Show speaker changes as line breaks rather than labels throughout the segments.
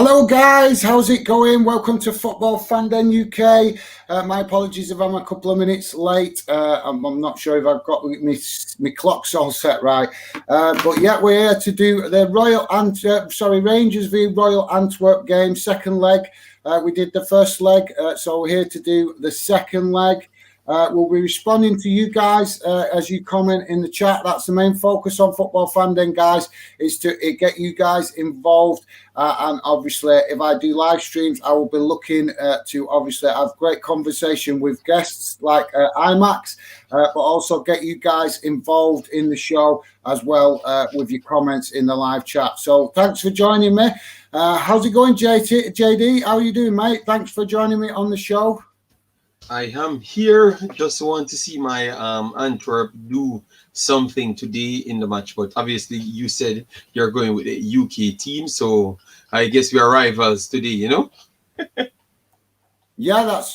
Hello guys, how's it going? Welcome to Football Fandom UK. My apologies if I'm a couple of minutes late. I'm not sure if I've got my clocks all set right. But yeah, we're here to do the Rangers v Royal Antwerp game, second leg. We did the first leg, so we're here to do the second leg. We'll be responding to you guys as you comment in the chat. That's the main focus on Football Fandom, guys, is to get you guys involved. And obviously, if I do live streams, I will be looking to obviously have great conversation with guests like IMAX, but also get you guys involved in the show as well with your comments in the live chat. So thanks for joining me. How's it going, JD? How are you doing, mate? Thanks for joining me on the show.
I am here. Just want to see my Antwerp do something today in the match. But obviously, you said you're going with the UK team, so I guess we are rivals today. You know.
Yeah, that's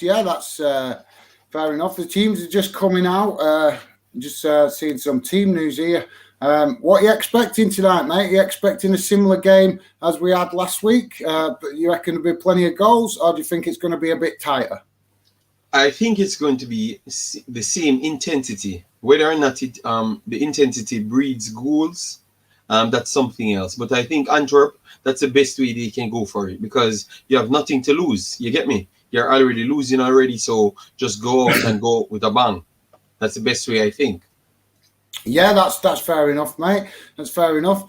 fair enough. The teams are just coming out. Just seeing some team news here. What are you expecting tonight, mate? Are you expecting a similar game as we had last week? But you reckon there'll be plenty of goals, or do you think it's going to be a bit tighter?
I think it's going to be the same intensity. Whether or not the intensity breeds goals, that's something else. But I think Antwerp, that's the best way they can go for it because you have nothing to lose. You get me? You're already losing already, so just go out and go with a bang. That's the best way, I think. Yeah,
that's fair enough, mate. That's fair enough.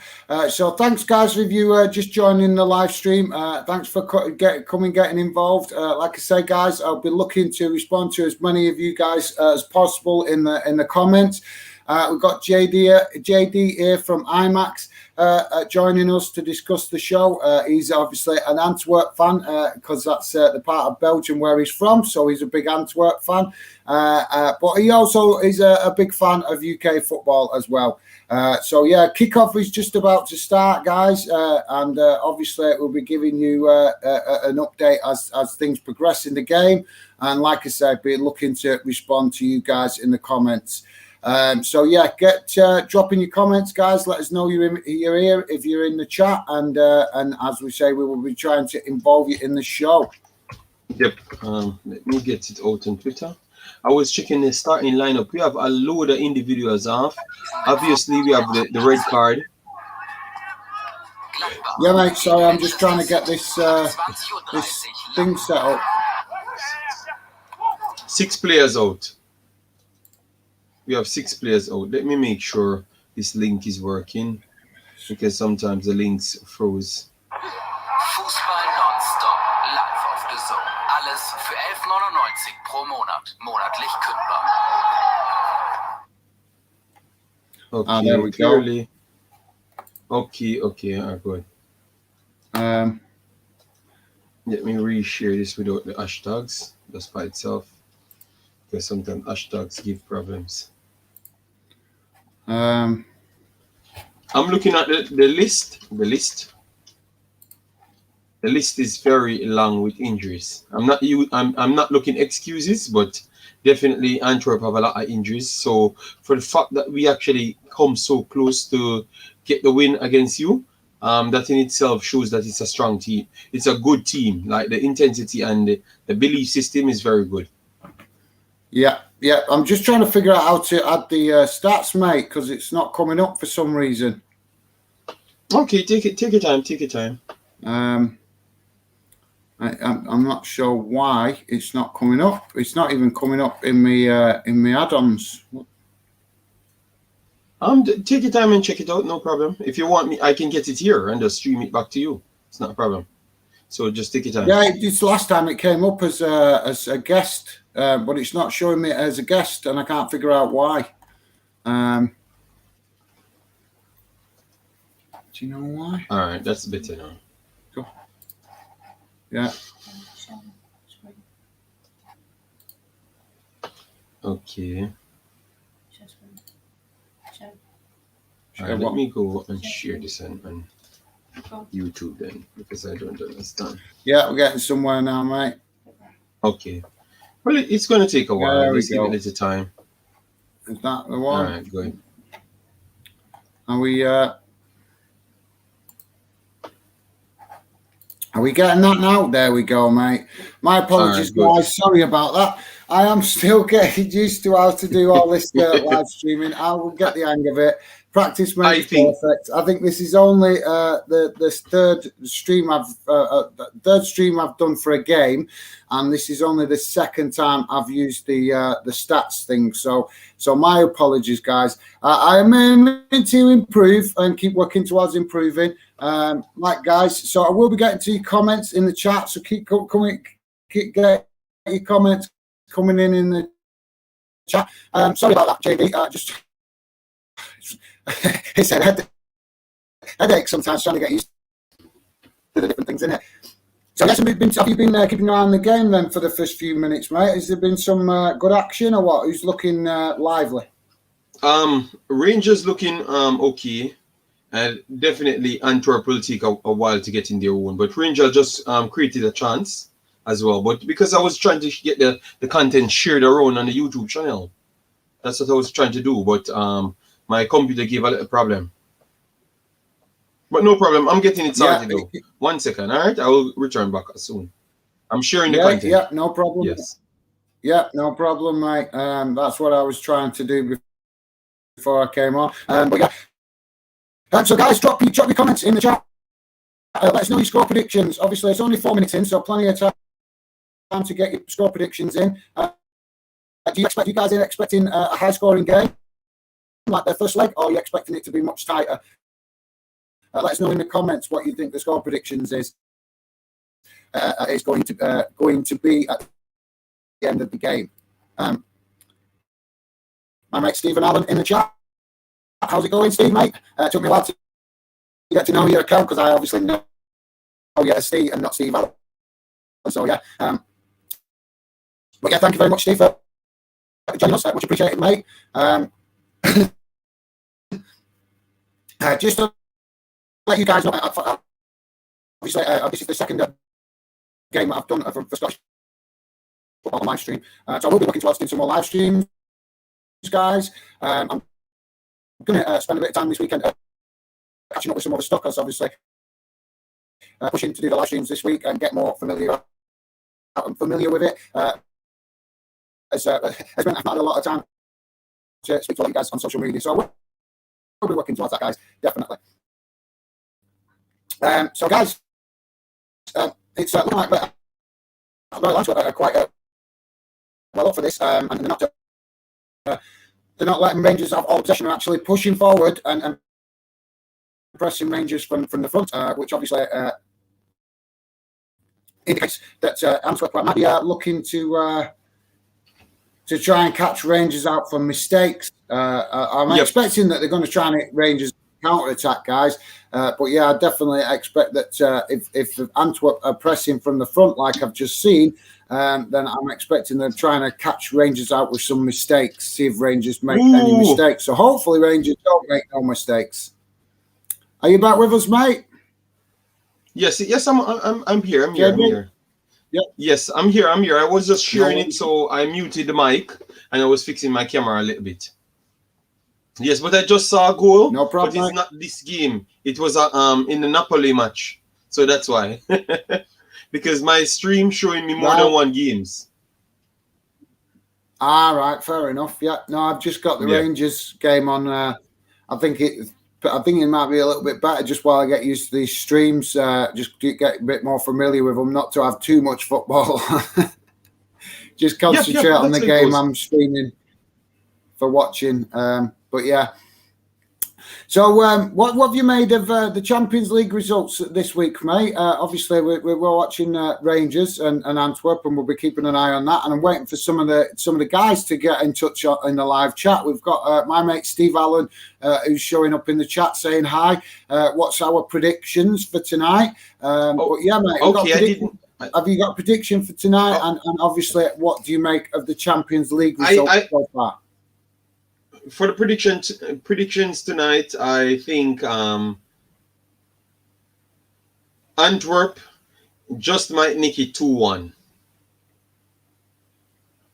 So thanks, guys, if you just joining the live stream. Thanks for getting involved. Like I say, guys, I'll be looking to respond to as many of you guys as possible in the comments. We've got JD here from IMAX joining us to discuss the show. He's obviously an Antwerp fan because that's the part of Belgium where he's from, so he's a big Antwerp fan. But he also is a big fan of UK football as well. So yeah, kickoff is just about to start, guys, and obviously we'll be giving you an update as things progress in the game. And like I said, be looking to respond to you guys in the comments. So yeah, drop in your comments, guys. Let us know you're here if you're in the chat, and as we say, we will be trying to involve you in the show.
Yep. Let me get it out on Twitter. I was checking the starting lineup. We have a load of individuals off. Obviously, we have the red card.
Yeah, mate. Sorry, I'm just trying to get this thing set up.
6 players out. We have 6 players out. Let me make sure this link is working because sometimes the links froze.
Fußball nonstop, live auf the Zone. Alles für 11,99 pro Monat. Monatlich kündbar.
Okay,
there we
clearly. Okay, good. Let me reshare this without the hashtags, just by itself. Because sometimes hashtags give problems. I'm looking at the list. The list is very long with injuries. I'm not looking excuses, but definitely Antwerp have a lot of injuries. So for the fact that we actually come so close to get the win against you, that in itself shows that it's a strong team. It's a good team. Like the intensity and the belief system is very good.
Yeah. I'm just trying to figure out how to add the stats, mate, because it's not coming up for some reason.
Okay, take your time.
I'm not sure why it's not coming up. It's not even coming up in my add-ons.
Take your time and check it out. No problem. If you want me, I can get it here and just stream it back to you. It's not a problem. So just take your time.
Yeah, this last time it came up as a guest, but it's not showing me as a guest, and I can't figure out why. Do you know why?
All right, that's better now.
Go. Yeah.
Okay. All right, let me go and share this on YouTube then, because I don't understand.
Yeah, we're getting somewhere now, mate.
Okay. Well, it's going to take a while. Just give it a little time.
Is that the one?
All right, good.
Are we... Are we getting that now? There we go, mate. My apologies,
All right,
guys. Sorry about that. I am still getting used to how to do all this live streaming. I will get the hang of it. Practice makes perfect. I think this is only the third stream I've done for a game, and this is only the second time I've used the stats thing. So my apologies, guys. I am aiming to improve and keep working towards improving. Guys, so I will be getting to your comments in the chat. So keep coming, keep getting your comments coming in the chat. Sorry about that, JB. Just he said headache sometimes trying to get used to the different things in it. So yes, have you been keeping an eye on the game then for the first few minutes, mate? Has there been some good action or what? Who's looking lively?
Rangers looking okay. And definitely Antwerp will take a while to get in their own. But Rangers just created a chance as well. But because I was trying to get the content shared around on the YouTube channel. That's what I was trying to do. But my computer gave a little problem. But no problem. I'm getting it sorted though. 1 second. All right. I will return back soon. I'm sharing the content.
Yeah, no problem.
Yes.
Yeah, no problem, mate. That's what I was trying to do before I came on. But yeah. So guys, drop your comments in the chat. Let us know your score predictions. Obviously, it's only 4 minutes in, so plenty of time to get your score predictions in. Do you guys are expecting a high-scoring game like the first leg, or are you expecting it to be much tighter? Let us know in the comments what you think the score predictions is going to be at the end of the game. My mate Stephen Allen in the chat. How's it going, Steve, mate? Took me a while to get to know your account because I obviously know Steve and not Steve Allen. So yeah. But yeah, thank you very much, Steve, for joining us. Much appreciated, mate. Just to let you guys know, obviously, this is the second game that I've done for Scottish football on live stream. So I will be looking towards doing some more live streams, guys. I'm going to spend a bit of time this weekend catching up with some other stuff, because obviously pushing to do the live streams this week and get more familiar with it. As I've not had a lot of time to speak to all you guys on social media, so we'll be working towards that, guys, definitely. So guys, it's looking like we're quite well up for this, and they're not letting Rangers have all possession. They're actually pushing forward and pressing Rangers from the front, which obviously indicates that Antwerp might be looking to try and catch Rangers out from mistakes. I'm expecting that they're going to try and hit Rangers counter-attack, guys. But yeah, I definitely expect that if Antwerp are pressing from the front, like I've just seen, then I'm expecting them trying to catch Rangers out with some mistakes, see if Rangers make any mistakes. So hopefully Rangers don't make no mistakes. Are you back with us, mate?
Yes, I'm here. I'm here.
Yep.
Yes, I'm here. I was just sharing it, so I muted the mic and I was fixing my camera a little bit. Yes, but I just saw a goal.
No problem.
But it's not this game. It was in the Napoli match, so that's why. Because my stream showing me more than one games.
All right, fair enough. Yeah, no, I've just got the Rangers game on. I think it might be a little bit better just while I get used to these streams. Just get a bit more familiar with them, not to have too much football. Just concentrate on the game I'm streaming for watching. But yeah. So what have you made of the Champions League results this week, mate? Obviously, we're watching Rangers and Antwerp, and we'll be keeping an eye on that. And I'm waiting for some of the guys to get in touch in the live chat. We've got my mate Steve Allen, who's showing up in the chat saying hi. What's our predictions for tonight? But yeah, mate. Have you got a prediction for tonight? And obviously, what do you make of the Champions League results so far?
For the predictions tonight, I think Antwerp just might nick it 2-1.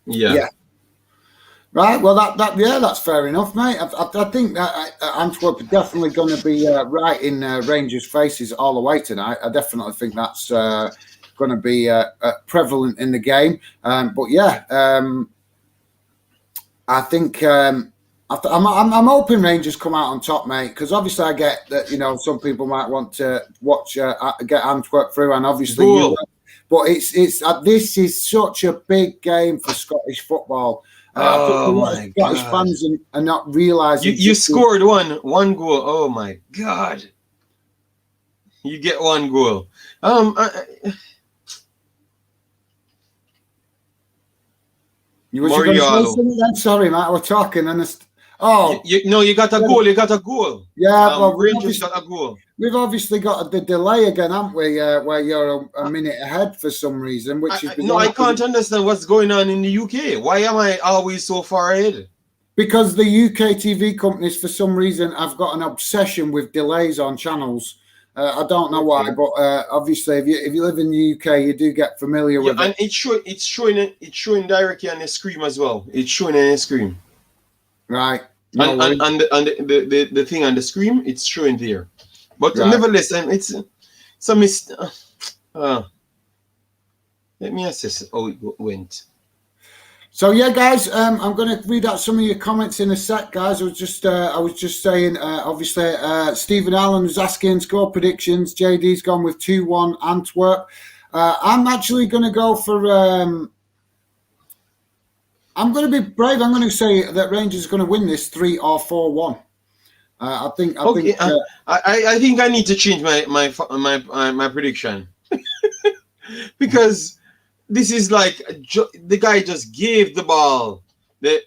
Yeah.
Right, well, that's fair enough, mate. I think that Antwerp are definitely going to be right in Rangers' faces all the way tonight. I definitely think that's going to be prevalent in the game. But yeah, I think I'm hoping Rangers come out on top, mate. Because obviously, I get that some people might want to watch get Antwerp through, and obviously you.
Goal.
But it's this is such a big game for Scottish football. I think a lot of Scottish fans are not realising.
You scored one goal. Oh my God! You get one goal.
You was going to say something then? Sorry, Matt. We're talking and
you got a goal. You got a goal.
Yeah, well,
Rangers got a goal.
We've obviously got the delay again, haven't we? Where you're a minute ahead for some reason, which is
I can't understand what's going on in the UK. Why am I always so far ahead?
Because the UK TV companies, for some reason, have got an obsession with delays on channels. I don't know why, but obviously, if you live in the UK, you do get familiar with it.
And it's showing directly on the screen as well. It's showing on the screen.
Right.
And the thing on the screen, it's showing there. But nevertheless, it's a mistake. Let me assess how it went.
So yeah, guys, I'm going to read out some of your comments in a sec, guys. I was just saying, obviously, Stephen Allen was asking score predictions. JD's gone with 2-1 Antwerp. I'm actually going to go for. I'm going to be brave. I'm going to say that Rangers are going to win this 3 or 4-1. I think
I need to change my prediction because this is like the guy just gave the ball. The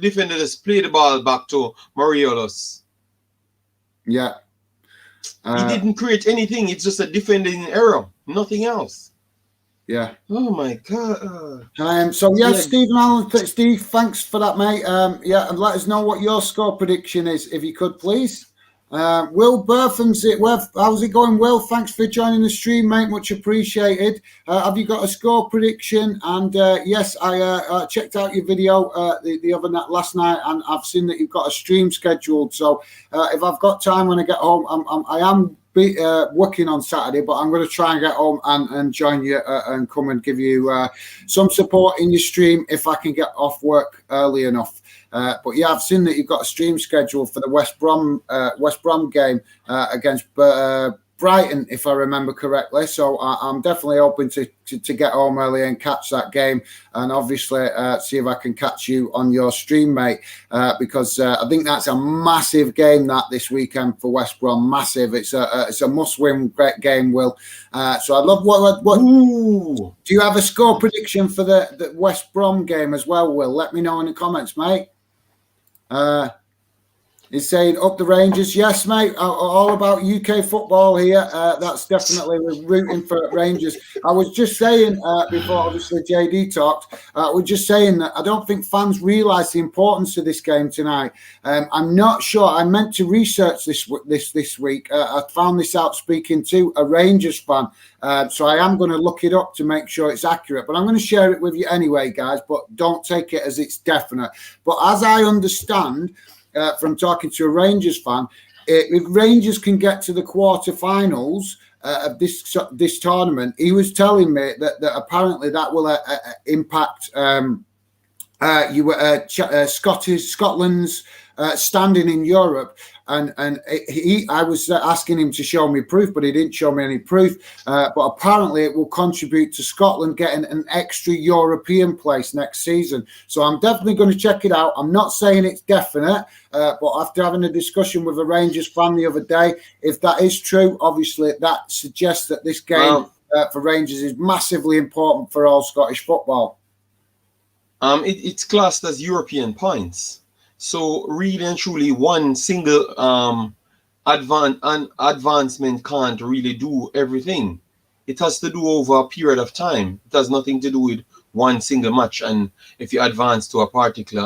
defender just played the ball back to Mariolos.
Yeah,
he didn't create anything. It's just a defending error, nothing else.
Yeah.
Oh my God.
So yeah, Stephen Allen, Steve, thanks for that, mate. Yeah, and let us know what your score prediction is, if you could, please. Will Bertham's it? How's it going, Will? Thanks for joining the stream, mate. Much appreciated. Have you got a score prediction? And yes, I checked out your video the other night, last night, and I've seen that you've got a stream scheduled. So if I've got time when I get home, I am working on Saturday, but I'm going to try and get home and join you and come and give you some support in your stream if I can get off work early enough. But yeah, I've seen that you've got a stream scheduled for the West Brom game against Brighton, if I remember correctly. So I'm definitely hoping to get home early and catch that game, and obviously see if I can catch you on your stream, mate, because I think that's a massive game this weekend for West Brom. Massive. It's a must-win game, Will. So I'd love what do you have a score prediction for the West Brom game as well, Will? Let me know in the comments, mate. He's saying up the Rangers. Yes, mate. All about UK football here. That's definitely rooting for Rangers. I was just saying before, obviously JD talked. We're just saying that I don't think fans realise the importance of this game tonight. I'm not sure. I meant to research this week. I found this out speaking to a Rangers fan. So I am going to look it up to make sure it's accurate. But I'm going to share it with you anyway, guys. But don't take it as it's definite. But as I understand. From talking to a Rangers fan, if Rangers can get to the quarterfinals of this tournament, he was telling me that apparently that will impact Scotland's standing in Europe. And I was asking him to show me proof, but he didn't show me any proof. But apparently it will contribute to Scotland getting an extra European place next season. So I'm definitely going to check it out. I'm not saying it's definite, but after having a discussion with a Rangers fan the other day, if that is true, obviously that suggests that this game for Rangers is massively important for all Scottish football.
It's classed as European points. So really and truly, one single advancement can't really do everything. It has to do over a period of time. It has nothing to do with one single match. And if you advance to a particular,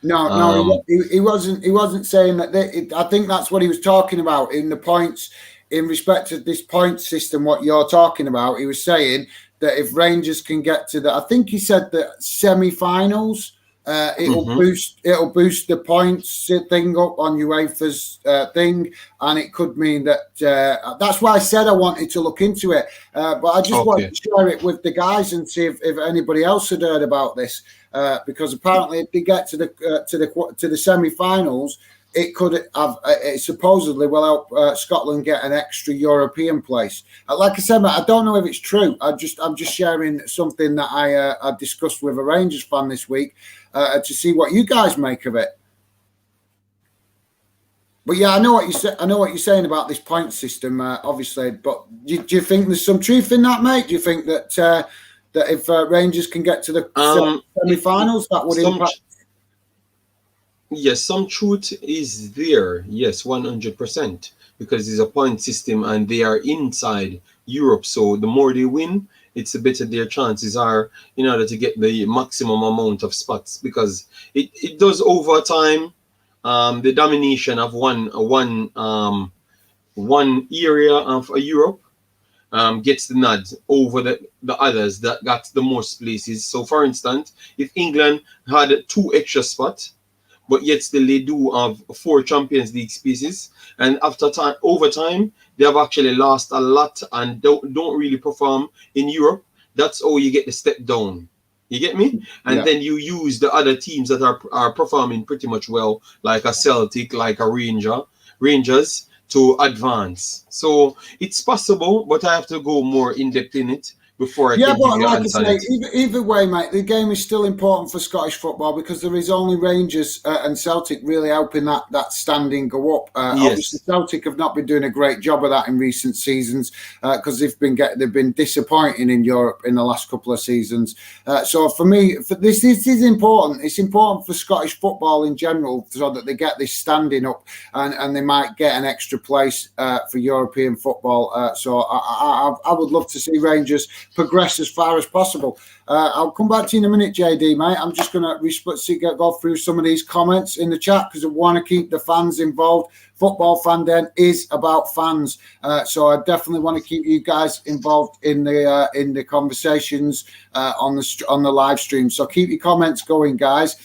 no, he wasn't saying that. I think that's what he was talking about in the points in respect to this point system. What you're talking about, he was saying that if Rangers can get to I think he said the semi-finals It'll boost the points thing up on UEFA's thing, and it could mean that that's why I said I wanted to look into it. But I just wanted to share it with the guys and see if anybody else had heard about this, because apparently if they get to the semi-finals, it could have it supposedly will help Scotland get an extra European place. Like I said, I don't know if it's true. I'm just sharing something that I discussed with a Rangers fan this week to see what you guys make of it. But yeah, I know what you say. I know what you're saying about this point system, obviously. But do you think there's some truth in that, mate? Do you think that if Rangers can get to the semi-finals, that would impact?
Yes, some truth is there. Yes, 100%, because it's a point system and they are inside Europe. So the more they win, it's the better their chances are in order to get the maximum amount of spots, because it does over time. The domination of one area of Europe gets the nod over the others that got the most places. So for instance, if England had 2 extra spots, but yet still they do have 4 Champions League spaces, and over time they have actually lost a lot and don't really perform in Europe. That's how you get the step down. You get me? And then you use the other teams that are performing pretty much well, like a Celtic, like a Rangers, to advance. So it's possible, but I have to go more in depth in it before I can give you an answer.
Either way, mate, the game is still important for Scottish football, because there is only Rangers and Celtic really helping that standing go up. Obviously, Celtic have not been doing a great job of that in recent seasons, because they've been disappointing in Europe in the last couple of seasons. So for me, this is important. It's important for Scottish football in general, so that they get this standing up and they might get an extra place for European football. So I would love to see Rangers progress as far as possible. I'll come back to you in a minute, JD, mate. I'm just going to go through some of these comments in the chat, because I want to keep the fans involved. Football Fan Den is about fans, so I definitely want to keep you guys involved in the conversations on the live stream. So keep your comments going, guys.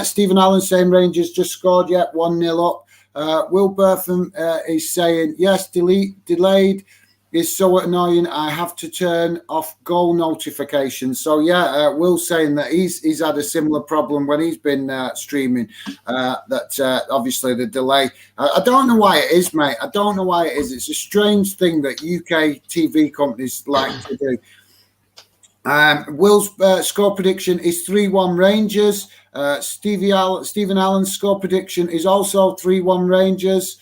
Stephen Allen saying Rangers just scored. 1-0 up. Will Bertham is saying yes. Delayed is so annoying. I have to turn off goal notifications. So Will saying that he's had a similar problem when he's been streaming. That obviously the delay. I don't know why it is, mate. I don't know why it is. It's a strange thing that UK TV companies like to do. Will's score prediction is 3-1 Rangers. Stephen Allen's score prediction is also 3-1 Rangers.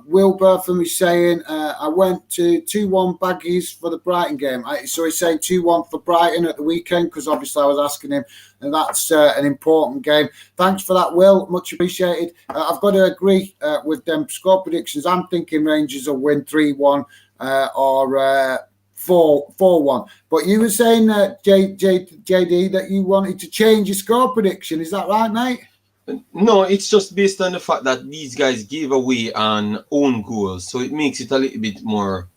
Will Bertham is saying I went to 2-1 Baggies for the Brighton game. So he's saying 2-1 for Brighton at the weekend, because obviously I was asking him, and that's an important game. Thanks for that, Will. Much appreciated. I've got to agree with them score predictions. I'm thinking Rangers will win 3-1 or 4-1. But you were saying JD that you wanted to change your score prediction. Is that right, mate?
No, it's just based on the fact that these guys gave away on own goals. So it makes it a little bit more,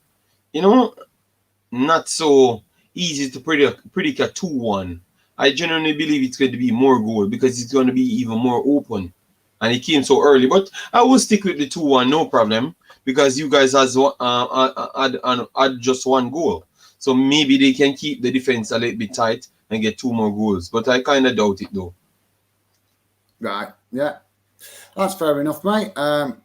not so easy to predict a 2-1. I genuinely believe it's going to be more goal, because it's going to be even more open. And it came so early. But I will stick with the 2-1, no problem, because you guys had just 1 goal. So maybe they can keep the defense a little bit tight and get 2 more goals. But I kind of doubt it, though.
Right, yeah, that's fair enough, mate.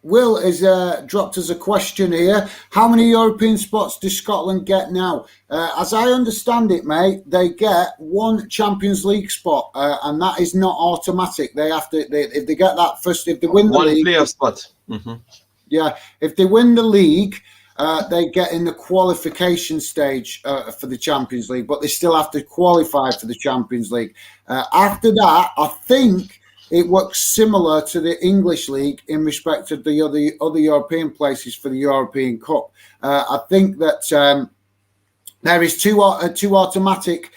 Will is dropped us a question here. How many European spots does Scotland get now? As I understand it, mate, they get 1 Champions League spot, and that is not automatic. They have to, if they get that first, if they win the league,
1 playoff spot. Mm-hmm.
Yeah, if they win the league, they get in the qualification stage for the Champions League, but they still have to qualify for the Champions League. After that, I think it works similar to the English League in respect of the other European places for the European Cup. I think that there is two automatic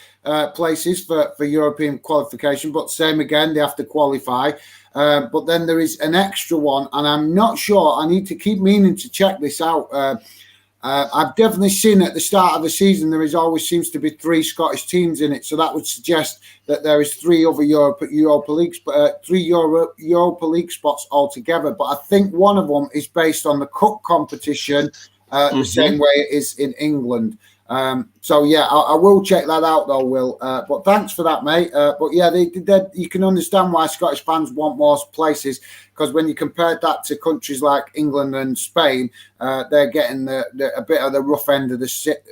places for European qualification, but same again, they have to qualify. But then there is an extra one, and I'm not sure. I need to keep meaning to check this out. I've definitely seen at the start of the season there always seems to be 3 Scottish teams in it, so that would suggest that there is 3 other Europa League, 3 Europa League spots altogether. But I think one of them is based on the cup competition, the same way it is in England. So yeah, I will check that out though, Will. But thanks for that, mate. But yeah, you can understand why Scottish fans want more places, because when you compare that to countries like England and Spain, they're getting a bit of the rough end of the stick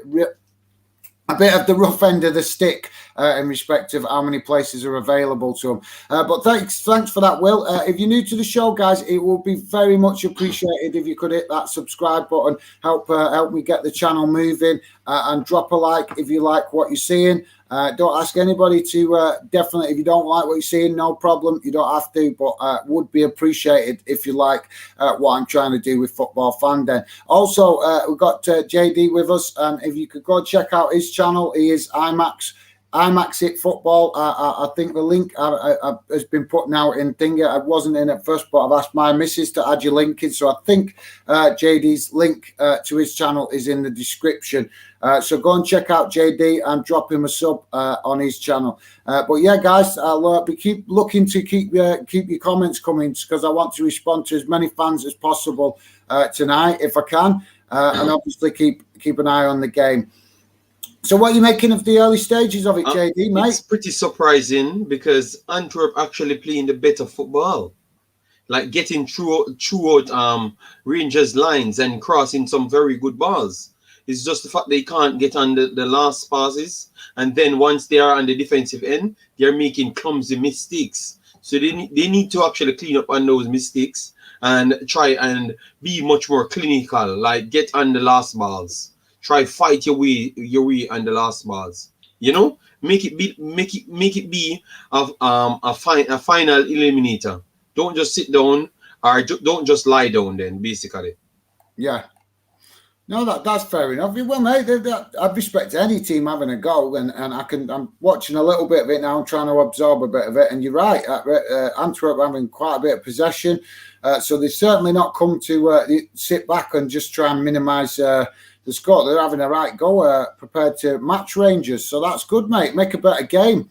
in respect of how many places are available to them. But thanks for that, Will. If you're new to the show, guys, it will be very much appreciated if you could hit that subscribe button, help me get the channel moving, and drop a like if you like what you're seeing. Don't ask anybody to definitely, if you don't like what you're seeing, no problem, you don't have to, but would be appreciated if you like what I'm trying to do with Football Fan Den. Also, we've got JD with us, and if you could go check out his channel, he is IMAX It Football. I think the link has been put now in Dinga. I wasn't in at first, but I've asked my missus to add your link in, so I think JD's link to his channel is in the description. So go and check out JD and drop him a sub on his channel. But yeah, guys, I'll keep looking to keep your comments coming, because I want to respond to as many fans as possible tonight if I can, and obviously keep an eye on the game. So what are you making of the early stages of it, JD, mate?
It's pretty surprising, because Antwerp actually playing the better football, like getting throughout Rangers lines and crossing some very good balls. It's just the fact they can't get on the last passes, and then once they are on the defensive end, they're making clumsy mistakes. So they need to actually clean up on those mistakes and try and be much more clinical, like get on the last balls. Try fight your way on the last balls. You know, make it be a final eliminator. Don't just sit down, or don't just lie down. Then basically,
yeah. No, that's fair enough. Well, mate, I respect any team having a go, and I'm watching a little bit of it now. I'm trying to absorb a bit of it, and you're right. Antwerp having quite a bit of possession, so they've certainly not come to sit back and just try and minimise the score. They're having a right go, prepared to match Rangers. So that's good, mate. Make a better game.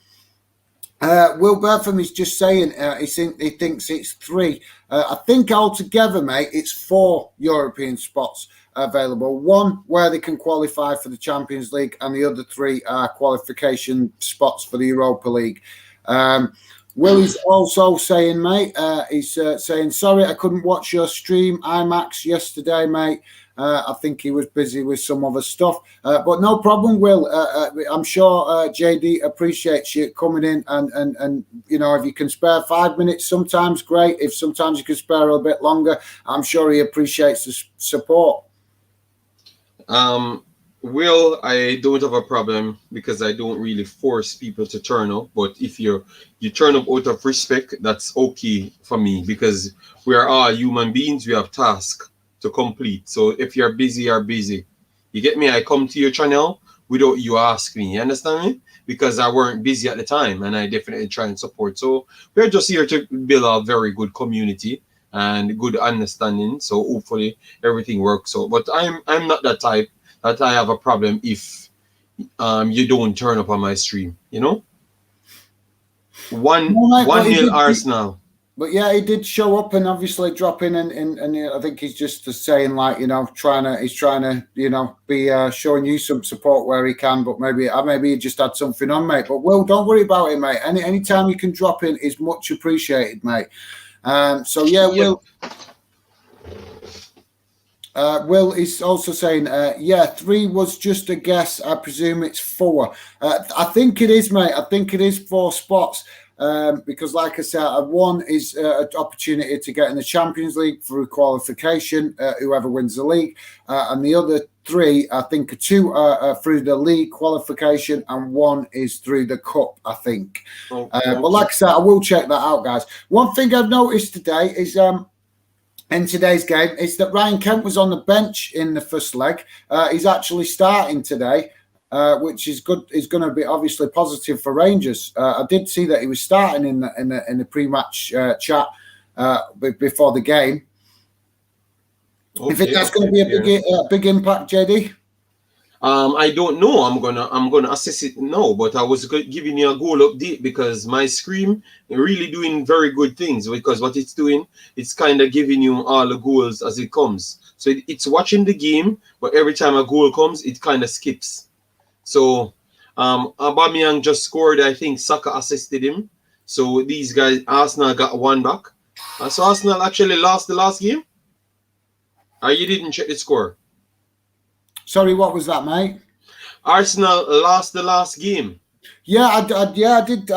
Will Bertham is just saying he thinks it's 3. I think altogether, mate, it's 4 European spots available. 1 where they can qualify for the Champions League, and the other 3 are qualification spots for the Europa League. Will is also saying, mate, he's saying, sorry, I couldn't watch your stream IMAX yesterday, mate. I think he was busy with some other stuff, but no problem, Will. I'm sure JD appreciates you coming in, and you know, if you can spare 5 minutes, sometimes great. If sometimes you can spare a bit longer, I'm sure he appreciates the support.
Will, I don't have a problem, because I don't really force people to turn up. But if you turn up out of respect, that's okay for me, because we are all human beings. We have tasks to complete. So if you're busy, you're busy. You get me? I come to your channel without you asking me. You understand me? Because I weren't busy at the time, and I definitely try and support. So we're just here to build a very good community and good understanding. So hopefully everything works out. But I'm not that type that I have a problem if you don't turn up on my stream. You know, 1-0 Arsenal.
But yeah, he did show up and obviously drop in, and I think he's just saying, like, you know, he's trying to, you know, be showing you some support where he can. But maybe he just had something on, mate. But Will, don't worry about it, mate. Any time you can drop in is much appreciated, mate. So yeah, Will. Will is also saying, yeah, 3 was just a guess. I presume it's 4. I think it is, mate. I think it is 4 spots. Because, like I said, 1 is an opportunity to get in the Champions League through qualification, whoever wins the league, and the other 3, I think, are 2 through the league qualification, and 1 is through the cup, I think. But like I said, I will check that out, guys. One thing I've noticed today is in today's game is that Ryan Kent was on the bench in the first leg. He's actually starting today. Which is good. Is going to be obviously positive for Rangers. I did see that he was starting in the pre-match chat before the game. You think that's going to be a big impact, JD?
I don't know. I'm gonna assess it now, but I was giving you a goal update because my screen really doing very good things, because what it's doing, it's kind of giving you all the goals as it comes. So it's watching the game, but every time a goal comes, it kind of skips. So Aubameyang just scored. I think Saka assisted him. So these guys, Arsenal got one back. So Arsenal actually lost the last game. You didn't check the score.
Sorry, what was that, mate?
Arsenal lost the last game.
Yeah, I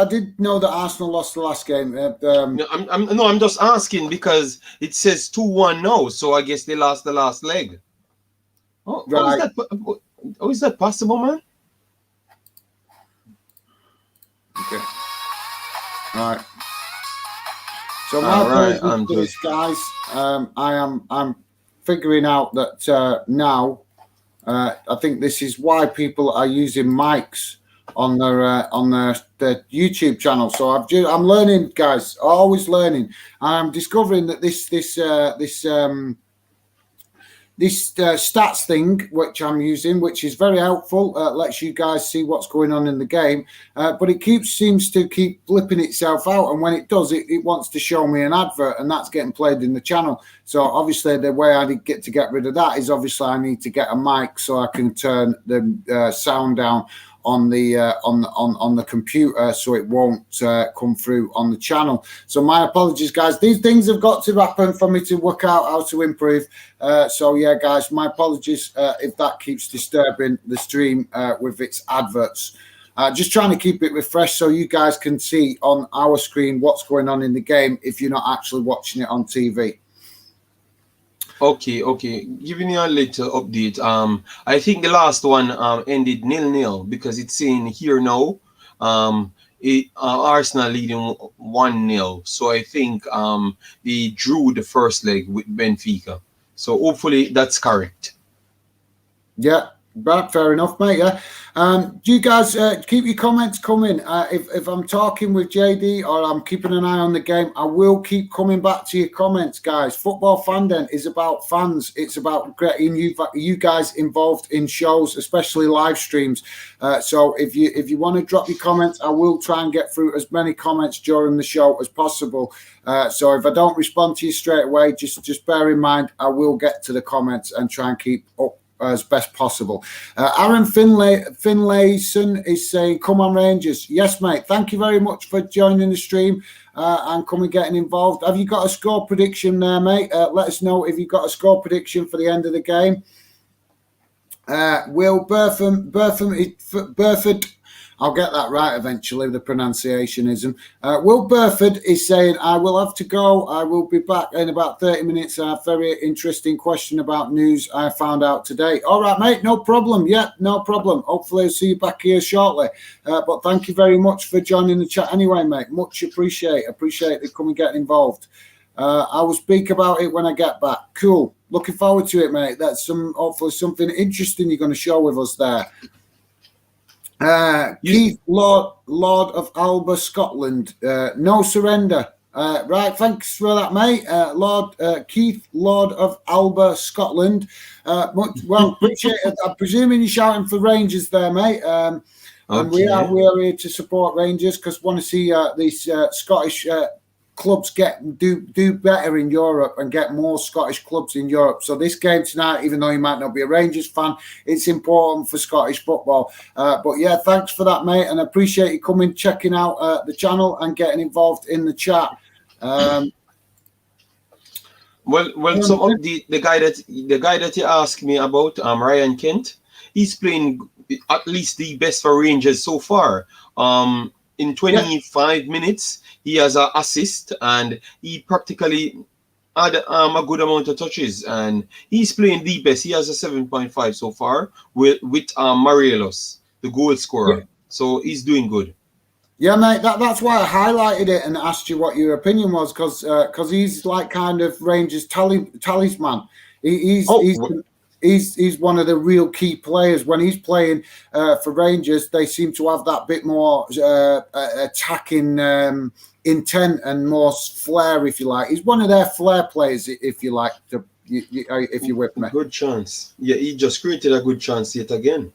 did know that Arsenal lost the last game.
I'm just asking because it says 2-1 now, so I guess they lost the last leg. Oh, right. How is that possible, man?
Okay. All right. So my apologies, guys. I'm figuring out that now. I think this is why people are using mics on their YouTube channel. So I'm learning, guys. Always learning. I'm discovering that this stats thing which I'm using, which is very helpful, lets you guys see what's going on in the game, but it seems to keep flipping itself out, and when it does, it wants to show me an advert, and that's getting played in the channel. So obviously the way I get rid of that is obviously I need to get a mic so I can turn the sound down on the computer, so it won't come through on the channel. So my apologies, guys. These things have got to happen for me to work out how to improve. So yeah, guys, my apologies if that keeps disturbing the stream with its adverts. Just trying to keep it refreshed so you guys can see on our screen what's going on in the game if you're not actually watching it on TV.
Okay. Giving you a little update. I think the last one ended 0-0 because it's saying here now Arsenal leading 1-0. So I think they drew the first leg with Benfica. So hopefully that's correct.
Yeah. Right, fair enough, mate. Yeah. Do you guys keep your comments coming? If I'm talking with JD or I'm keeping an eye on the game, I will keep coming back to your comments, guys. Football Fandom is about fans. It's about getting you guys involved in shows, especially live streams. So if you want to drop your comments, I will try and get through as many comments during the show as possible. So if I don't respond to you straight away, just bear in mind I will get to the comments and try and keep up as best possible. Aaron Finlayson is saying, come on Rangers. Yes, mate. Thank you very much for joining the stream and coming getting involved. Have you got a score prediction there, mate? Let us know if you've got a score prediction for the end of the game. Will Burford, I'll get that right eventually, the pronunciationism. Will Burford is saying, I will have to go. I will be back in about 30 minutes. I have a very interesting question about news I found out today. All right, mate, no problem. Yeah, no problem. Hopefully I'll see you back here shortly. But thank you very much for joining the chat anyway, mate. Much appreciate you coming and getting involved. I will speak about it when I get back. Cool. Looking forward to it, mate. That's hopefully something interesting you're going to show with us there. Keith Lord of Alba, Scotland. No surrender. Right, thanks for that, mate. Keith Lord of Alba, Scotland. Well, appreciate it. I'm presuming you're shouting for Rangers there, mate. And we are here to support Rangers because want to see these Scottish clubs do better in Europe and get more Scottish clubs in Europe. So this game tonight, even though you might not be a Rangers fan, it's important for Scottish football. But yeah, thanks for that, mate, and I appreciate you coming, checking out the channel and getting involved in the chat.
Well, some of the guy that you asked me about, Ryan Kent, he's playing at least the best for Rangers so far. In 25 minutes, he has an assist and he practically had a good amount of touches and he's playing the best. He has a 7.5 so far with Morelos, the goal scorer. Yeah. So he's doing good.
Yeah, mate, that's why I highlighted it and asked you what your opinion was because he's like kind of Rangers talisman. He's one of the real key players. When he's playing for Rangers, they seem to have that bit more attacking intent and more flair, if you like. He's one of their flair players, if you like, if you're with me.
Good chance. Yeah, he just created a good chance yet again.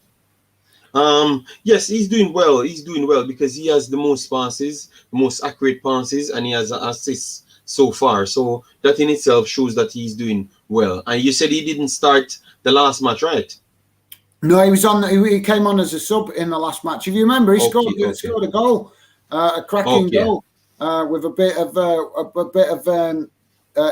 Yes, he's doing well. He's doing well because he has the most passes, the most accurate passes, and he has assists so far. So that in itself shows that he's doing well. And you said he didn't start the last match, right?
No, he was on. He came on as a sub in the last match. If you remember, he scored a goal, a cracking goal, with a bit of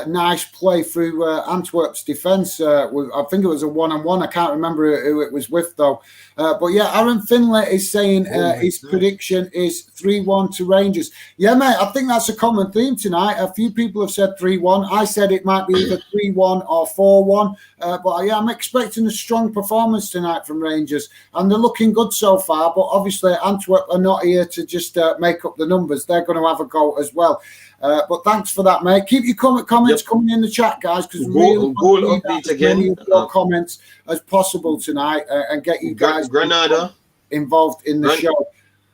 nice play through Antwerp's defence. I think it was a one-on-one. I can't remember who it was with though. But yeah, Aaron Finlay is saying his prediction is 3-1 to Rangers. Yeah, mate, I think that's a common theme tonight. A few people have said 3-1. I said it might be either 3-1 or 4-1. But yeah, I'm expecting a strong performance tonight from Rangers, and they're looking good so far. But obviously, Antwerp are not here to just make up the numbers. They're going to have a go as well. But thanks for that, mate. Keep your comments coming in the chat, guys, because
goal update again.
Your comments as possible tonight, and get you guys
Granada
involved in the show.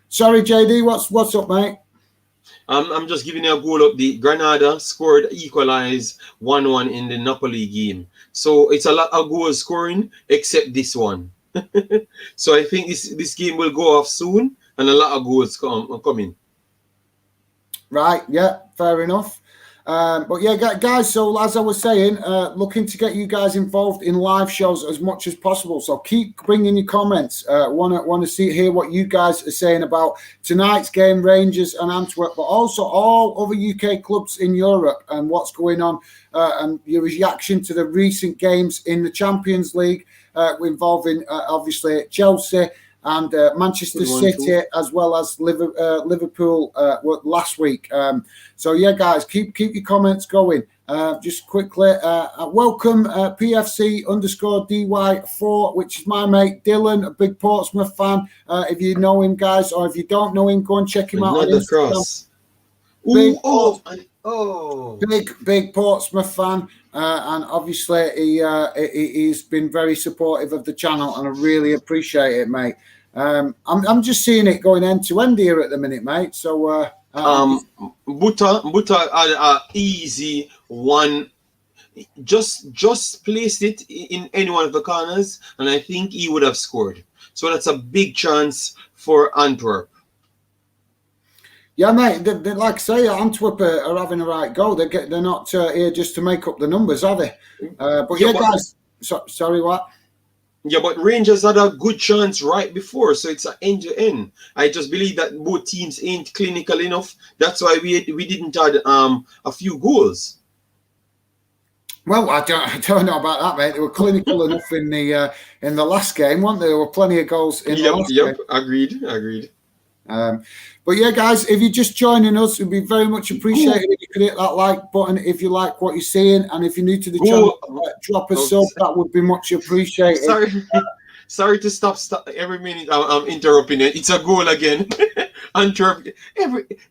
Sorry, JD, what's up, mate?
I'm just giving you a goal update. Granada scored, equalized 1-1 in the Napoli game. So it's a lot of goals scoring, except this one. So I think this game will go off soon, and a lot of goals coming.
Right, yeah, fair enough. But yeah, guys, so as I was saying, looking to get you guys involved in live shows as much as possible. So keep bringing your comments. Want to hear what you guys are saying about tonight's game, Rangers and Antwerp, but also all other UK clubs in Europe and what's going on, and your reaction to the recent games in the Champions League, involving obviously Chelsea and Manchester City, as well as Liverpool last week. So yeah, guys, keep your comments going. Just quickly, welcome PFC_DY4, which is my mate Dylan, a big Portsmouth fan. If you know him, guys, or if you don't know him, go and check him out on Instagram. Big Portsmouth fan, and obviously he's been very supportive of the channel, and I really appreciate it, mate. I'm just seeing it going end to end here at the minute, mate. So
Buta had an easy one. Just placed it in any one of the corners, and I think he would have scored. So that's a big chance for Antwerp.
Yeah, mate. They, like I say, Antwerp are having a right go. They're not here just to make up the numbers, are they? But yeah, guys. Sorry, what?
Yeah, but Rangers had a good chance right before, so it's an end-to-end. I just believe that both teams ain't clinical enough. That's why we didn't add a few goals.
Well, I don't know about that, mate. They were clinical enough in the last game, weren't they? There were plenty of goals in the last game.
Agreed.
But yeah, guys, if you're just joining us, it'd be very much appreciated if you could hit that like button if you like what you're seeing, and if you're new to the channel, drop a sub. That would be much appreciated.
Sorry to stop every minute. I'm interrupting it. It's a goal again. Antwerp.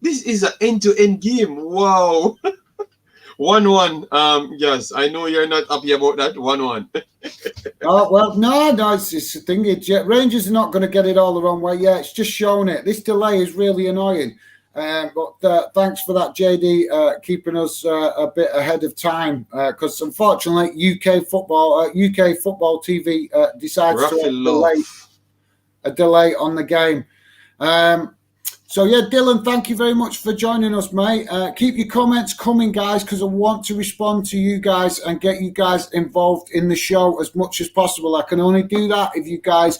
This is an end-to-end game. Wow. 1-1. Yes, I know you're not happy about that. 1-1.
Oh, well, no, it's the thing. Rangers are not going to get it all the wrong way. Yeah, it's just showing it. This delay is really annoying. But thanks for that, JD, keeping us a bit ahead of time. Because unfortunately, UK football TV decides to have a delay on the game. So yeah, Dylan, thank you very much for joining us, mate. Keep your comments coming, guys, because I want to respond to you guys and get you guys involved in the show as much as possible. I can only do that if you guys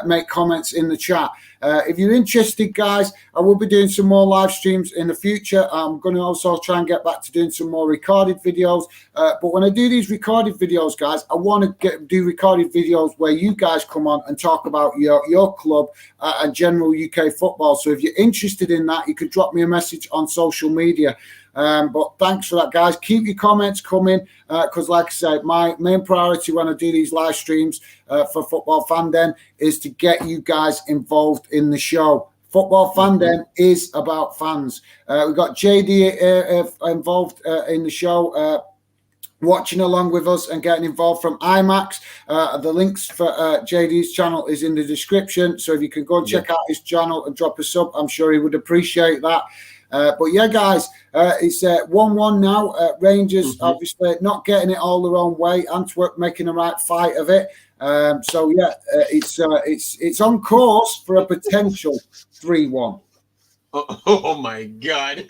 make comments in the chat. If you're interested, guys, I will be doing some more live streams in the future. I'm going to also try and get back to doing some more recorded videos. But when I do these recorded videos, guys, I want to do recorded videos where you guys come on and talk about your club and general UK football. So if you're interested in that, you could drop me a message on social media. But thanks for that, guys. Keep your comments coming because, like I said, my main priority when I do these live streams for Football Fan Den is to get you guys involved in the show. Football Fan Den is about fans. We've got JD involved in the show, watching along with us and getting involved from IMAX. The links for JD's channel is in the description. So if you can go and check out his channel and drop a sub, I'm sure he would appreciate that. But yeah, guys, it's 1-1 now. Rangers obviously not getting it all their own way. Antwerp making the right fight of it. So yeah, it's on course for a potential 3-1.
Oh my God.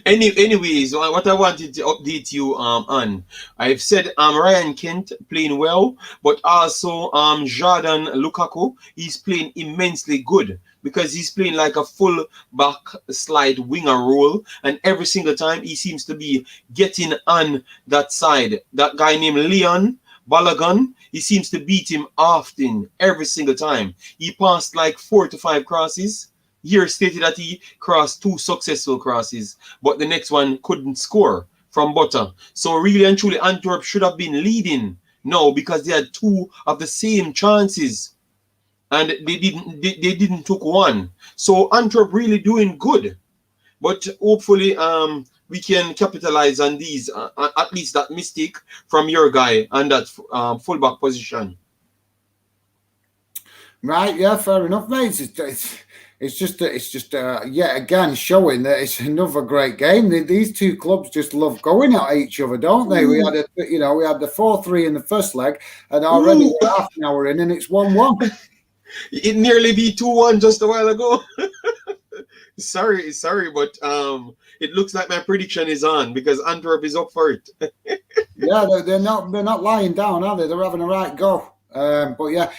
Anyways, what I wanted to update you on, I've said Ryan Kent playing well, but also Jordan Lukaku, he's playing immensely good because he's playing like a full back slide winger role, and every single time he seems to be getting on that side. That guy named Leon Balogun, he seems to beat him often every single time. He passed like 4 to 5 crosses. Here stated that he crossed 2 successful crosses, but the next one couldn't score from butter. So really and truly, Antwerp should have been leading now because they had 2 of the same chances, and they didn't took one. So Antwerp really doing good, but hopefully we can capitalize on these at least that mistake from your guy and that fullback position.
Right? Yeah, fair enough, mate. It's just yet again showing that it's another great game. These two clubs just love going at each other, don't they? We had the 4-3 in the first leg, and already we're half an hour in, and it's 1-1.
It nearly be 2-1 just a while ago. sorry, but it looks like my prediction is on because Antwerp is up for it.
Yeah, they're not lying down, are they? They're having a right go. But yeah.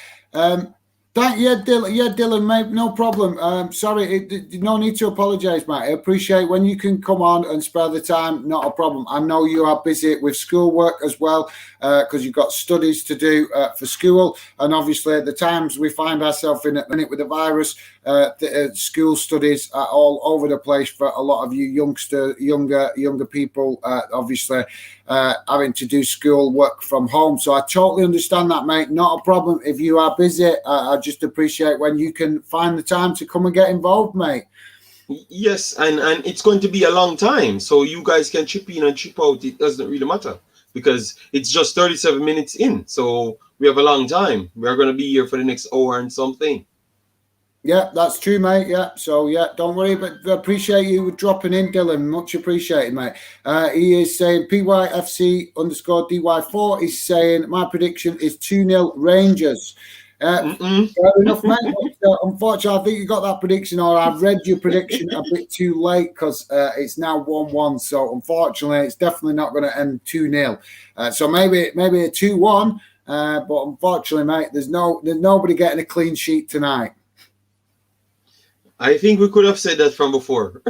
Dylan, mate, no problem. Sorry, no need to apologise, mate. I appreciate when you can come on and spare the time, not a problem. I know you are busy with schoolwork as well, because you've got studies to do for school, and obviously at the times we find ourselves in at the minute with the virus, the school studies are all over the place for a lot of you younger people, obviously having to do school work from home. So I totally understand that, mate. Not a problem. If you are busy, I just appreciate when you can find the time to come and get involved, mate.
Yes, and it's going to be a long time, so you guys can chip in and chip out. It doesn't really matter because it's just 37 minutes in, so we have a long time. We are going to be here for the next hour and something.
Yeah, that's true, mate. Yeah, so yeah, don't worry, but I appreciate you dropping in, Dylan. Much appreciated, mate. He is saying PYFC_DY4 is saying my prediction is 2-0 Rangers. Fair enough, mate. Unfortunately, I think you got that prediction, or I've read your prediction a bit too late because it's now 1-1. So unfortunately, it's definitely not going to end 2-0. So maybe a 2-1. But unfortunately, mate, there's nobody getting a clean sheet tonight.
I think we could have said that from before.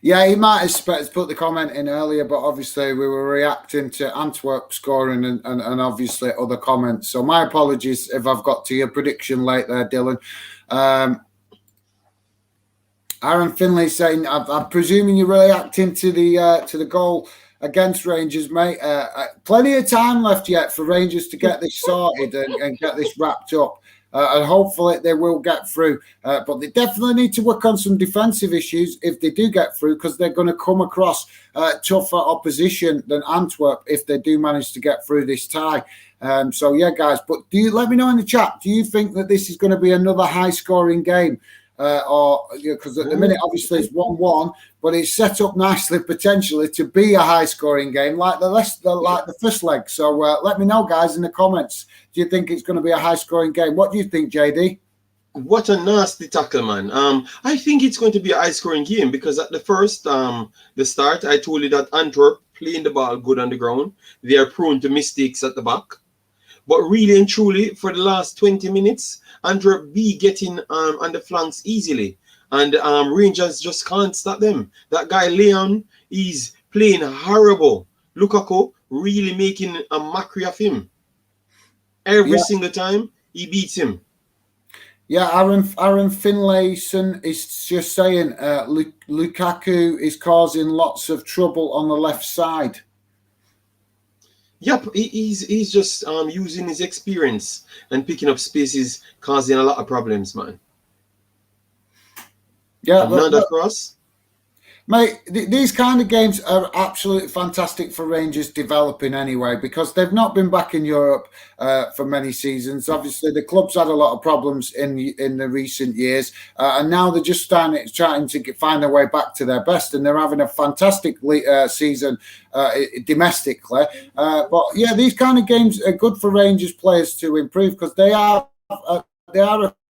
Yeah, he might have put the comment in earlier, but obviously we were reacting to Antwerp scoring and obviously other comments. So my apologies if I've got to your prediction late there, Dylan. Aaron Finlay saying, I'm presuming you're reacting to the goal against Rangers, mate. Plenty of time left yet for Rangers to get this sorted and get this wrapped up. And hopefully they will get through. But they definitely need to work on some defensive issues if they do get through, because they're going to come across tougher opposition than Antwerp if they do manage to get through this tie. So, yeah, guys, but let me know in the chat, do you think that this is going to be another high-scoring game? Or because at the minute, obviously, it's 1-1, but it's set up nicely potentially to be a high-scoring game like the first leg. So let me know, guys, in the comments. Do you think it's going to be a high-scoring game? What do you think, JD?
What a nasty tackle, man. I think it's going to be a high-scoring game because at the first, the start, I told you that Antwerp playing the ball good on the ground. They are prone to mistakes at the back. But really and truly, for the last 20 minutes, Antwerp be getting on the flanks easily. And Rangers just can't stop them. That guy, Leon, he's playing horrible. Lukaku really making a mockery of him. Every single time, he beats him.
Yeah, Aaron Finlayson is just saying Lukaku is causing lots of trouble on the left side.
Yep, he's just using his experience and picking up spaces, causing a lot of problems, man.
Yeah,
another cross.
Mate, these kind of games are absolutely fantastic for Rangers developing anyway, because they've not been back in Europe for many seasons. Obviously, the club's had a lot of problems in the recent years, and now they're just trying to find their way back to their best, and they're having a fantastic season domestically. But yeah, these kind of games are good for Rangers players to improve, because they are a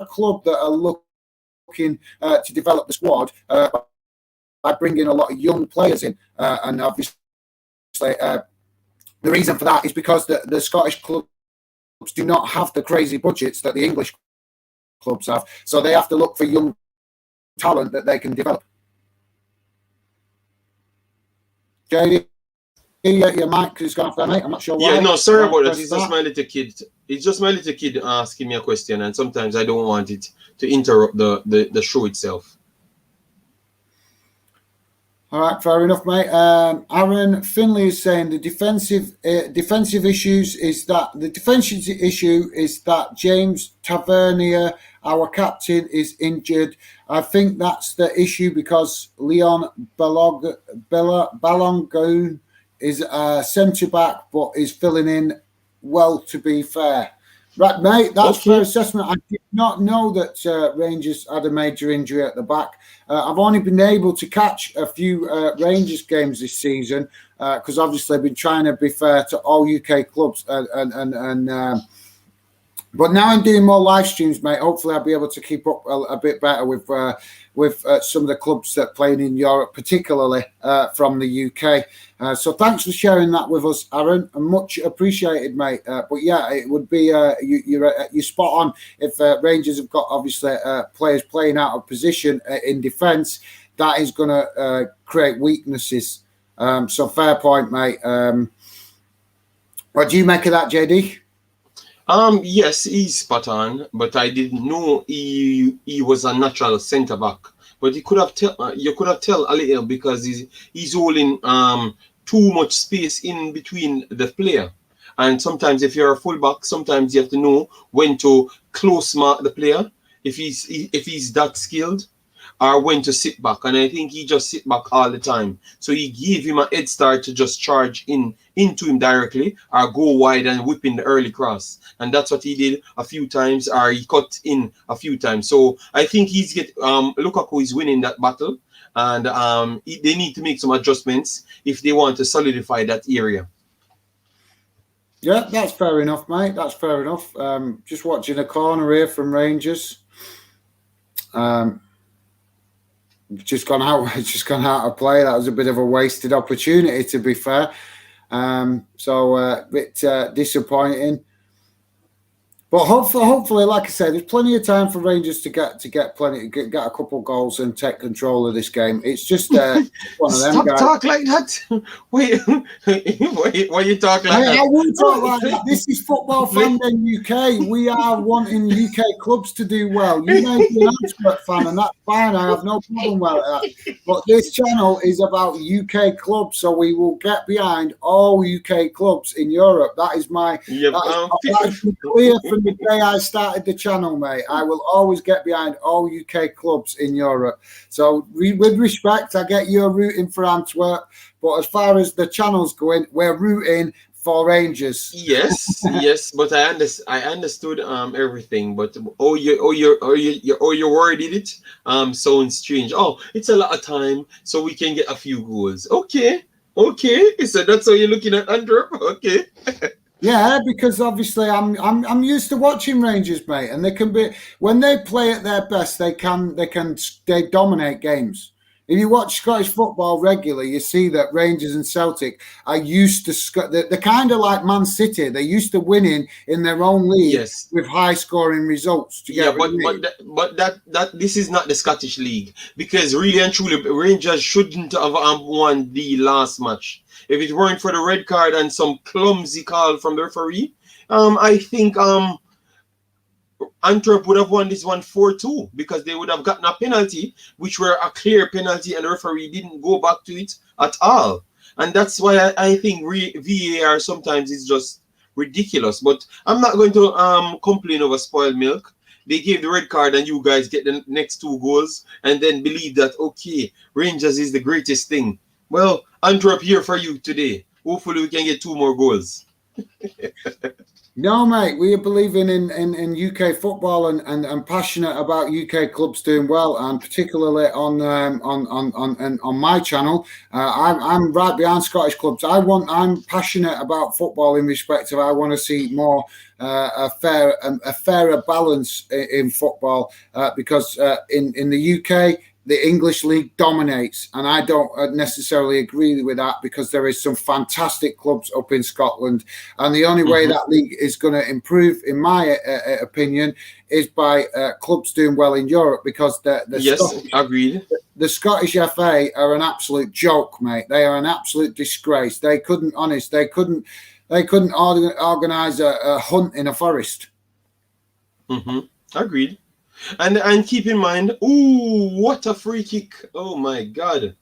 club that are looking to develop the squad. By bringing a lot of young players in, and obviously the reason for that is because the Scottish clubs do not have the crazy budgets that the English clubs have, so they have to look for young talent that they can develop. JD, your mic has gone off there, mate. I'm not sure why.
Yeah, no, sorry about that. It's just my little kid. It's just my little kid asking me a question, and sometimes I don't want it to interrupt the show itself.
All right, fair enough, mate. Aaron Finley is saying the defensive issue is that James Tavernier, our captain, is injured. I think that's the issue, because Leon Balogun is centre back, but is filling in well, to be fair. Right, mate, that's fair assessment. I did not know that Rangers had a major injury at the back. I've only been able to catch a few Rangers games this season, because obviously I've been trying to be fair to all UK clubs, but now I'm doing more live streams, mate. Hopefully I'll be able to keep up a bit better with some of the clubs that are playing in Europe, particularly from the UK. So thanks for sharing that with us, Aaron, and much appreciated, mate. But yeah, it would be you're spot on. If Rangers have got obviously players playing out of position in defence, that is going to create weaknesses. So fair point, mate. What do you make of that, JD?
Yes, he's spot on, but I didn't know he was a natural centre back. But you could have tell a little, because he's holding too much space in between the player. And sometimes if you're a fullback, sometimes you have to know when to close mark the player if he's that skilled, or when to sit back. And I think he just sit back all the time. So he gave him a head start to just charge into him directly, or go wide and whip in the early cross. And that's what he did a few times, or he cut in a few times. So I think Lukaku is winning that battle, and they need to make some adjustments if they want to solidify that area.
Yeah, that's fair enough, mate. That's fair enough. Just watching a corner here from Rangers. Just gone out of play. That was a bit of a wasted opportunity, to be fair. So a bit disappointing. But hopefully, like I said, there's plenty of time for Rangers to get a couple goals and take control of this game. It's just one of them.
Stop talk like that. Wait, why you talk like that?
I won't talk like that. This is Football Fandom UK. We are wanting UK clubs to do well. You may be an Antwerp fan, and that's fine. I have no problem with that. But this channel is about UK clubs, so we will get behind all UK clubs in Europe. That is my that's clear from the day I started the channel, mate. I will always get behind all UK clubs in Europe. So with respect, I get you're rooting for Antwerp, but as far as the channel's going, we're rooting for Rangers.
Yes, but I understood everything. But you worded it sounds strange. Oh, it's a lot of time, so we can get a few goals. Okay. So that's how you're looking at Antwerp. Okay.
Yeah, because obviously I'm used to watching Rangers, mate, and they can be, when they play at their best, they dominate games. If you watch Scottish football regularly, you see that Rangers and Celtic are used to, they're kind of like Man City. They're used to winning in their own league with high scoring results.
But this is not the Scottish League, because really and truly, Rangers shouldn't have won the last match. If it weren't for the red card and some clumsy call from the referee, I think Antwerp would have won this one 4-2, because they would have gotten a penalty, which were a clear penalty, and the referee didn't go back to it at all. And that's why I think VAR sometimes is just ridiculous. But I'm not going to complain over spoiled milk. they gave the red card and you guys get the next 2 goals and then believe that, okay, Rangers is the greatest thing. Well, Antwerp here for you today. Hopefully we can get 2 more goals.
No, mate, we are believing in UK football and passionate about UK clubs doing well, and particularly on my channel. I'm right behind Scottish clubs. I'm passionate about football in respect of I want to see more a fairer balance in football because in the UK. The English league dominates, and I don't necessarily agree with that because there is some fantastic clubs up in Scotland, and the only way that league is going to improve, in my opinion, is by clubs doing well in Europe because
agreed.
The Scottish FA are an absolute joke, mate. They are an absolute disgrace. They couldn't organise a hunt in a forest.
Agreed. And keep in mind, ooh, what a free kick. Oh my God.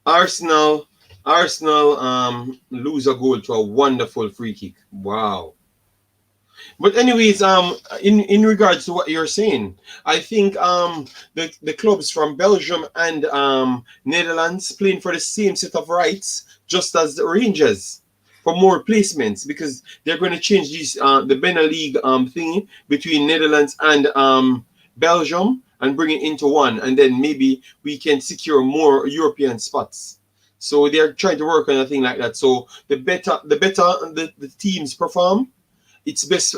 Arsenal lose a goal to a wonderful free kick. Wow. But anyways, in regards to what you're saying, I think the clubs from Belgium and Netherlands playing for the same set of rights just as the Rangers. For more placements, because they're going to change these the Benelux League thingy between Netherlands and Belgium and bring it into one, and then maybe we can secure more European spots. So they're trying to work on a thing like that. So the better the teams perform, it's best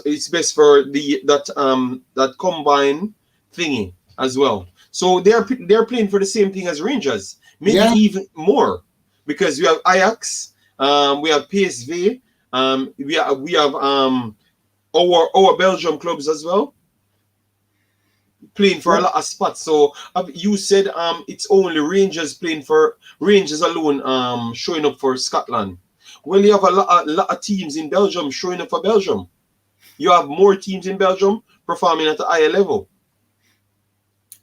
for that combined thingy as well. So they're playing for the same thing as Rangers, maybe even more, because we have Ajax. We have PSV. We have our Belgium clubs as well playing for a lot of spots. So you said it's only Rangers playing for Rangers alone showing up for Scotland. Well, you have a lot of teams in Belgium showing up for Belgium. You have more teams in Belgium performing at a higher level.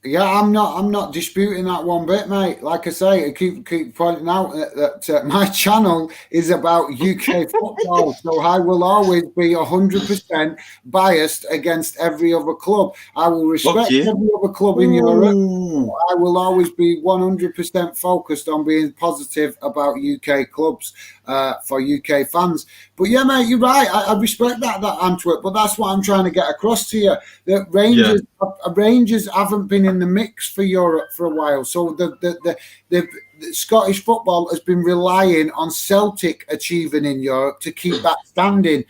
Yeah, I'm not disputing that one bit, mate. Like I say, I keep pointing out that my channel is about UK football, so I will always be 100% biased against every other club. I will respect every other club in Europe. I will always be 100% focused on being positive about UK clubs for UK fans. But yeah, mate, you're right. I respect that Antwerp, but that's what I'm trying to get across to you. That Rangers haven't been in the mix for Europe for a while, so the Scottish football has been relying on Celtic achieving in Europe to keep that standing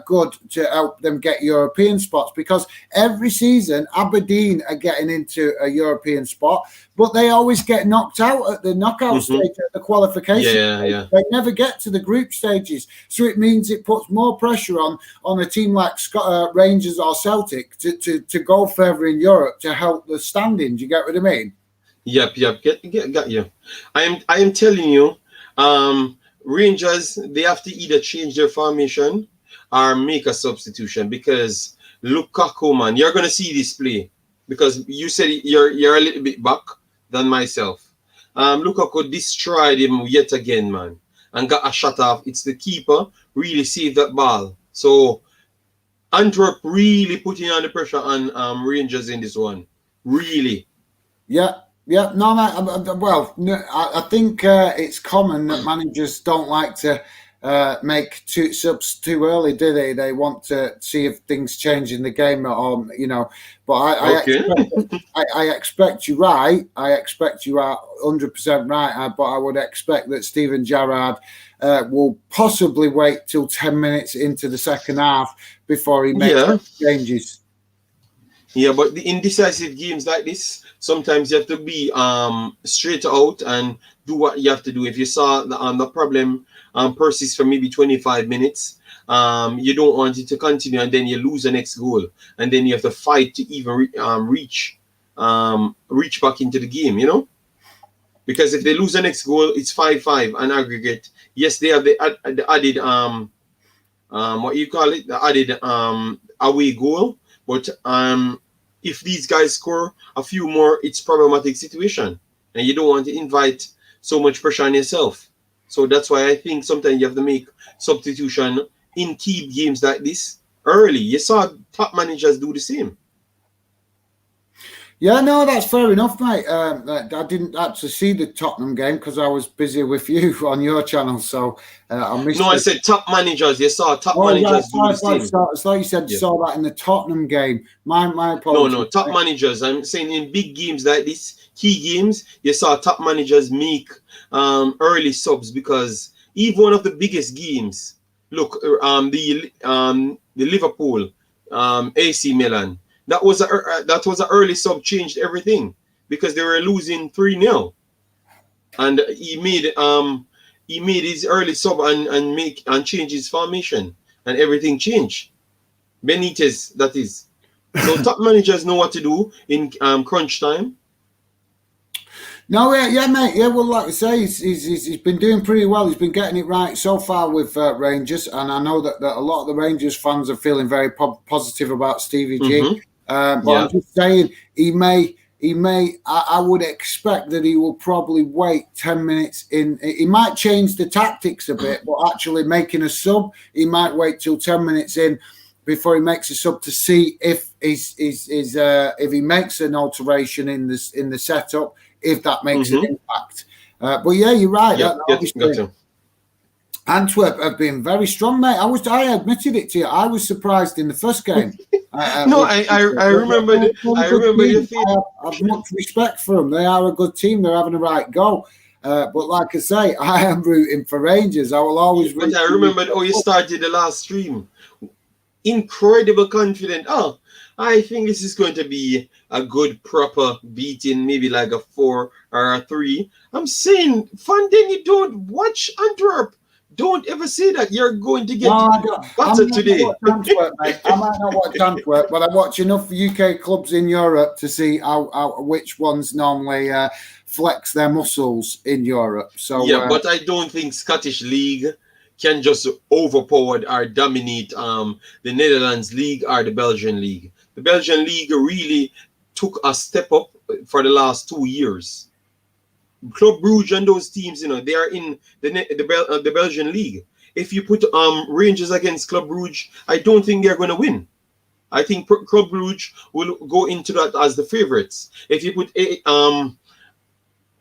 good to help them get European spots, because every season Aberdeen are getting into a European spot, but they always get knocked out at the knockout stage, at the qualification. They never get to the group stages, so it means it puts more pressure on a team like Rangers or Celtic to go further in Europe to help the standing. Do you get what I mean?
Yep. Got you. I am telling you, Rangers, they have to either change their formation or make a substitution, because Lukaku, man, you're gonna see this play, because you said you're a little bit back than myself. Lukaku destroyed him yet again, man, and got a shot off. It's the keeper really saved that ball. So Antwerp really putting on the pressure on Rangers in this one. Really.
Yeah, no, well, no, I think it's common that managers don't like to make subs too early, do they? They want to see if things change in the game, or But I expect you right. I expect you are 100% right. But I would expect that Steven Gerrard will possibly wait till 10 minutes into the second half before he makes changes.
Yeah, but the indecisive games like this, sometimes you have to be straight out and do what you have to do. If you saw the problem persists for maybe 25 minutes, you don't want it to continue, and then you lose the next goal, and then you have to fight to even reach back into the game, because if they lose the next goal, it's 5-5 on aggregate. Yes, they have the added what you call it, the added away goal. But if these guys score a few more, it's problematic situation, and you don't want to invite so much pressure on yourself. So that's why I think sometimes you have to make substitution in key games like this early. You saw top managers do the same.
Yeah, no, that's fair enough, mate. I didn't actually see the Tottenham game because I was busy with you on your channel, so I missed.
No, I said top managers. You saw top managers do the same.
It's like you said, saw that in the Tottenham game. My apologies.
No, top managers. I'm saying in big games like this, key games, you saw top managers make early subs because even one of the biggest games. Look, the Liverpool, AC Milan. That was an early sub, changed everything because they were losing 3-0, and he made his early sub and change his formation, and everything changed. Benitez, that is. So top managers know what to do in crunch time.
No, yeah, mate. Yeah, well, like I say, he's been doing pretty well. He's been getting it right so far with Rangers, and I know that a lot of the Rangers fans are feeling very positive about Stevie G. But I'm just saying, he may. I would expect that he will probably wait 10 minutes in. He might change the tactics a bit, but actually making a sub, he might wait till 10 minutes in before he makes a sub to see if he makes an alteration in the setup, if that makes an impact. But yeah, you're right.
Gotcha.
Antwerp have been very strong, mate. I admitted it to you. I was surprised in the first game.
I remember. I
have much respect for them. They are a good team. They're having a right go. But like I say, I am rooting for Rangers. I will always.
But I remember how you started the last stream. Incredible confident. Oh, I think this is going to be a good proper beating, maybe like a 4 or a 3. I'm saying, Fanden, you don't watch Antwerp. Don't ever say that you're going to get battered today.
I might not watch Antwerp, but I watch enough UK clubs in Europe to see which ones normally flex their muscles in Europe. So
but I don't think Scottish League can just overpower or dominate the Netherlands League or the Belgian League. The Belgian League really took a step up for the last 2 years. Club Brugge and those teams, they are in the Belgian league. If you put Rangers against Club Brugge, I don't think they're going to win. I think Club Brugge will go into that as the favorites. If you put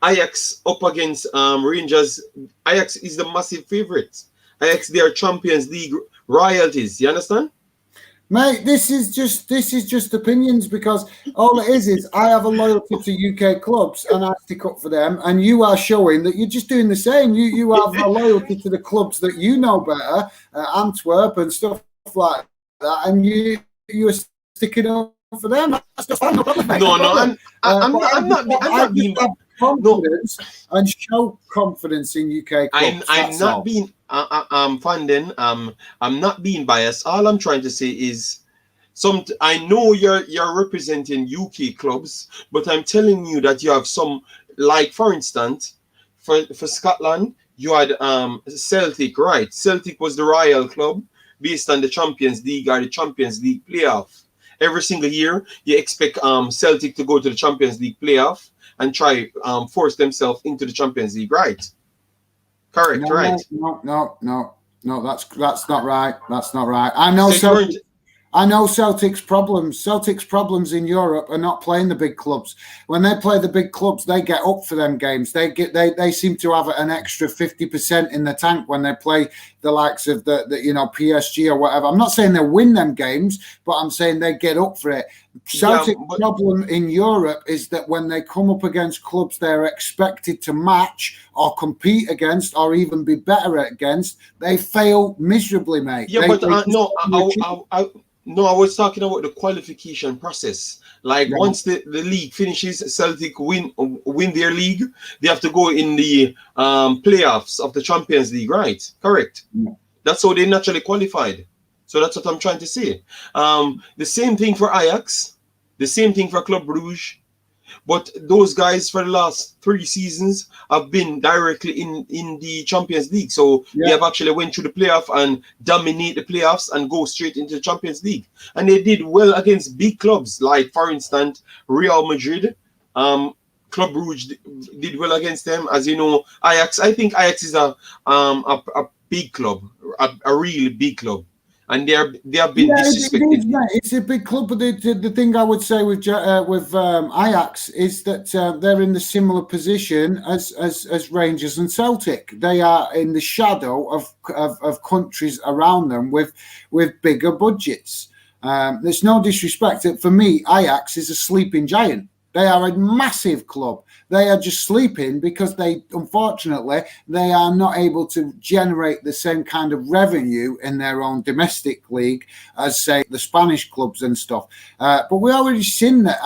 Ajax up against Rangers, Ajax is the massive favorite. Ajax, they are Champions League royalties. You understand?
Mate, this is just opinions, because all it is I have a loyalty to UK clubs and I stick up for them, and you are showing that you're just doing the same. You have a loyalty to the clubs that you know better, Antwerp and stuff like that, and you're sticking up for them. That's just fine, no problem, mate.
I'm not being
confidence and show confidence in UK clubs.
I'm not being Fanden. I'm not being biased. All I'm trying to say is I know you're representing UK clubs, but I'm telling you that you have some, like for instance, for Scotland, you had Celtic, right? Celtic was the royal club based on the Champions League or the Champions League playoff. Every single year, you expect Celtic to go to the Champions League playoff and try force themselves into the Champions League, right? Correct, right?
No. That's not right. That's not right. I know Celtic's problems. Celtic's problems in Europe are not playing the big clubs. When they play the big clubs, they get up for them games. They seem to have an extra 50% in the tank when they play the likes of the PSG or whatever. I'm not saying they'll win them games, but I'm saying they get up for it. Celtic's problem in Europe is that when they come up against clubs they're expected to match or compete against or even be better against, they fail miserably, mate.
No, I was talking about the qualification process. Like once the league finishes, Celtic win their league, they have to go in the playoffs of the Champions League, right? Correct.
Yeah.
That's how they naturally qualified. So that's what I'm trying to say. The same thing for Ajax, the same thing for Club Brugge. But those guys for the last 3 seasons have been directly in the Champions League. So they have actually went through the playoff and dominate the playoffs and go straight into the Champions League. And they did well against big clubs, like, for instance, Real Madrid. Club Brugge did well against them. As you know, Ajax, I think Ajax is a big club, a really big club. and they have been disrespected.
It's a big club, but the thing I would say with Ajax is that they're in the similar position as Rangers and Celtic. They are in the shadow of countries around them with bigger budgets. There's no disrespect. For me, Ajax is a sleeping giant. They are a massive club. They are just sleeping because unfortunately, they are not able to generate the same kind of revenue in their own domestic league as, say, the Spanish clubs and stuff. But we already seen that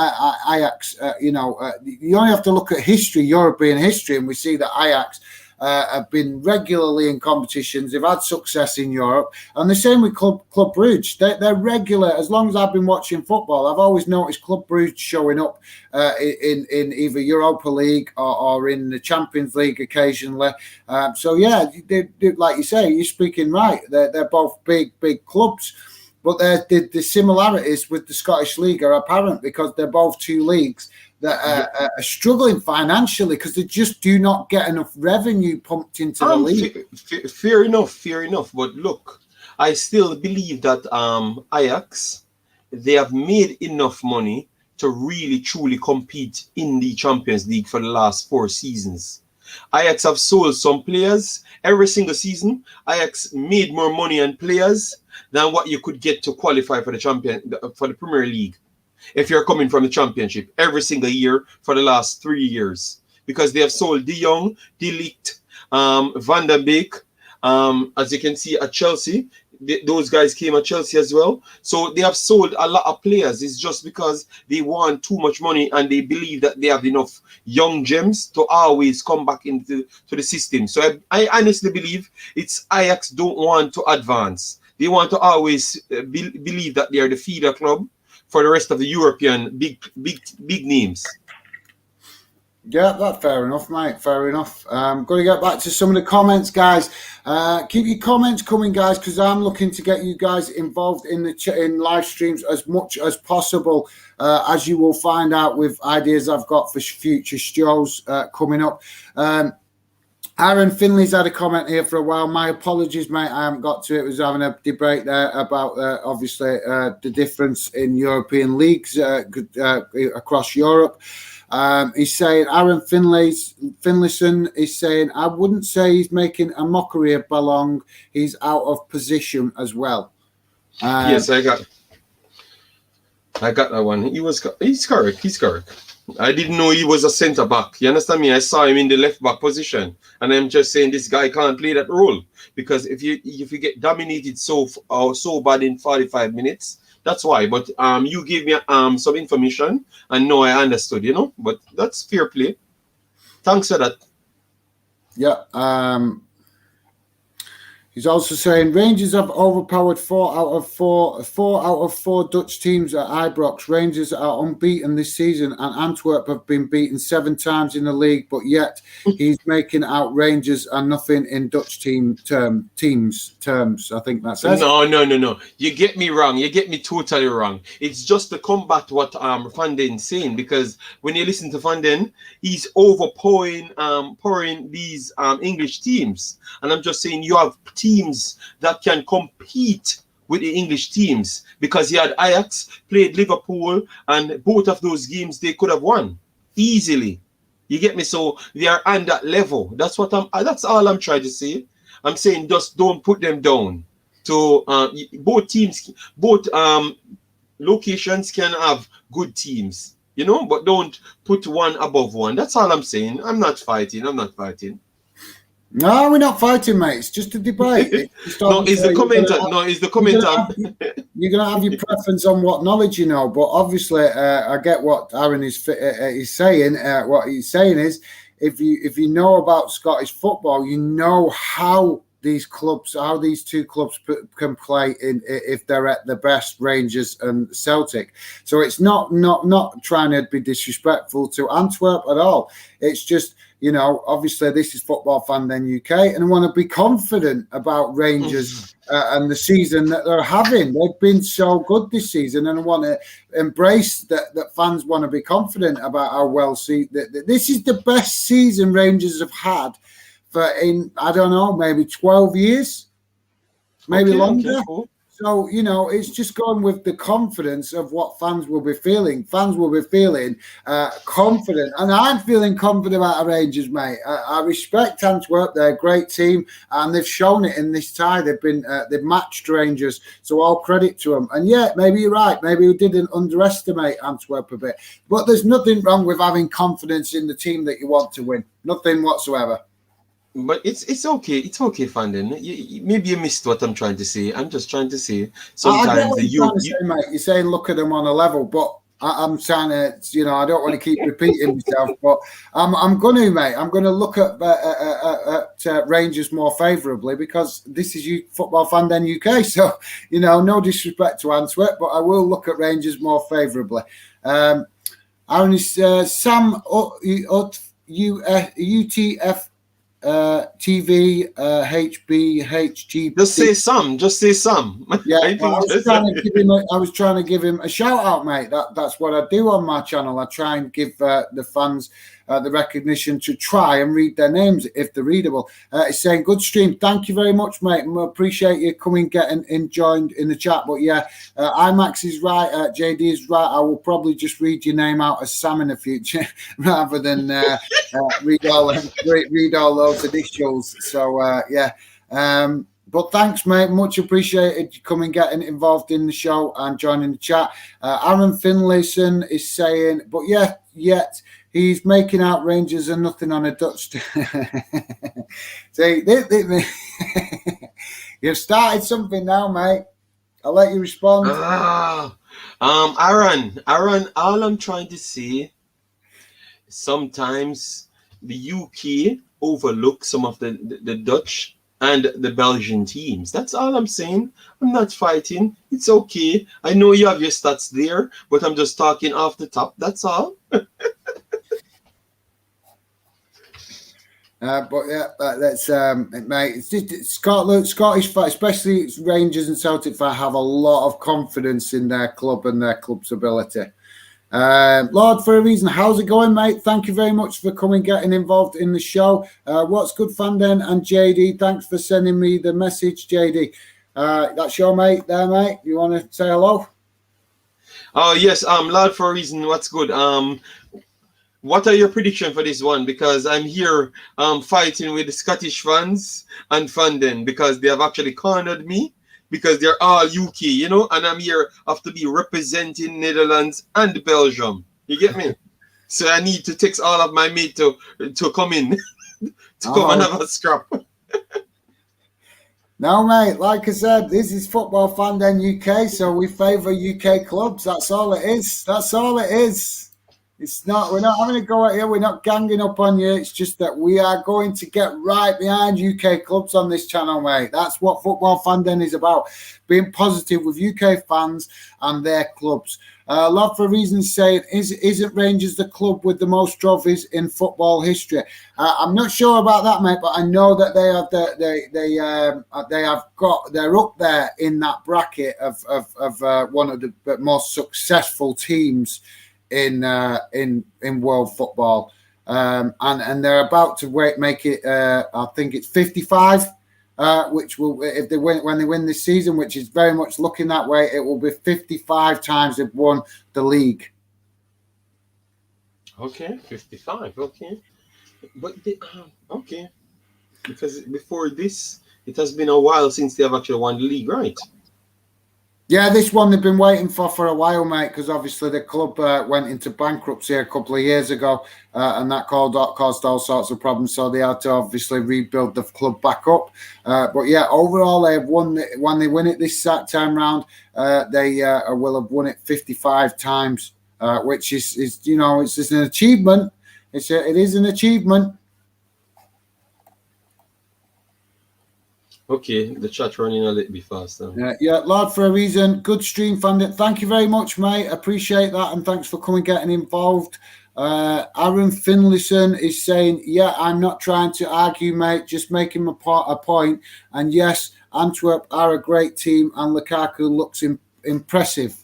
Ajax, you only have to look at history, European history, and we see that Ajax have been regularly in competitions. They've had success in Europe, and the same with Club Brugge. They're regular. As long as I've been watching football, I've always noticed Club Brugge showing up in either Europa League or in the Champions League occasionally. So yeah, they, like you say, you're speaking right. They're both big clubs. But the similarities with the Scottish League are apparent because they're both two leagues that are struggling financially because they just do not get enough revenue pumped into the league.
Fair enough. But look, I still believe that Ajax, they have made enough money to really truly compete in the Champions League for the last 4 seasons. Ajax have sold some players every single season. Ajax made more money on players than what you could get to qualify for the Premier League. If you're coming from the Championship every single year for the last 3 years, because they have sold De Jong, De Ligt, Van der Beek, as you can see at Chelsea. Those guys came at Chelsea as well. So they have sold a lot of players. It's just because they want too much money and they believe that they have enough young gems to always come back into the system. So I honestly believe it's Ajax don't want to advance. They want to always believe that they are the feeder club for the rest of the European big names.
Yeah, that's fair enough, mate. Fair enough. Going to get back to some of the comments, guys. Keep your comments coming, guys, because I'm looking to get you guys involved in in live streams as much as possible, as you will find out with ideas I've got for future shows coming up. Aaron Finley's had a comment here for a while. My apologies, mate. I haven't got to it. I was having a debate there about, obviously, the difference in European leagues across Europe. He's saying, Aaron Finlayson is saying, I wouldn't say he's making a mockery of Ballong. He's out of position as well.
Yes, I got that one. He's correct. I didn't know he was a centre back. You understand me? I saw him in the left back position, and I'm just saying this guy can't play that role because if you get dominated so bad in 45 minutes, that's why. But you gave me some information, and now I understood. But that's fair play. Thanks for that.
Yeah. He's also saying Rangers have overpowered 4 out of 4 Dutch teams at Ibrox. Rangers are unbeaten this season, and Antwerp have been beaten 7 times in the league. But yet he's making out Rangers are nothing in Dutch teams terms. I think that's it.
No. You get me wrong. You get me totally wrong. It's just to combat what Van Den's saying, because when you listen to Van Den, he's pouring these English teams, and I'm just saying you have teams that can compete with the English teams, because he had Ajax, played Liverpool, and both of those games they could have won easily. You get me? So they are on that level. That's all I'm trying to say. I'm saying just don't put them down. So both locations can have good teams, but don't put one above one. That's all I'm saying. I'm not fighting.
No, we're not fighting, mate. It's just a debate.
It's the commenter.
You're going to have your preference on what knowledge you know, but obviously, I get what Aaron is saying. What he's saying is, if you know about Scottish football, you know how these two clubs can play if they're at the best, Rangers and Celtic. So it's not trying to be disrespectful to Antwerp at all. It's just, obviously this is Football Fan Den UK, and I want to be confident about Rangers and the season that they're having. They've been so good this season, and I want to embrace that fans want to be confident about how well this is the best season Rangers have had maybe 12 years, maybe longer.
Okay, cool.
So, it's just going with the confidence of what fans will be feeling. Fans will be feeling confident. And I'm feeling confident about our Rangers, mate. I respect Antwerp. They're a great team. And they've shown it in this tie. They've matched Rangers. So all credit to them. And yeah, maybe you're right. Maybe we didn't underestimate Antwerp a bit. But there's nothing wrong with having confidence in the team that you want to win. Nothing whatsoever.
But it's okay. It's okay, Fandon. Maybe you missed what I'm trying to say. I'm just trying to say sometimes
I get what you're trying to say, mate. You're saying look at them on a level, but I'm trying to, I don't want to keep repeating myself, but I'm going to, mate. I'm going to look at Rangers more favourably because this is Football Fandon UK. So, no disrespect to Antwerp, but I will look at Rangers more favourably. Aaron is Sam UTF. TV HBHG.
Just say some.
Yeah, I was trying to give him a shout out, mate. That's what I do on my channel. I try and give the fans the recognition to try and read their names if they're readable. It's saying good stream. Thank you very much, mate. I appreciate you coming, getting joined in the chat. But yeah, IMAX is right. JD is right. I will probably just read your name out as Sam in the future rather than read all those initials. So yeah. But thanks, mate. Much appreciated you coming, getting involved in the show and joining the chat. Aaron Finlayson is saying, but yeah, yet he's making out Rangers and nothing on a Dutch. See, you've started something now, mate. I'll let you respond.
Aaron, all I'm trying to say, sometimes the UK overlook some of the Dutch and the Belgian teams. That's all I'm saying. I'm not fighting. It's okay. I know you have your stats there, but I'm just talking off the top. That's all.
But yeah, that's mate. It's just Scottish, especially Rangers and Celtic fans, have a lot of confidence in their club and their club's ability. Lord, for a reason, how's it going, mate? Thank you very much for coming, getting involved in the show. What's good, Fandon and JD? Thanks for sending me the message, JD. That's your mate there, mate. You want to say hello?
Oh yes, Lord, for a reason. What's good? What are your predictions for this one? Because I'm here fighting with the Scottish fans and Fandon because they have actually cornered me. Because they're all UK, and I'm here have to be representing Netherlands and Belgium. You get me? So I need to text all of my mates to come in, come and have a scrap.
No, mate, like I said, this is Football Fandon UK, so we favour UK clubs. That's all it is. That's all it is. It's not. We're not having a go at you. We're not ganging up on you. It's just that we are going to get right behind UK clubs on this channel, mate. That's what Football Fandon is about. Being positive with UK fans and their clubs. Love for Reasons saying, isn't Rangers the club with the most trophies in football history? I'm not sure about that, mate, but I know that they're up there in that bracket of one of the most successful teams in world football, and they're about to make it. I think it's 55, which will, if they win, when they win this season, which is very much looking that way, it will be 55 times they've won the league.
Okay, 55. Okay, but okay, because before this, it has been a while since they have actually won the league, right?
Yeah, this one they've been waiting for a while, mate, because obviously the club went into bankruptcy a couple of years ago, and that caused all sorts of problems, so they had to obviously rebuild the club back up. But yeah, overall, they have won it. When they win it this time round, they will have won it 55 times, which is it's just an achievement. It is an achievement.
Okay, the chat running a little bit faster.
Yeah, Lord, for a reason. Good stream, Fandon. Thank you very much, mate. Appreciate that, and thanks for coming, getting involved. Aaron Finlayson is saying, yeah, I'm not trying to argue, mate, just making a point. And yes, Antwerp are a great team, and Lukaku looks impressive.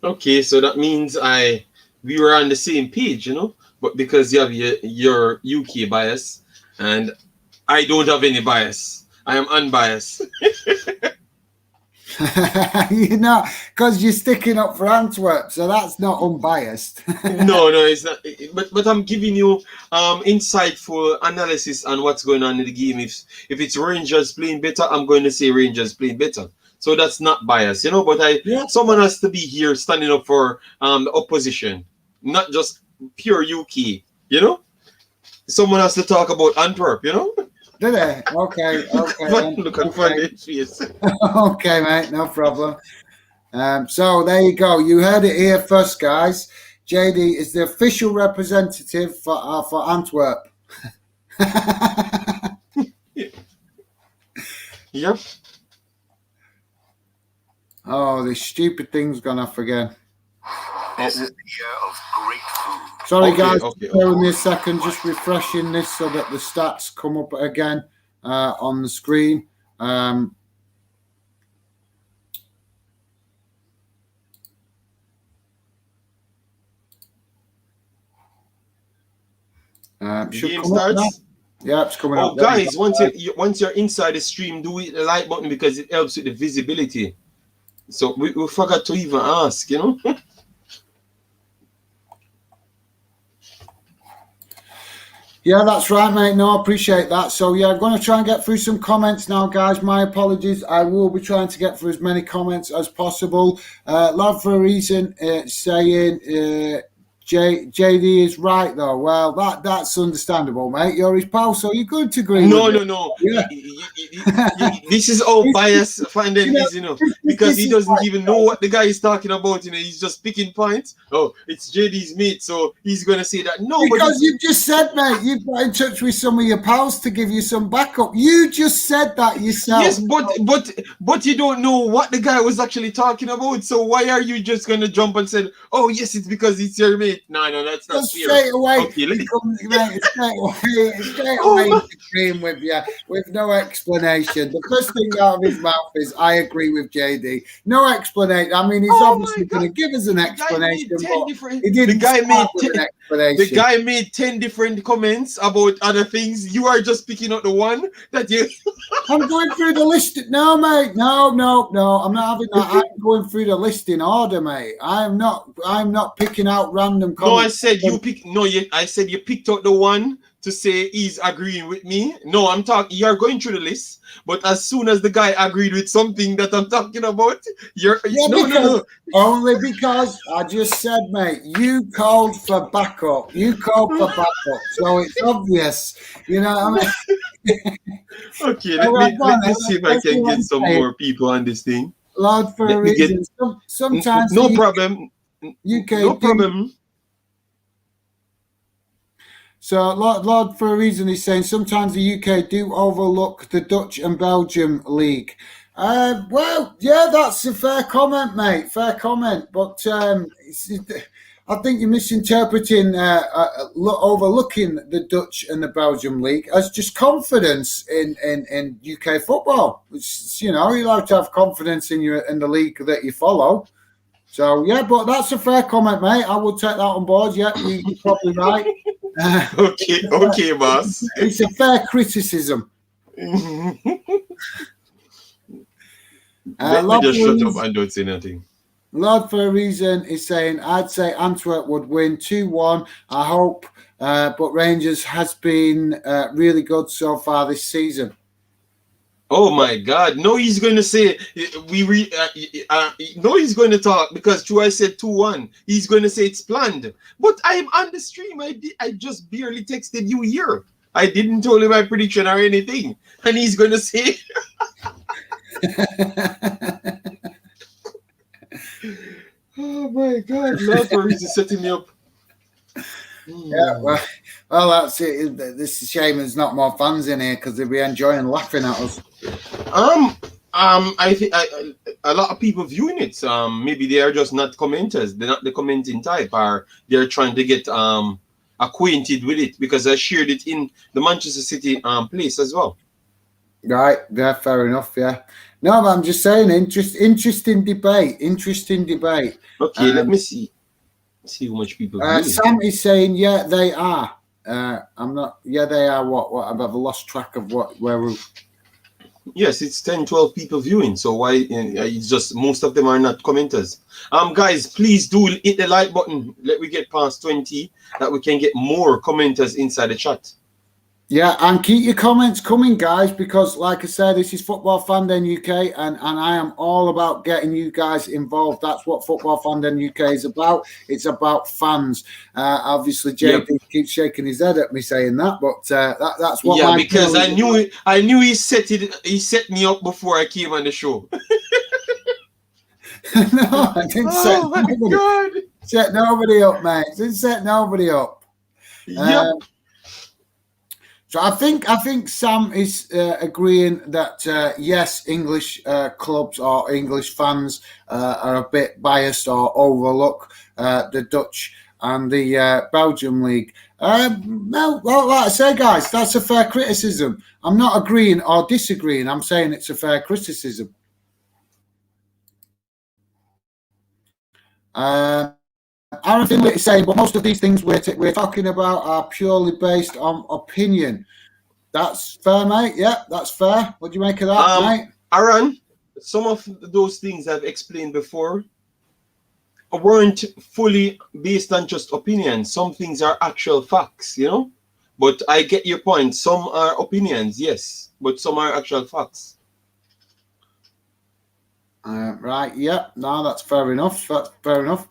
Okay, so that means we were on the same page, but because you have your UK bias and I don't have any bias. I am unbiased.
You're not, because you're sticking up for Antwerp, so that's not unbiased.
No, it's not. But I'm giving you insightful analysis on what's going on in the game. If it's Rangers playing better, I'm going to say Rangers playing better. So that's not biased, you know. But someone has to be here standing up for the opposition, not just pure UK, you know. Someone has to talk about Antwerp, you know.
Did they? Okay.
Look at Friday's face.
Okay, mate, no problem. So there you go. You heard it here first, guys. JD is the official representative for Antwerp.
Yep.
Oh, this stupid thing's gone off again.
This is the year of great food.
Sorry,
Okay,
guys.
okay.
Bear with me a second. Just refreshing this so that the stats come up again on the screen.
The game starts.
Yeah, it's coming up.
Oh, guys, once you're inside the stream, do hit the like button because it helps with the visibility. So we forgot to even ask, you know.
Yeah, that's right, mate. No, I appreciate that. So, yeah, I'm going to try and get through some comments now, guys. My apologies. I will be trying to get through as many comments as possible. Love for a reason saying JD is right, though. Well, that's understandable, mate. You're his pal, so you're going to agree with it.
No.
Yeah.
This is all bias finding is, you know, because he doesn't even know what the guy is talking about, you know. He's just picking points. Oh, it's JD's mate, so he's going to say that. No,
because you've just said, mate, you've got in touch with some of your pals to give you some backup. You just said that yourself.
Yes, but you don't know what the guy was actually talking about. So why are you just going to jump and say, oh, yes, it's because it's your mate? No, that's not fair.
Straight away,
okay,
straight away agreeing with you with no explanation. The first thing out of his mouth is, I agree with JD. No explanation. I mean, he's obviously going to give us an explanation.
The guy made 10 different comments about other things. You are just picking up the one that you...
I'm going through the list. No, mate. No. I'm not having that. I'm going through the list in order, mate. I'm not picking out random comments.
No, I said you pick. No, I said you picked out the one to say he's agreeing with me. No, I'm talking. You're going through the list, but as soon as the guy agreed with something that I'm talking about, no.
Only because I just said, mate, you called for backup. So it's obvious, you know what I mean?
Okay, let me see if I can get some more people on this thing.
Lord, for a reason. Sometimes
no problem.
UK
no problem.
So, Lord, for a reason, he's saying sometimes the UK do overlook the Dutch and Belgium league. Well, yeah, that's a fair comment, mate. Fair comment. But I think you're misinterpreting overlooking the Dutch and the Belgium league as just confidence in UK football. Which, you know, you like to have confidence in the league that you follow. So, yeah, but that's a fair comment, mate. I will take that on board. Yeah, you're probably right.
Okay, boss.
It's a fair criticism.
Let me just shut up and don't say nothing.
Lord, for a reason, is saying, I'd say Antwerp would win 2-1. I hope, but Rangers has been really good so far this season.
Oh my God! No, he's going to say no, he's going to talk because true. I said 2-1. He's going to say it's planned. But I'm on the stream. I just barely texted you here. I didn't tell him my prediction or anything, and he's going to say. Oh my God! Lord, for he's setting me up.
Yeah, well, that's it. This is a shame there's not more fans in here because they'll be enjoying laughing at us.
I think a lot of people viewing it. Maybe they are just not commenters. They're not the commenting type, or they're trying to get acquainted with it because I shared it in the Manchester City place as well.
Right, yeah, fair enough. Yeah, no, but I'm just saying, interesting debate.
Okay, let me see how much people.
Sam is saying, yeah, they are. I'm not. Yeah, they are. What? I've lost track of where we.
Yes, it's 10, 12 people viewing. So why? It's just most of them are not commenters. Guys, please do hit the like button. Let me get past 20, that we can get more commenters inside the chat.
Yeah, and keep your comments coming, guys, because like I said, this is Football Fandom UK, and I am all about getting you guys involved. That's what Football Fandom UK is about. It's about fans. Obviously, JD keeps shaking his head at me saying that, but that's what.
Yeah, because I knew he set me up before I came on the show.
No, I didn't set nobody up, mate. Didn't set nobody up.
Yep.
So I think Sam is agreeing that yes, English clubs or English fans are a bit biased or overlook the Dutch and the Belgium league. No, well, like I say, guys, that's a fair criticism. I'm not agreeing or disagreeing. I'm saying it's a fair criticism. Aaron Finley is saying, but most of these things we're talking about are purely based on opinion. That's fair, mate. Yeah, that's fair. What do you make of that, mate?
Aaron, some of those things I've explained before weren't fully based on just opinion. Some things are actual facts, you know? But I get your point. Some are opinions, yes, but some are actual facts.
Right, yeah. No, that's fair enough. That's fair enough.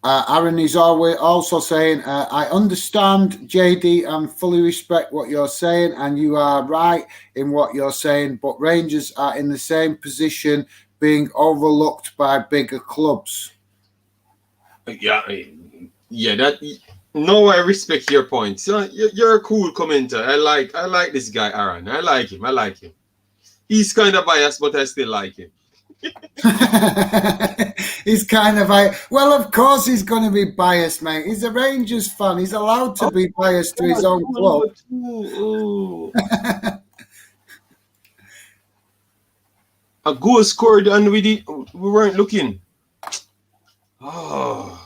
Aaron is always also saying, I understand, JD, and fully respect what you're saying, and you are right in what you're saying, but Rangers are in the same position, being overlooked by bigger clubs.
Yeah, that. No, I respect your point. So you're a cool commenter. I like this guy, Aaron. I like him. He's kind of biased, but I still like him.
He's kind of like, well, of course he's going to be biased, mate. He's a Rangers fan. He's allowed to be biased to his own club.
A goal scored and we weren't looking. Oh,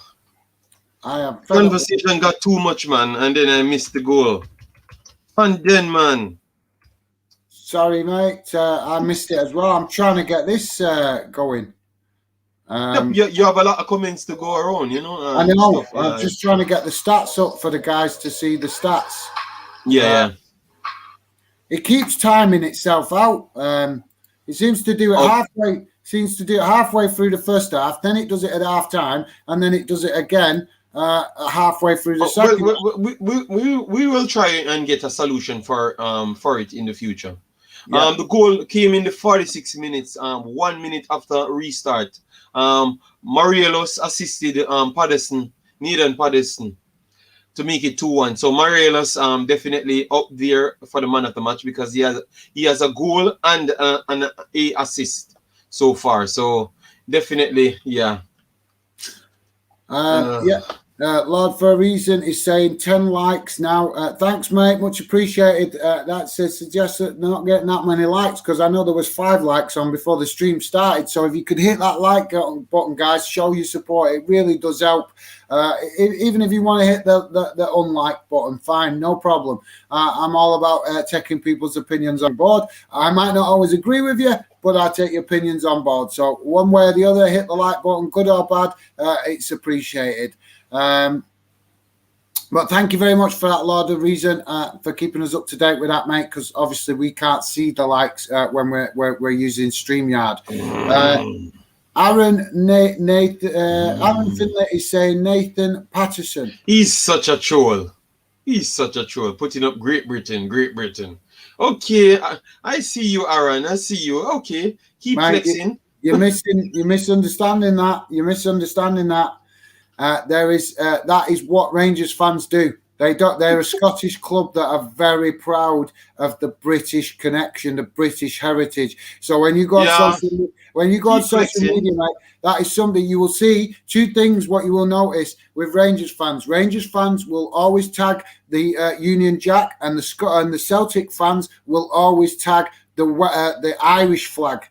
conversation got too much, man, and then I missed the goal. And then, man.
Sorry, mate. I missed it as well. I'm trying to get this going.
You have a lot of comments to go around, you know.
I know. I'm just trying to get the stats up for the guys to see the stats.
Yeah.
It keeps timing itself out. It seems to do it halfway. Seems to do it halfway through the first half. Then it does it at half time, and then it does it again halfway through the second.
We will try and get a solution for it in the future.
Yeah.
The goal came in the 46 minutes, 1 minute after restart. Morelos assisted Nathan Patterson to make it 2-1. So Morelos definitely up there for the man of the match because he has a goal and an assist so far. So definitely, yeah.
Lord for a Reason is saying 10 likes now. Thanks, mate. Much appreciated. That suggests that they're not getting that many likes because I know there was 5 likes on before the stream started. So if you could hit that like button, guys, show your support. It really does help. Even if you want to hit the unlike button, fine, no problem. I'm all about taking people's opinions on board. I might not always agree with you, but I take your opinions on board. So one way or the other, hit the like button, good or bad, it's appreciated. But thank you very much for that, Lord of Reason, for keeping us up to date with that, mate. Because obviously we can't see the likes when we're using StreamYard. Aaron Finley is saying Nathan Patterson.
He's such a troll. Putting up Great Britain. Okay, I see you, Aaron. I see you. Okay, keep flexing.
You're misunderstanding that. That is what Rangers fans do. They're a Scottish club that are very proud of the British connection, the British heritage. So when you go on social media, mate, that is something you will see. 2 things what you will notice with Rangers fans. Rangers fans will always tag the Union Jack, and the Celtic fans will always tag the Irish flag.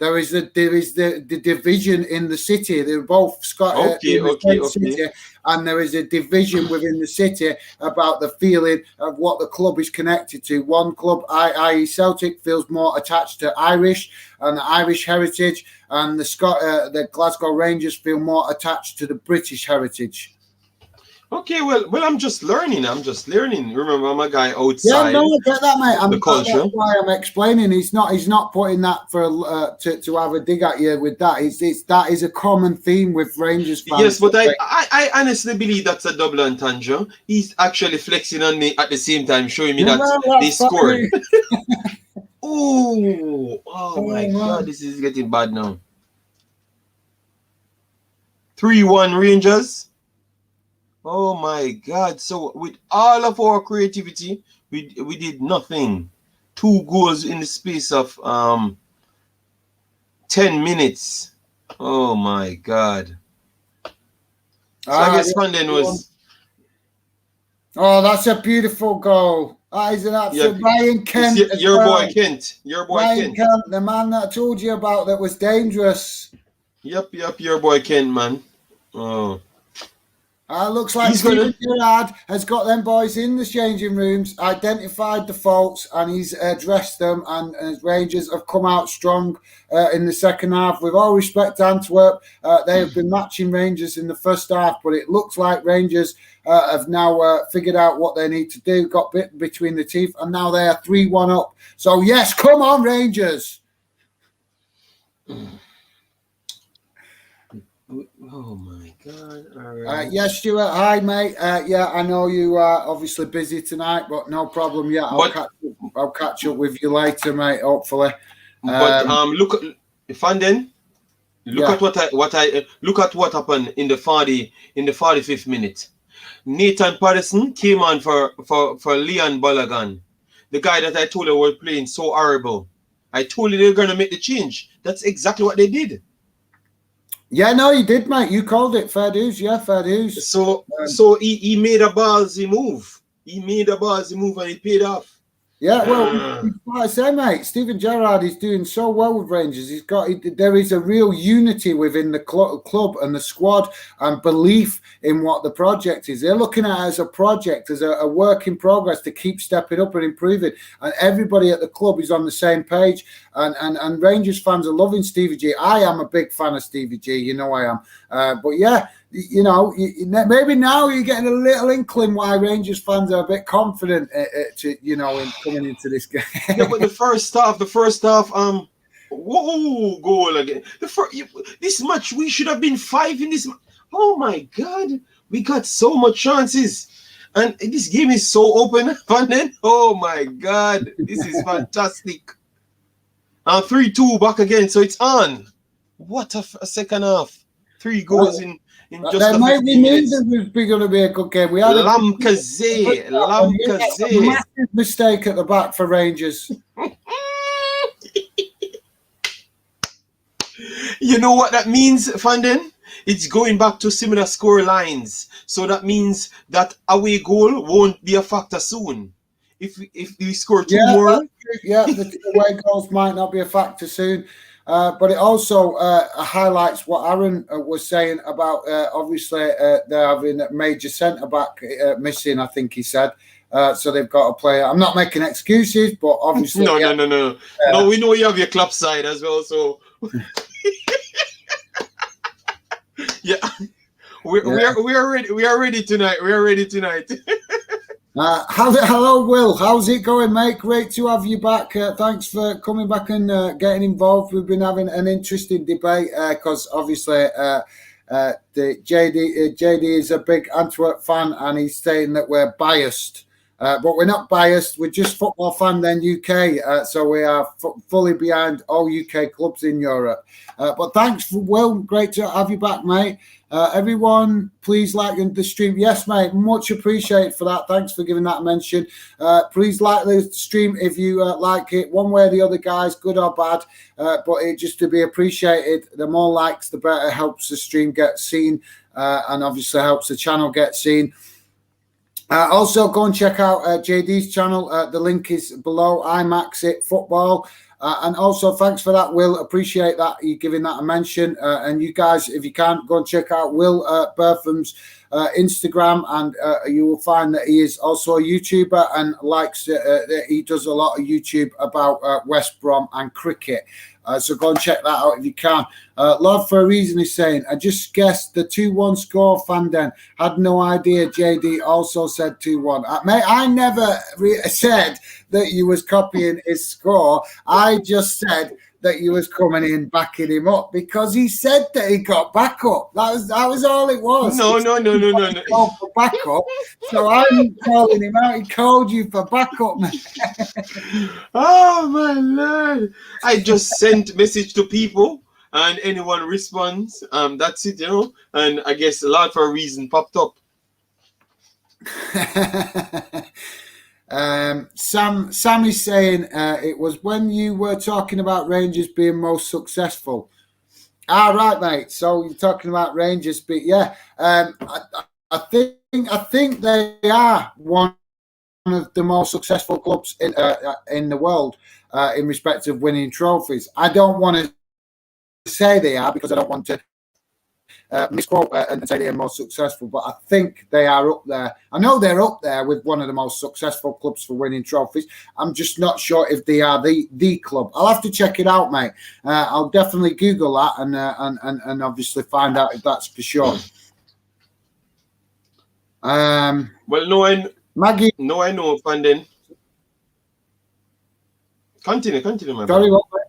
There is the division in the city. They're both city, and there is a division within the city about the feeling of what the club is connected to. One club, i.e. Celtic, feels more attached to Irish and the Irish heritage, and the Glasgow Rangers feel more attached to the British heritage.
Okay, well, I'm just learning. Remember, I'm a guy outside.
Yeah, no, I get that, mate.
The culture.
That's why I'm explaining. He's not putting that for to have a dig at you with that. That is a common theme with Rangers fans.
Yes, but I honestly believe that's a double entendre. He's actually flexing on me at the same time, showing me that they scored. Oh my God, this is getting bad now. 3-1 Rangers. Oh my God. So with all of our creativity, we did nothing. 2 goals in the space of 10 minutes. Oh my God. So I guess Fanden was...
Oh, that's a beautiful goal. That is an absolute... Ryan Kent.
Your boy Kent.
Ryan Kent, the man that I told you about that was dangerous.
Yep, your boy Kent, man. Oh.
Looks like Steven Gerrard has got them boys in the changing rooms, identified the faults, and he's addressed them. And Rangers have come out strong in the second half. With all respect to Antwerp, they have been matching Rangers in the first half, but it looks like Rangers have now figured out what they need to do, got bit between the teeth, and now they are 3-1 up. So, yes, come on, Rangers.
Oh my God! All right.
Yes, Stuart. Hi, mate. Yeah, I know you are obviously busy tonight, but no problem. Yeah, I'll catch up with you later, mate. Hopefully.
But look, Fanden. Look at what happened in the 45th minute. Nathan Patterson came on for Leon Balogun, the guy that I told you was playing so horrible. I told you they're gonna make the change. That's exactly what they did.
Yeah, no, you did, mate. You called it. Fair dues. Yeah, fair dues.
So he made a ballsy move. And it paid off.
Yeah, well, like I say, mate, Steven Gerrard is doing so well with Rangers. There is a real unity within the club and the squad and belief in what the project is. They're looking at it as a project, as a work in progress to keep stepping up and improving. And everybody at the club is on the same page. And Rangers fans are loving Stevie G. I am a big fan of Stevie G. You know I am. But yeah, you know, maybe now you're getting a little inkling why Rangers fans are a bit confident, in coming into this game.
Yeah, but the first half, whoa, goal again. This match, we should have been 5 in this. Oh my God, we got so much chances, and this game is so open. And then, oh my God, this is fantastic. 3-2 back again, so it's on. What a second half! 3 goals in just
there
a
might be
15 minutes.
this is going to be a good game. We had
Lamkaze.
A massive mistake at the back for Rangers.
You know what that means, Fanden? It's going back to similar score lines. So that means that away goal won't be a factor soon. If we score 2 more.
The away goals might not be a factor soon. But it also highlights what Aaron was saying about obviously they're having a major centre-back missing, I think he said. So they've got to play. I'm not making excuses, but obviously...
No. No, we know you have your club side as well, so... Yeah. We are ready tonight.
Hello, Will. How's it going, mate? Great to have you back. Thanks for coming back and getting involved. We've been having an interesting debate because obviously the JD is a big Antwerp fan and he's saying that we're biased. But we're not biased. We're just football fan then UK. So we are fully behind all UK clubs in Europe. But thanks, Will. Great to have you back, mate. Everyone, please like the stream. Yes, mate. Much appreciated for that. Thanks for giving that a mention. Please like the stream if you like it. One way or the other, guys, good or bad. But it just to be appreciated. The more likes, the better. Helps the stream get seen. And obviously helps the channel get seen. Also, go and check out JD's channel. The link is below. IMAX It Football. And also, thanks for that, Will. Appreciate that you giving that a mention. And you guys, if you can, go and check out Will Bertham's Instagram, and you will find that he is also a YouTuber and likes. He does a lot of YouTube about West Brom and cricket. So go and check that out if you can. Lord for a Reason is saying, I just guessed the 2-1 score, Fanden. Had no idea JD also said 2-1. Mate, I never said that you was copying his score. I just said that you was coming in backing him up because he said that he got back up. That was all it was.
No.
For backup. So I'm calling him out. He called you for backup, man.
Oh my Lord! I just sent message to people, and anyone responds. That's it, And I guess a lot for a reason popped up.
Sam is saying it was when you were talking about Rangers being most successful. Right, mate. So you're talking about Rangers, but yeah, I think they are one of the most successful clubs in the world in respect of winning trophies. I don't want to say they are because I don't want to misquote and say they're most successful, but I think they are up there. I know they're up there with one of the most successful clubs for winning trophies. I'm just not sure if they are the club. I'll have to check it out, mate. I'll definitely Google that and obviously find out if that's for sure.
Well, no,
Maggie.
No, I know, Fanden. Continue, my
Very well, mate.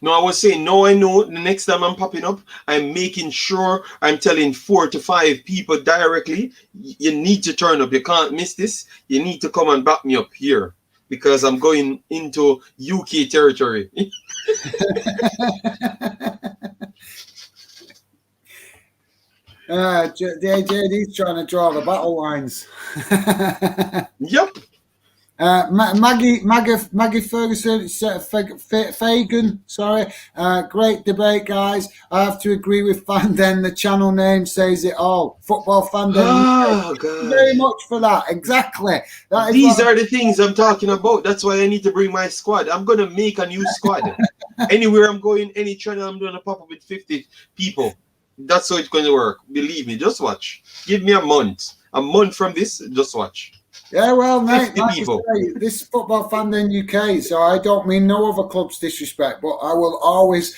No, I was saying, no, I know the next time I'm popping up, I'm making sure I'm telling 4 to 5 people directly, you need to turn up. You can't miss this. You need to come and back me up here because I'm going into UK territory.
JD's trying to draw the battle lines.
Yep.
Maggie Ferguson, Fagan, sorry. Great debate, guys. I have to agree with Fanden. The channel name says it all. Football Fanden.
Oh,
Thank you very much for that. Exactly.
These are the things I'm talking about. That's why I need to bring my squad. I'm going to make a new squad. Anywhere I'm going, any channel, I'm going to pop up with 50 people. That's how it's going to work. Believe me. Just watch. Give me a month. A month from this, just watch.
Yeah, well, mate,
like say,
this Football Fanden UK, so I don't mean no other clubs disrespect, but I will always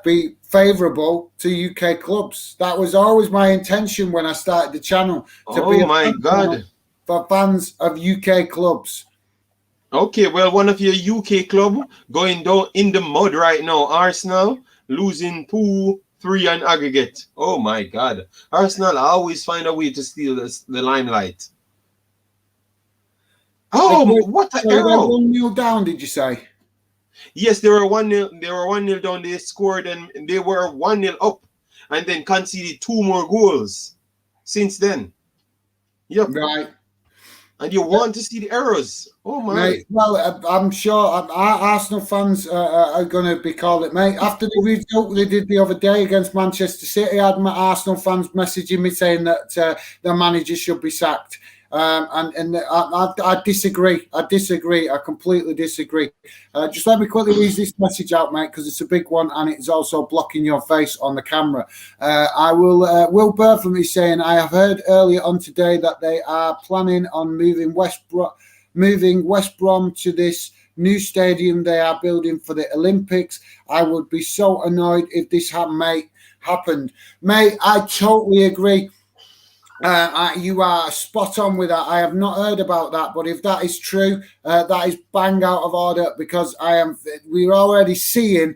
be favourable to UK clubs. That was always my intention when I started the channel. For fans of UK clubs.
Okay, well, one of your UK club going down in the mud right now. Arsenal losing 2-3 on aggregate. Oh my God. Arsenal always find a way to steal the limelight. Oh, what an error!
1-0 down, did you say?
Yes, they were 1-0. They were 1-0 down. They scored and they were 1-0 up, and then conceded 2 more goals since then. Yep.
Right.
And you want to see the errors? Oh my!
Mate, well, I'm sure Arsenal fans are going to be calling it, mate. After the result they did the other day against Manchester City, I had my Arsenal fans messaging me saying that their manager should be sacked. I disagree. I completely disagree. Just let me quickly read this message out, mate, because it's a big one and it's also blocking your face on the camera. Will Bertham is saying, I have heard earlier on today that they are planning on moving West Brom to this new stadium they are building for the Olympics. I would be so annoyed if this happened. Mate, I totally agree. You are spot on with that. I have not heard about that, but if that is true, that is bang out of order because we're already seeing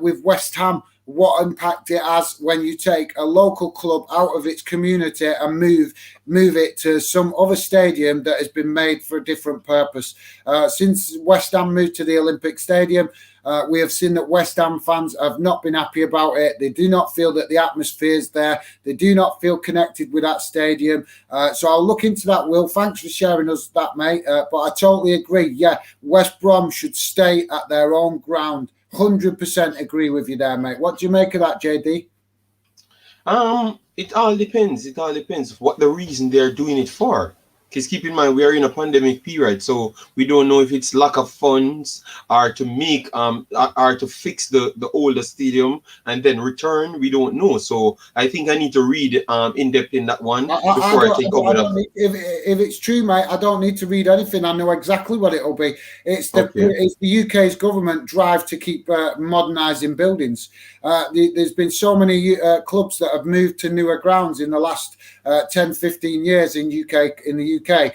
with West Ham what impact it has when you take a local club out of its community and move it to some other stadium that has been made for a different purpose. Since West Ham moved to the Olympic Stadium, we have seen that West Ham fans have not been happy about it. They do not feel that the atmosphere is there. They do not feel connected with that stadium. So I'll look into that, Will. Thanks for sharing us that, mate. But I totally agree. Yeah, West Brom should stay at their own ground. 100% agree with you there, mate. What do you make of that, JD?
It all depends. It all depends what the reason they're doing it for. Because keep in mind we are in a pandemic period, so we don't know if it's lack of funds or to make or to fix the older stadium and then return. We don't know. So I think I need to read in depth in that one before I take over the.
If it's true, mate, I don't need to read anything. I know exactly what it'll be. It's
Okay.
the UK's government drive to keep modernising buildings. There's been so many clubs that have moved to newer grounds in the last 10, 15 years in the UK.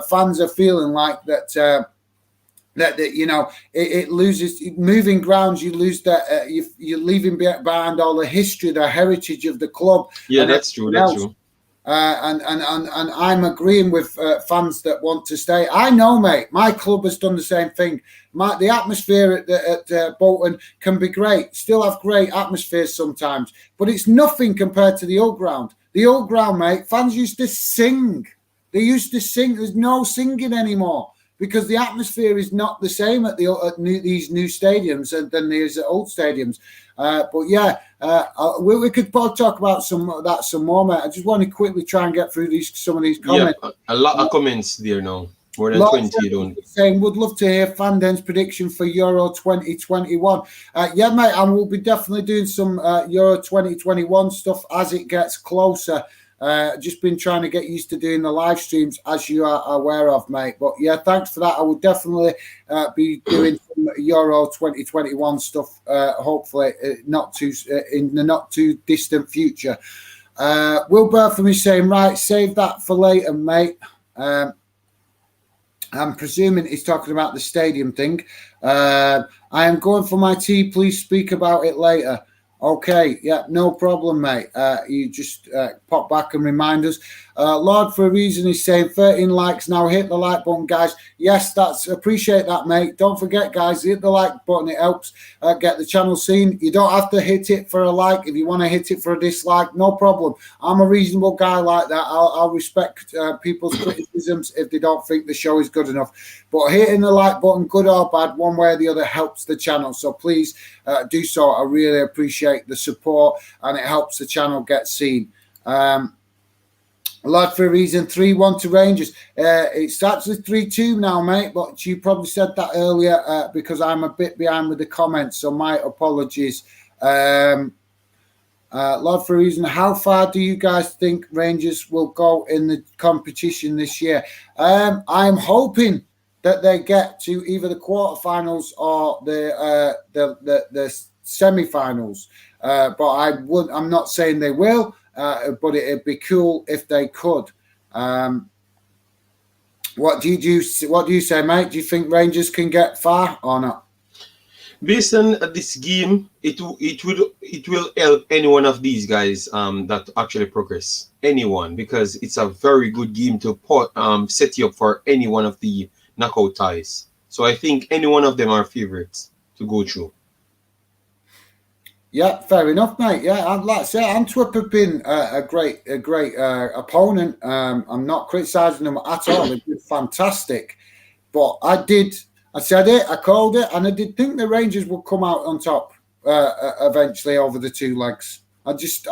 Fans are feeling like that. That you know, it loses moving grounds. You lose that. You're leaving behind all the history, the heritage of the club.
Yeah,
And
that's true.
everything
That's
else.
true.
And I'm agreeing with fans that want to stay. I know, mate. My club has done the same thing. The atmosphere at Bolton can be great. Still have great atmospheres sometimes, but it's nothing compared to the old ground. The old ground, mate. Fans used to sing. They used to sing. There's no singing anymore because the atmosphere is not the same at these new stadiums than these old stadiums. But yeah, we could probably talk about some more, mate. I just want to quickly try and get through some of these
Yeah,
comments.
a lot of comments there now. More than
Lots
20, you don't.
saying would love to hear Fanden's prediction for Euro 2021. Yeah, mate, and we'll be definitely doing some Euro 2021 stuff as it gets closer. Just been trying to get used to doing the live streams, as you are aware of, mate. But yeah, thanks for that. I will definitely be doing some Euro 2021 stuff. Hopefully, not too in the not too distant future. Will Bertham is saying, right, save that for later, mate. I'm presuming he's talking about the stadium thing. I am going for my tea. Please speak about it later. Okay, yeah, no problem, mate. You just pop back and remind us. Lord, for a reason, is saying 13 likes now. Hit the like button, guys. Yes, appreciate that, mate. Don't forget, guys, hit the like button. It helps get the channel seen. You don't have to hit it for a like. If you want to hit it for a dislike, no problem. I'm a reasonable guy like that. I'll respect people's criticisms if they don't think the show is good enough. But hitting the like button, good or bad, one way or the other, helps the channel. So please do so. I really appreciate the support, and it helps the channel get seen. A lot for a reason. 3-1 to Rangers. It's actually 3-2 now, mate. But you probably said that earlier because I'm a bit behind with the comments. So my apologies. Lord, for a reason, how far do you guys think Rangers will go in the competition this year? I'm hoping that they get to either the quarterfinals or the semi-finals. But I'm not saying they will. But it'd be cool if they could. What do you say, mate? Do you think Rangers can get far or not?
Based on this game, it will help any one of these guys that actually progress. Anyone, because it's a very good game to set you up for any one of the knockout ties. So I think any one of them are favorites to go through.
Yeah, fair enough, mate. Yeah, I'd like to say Antwerp have been a great opponent. I'm not criticising them at all. They've been fantastic. But I said it, I called it, and I did think the Rangers would come out on top eventually over the two legs. I'm just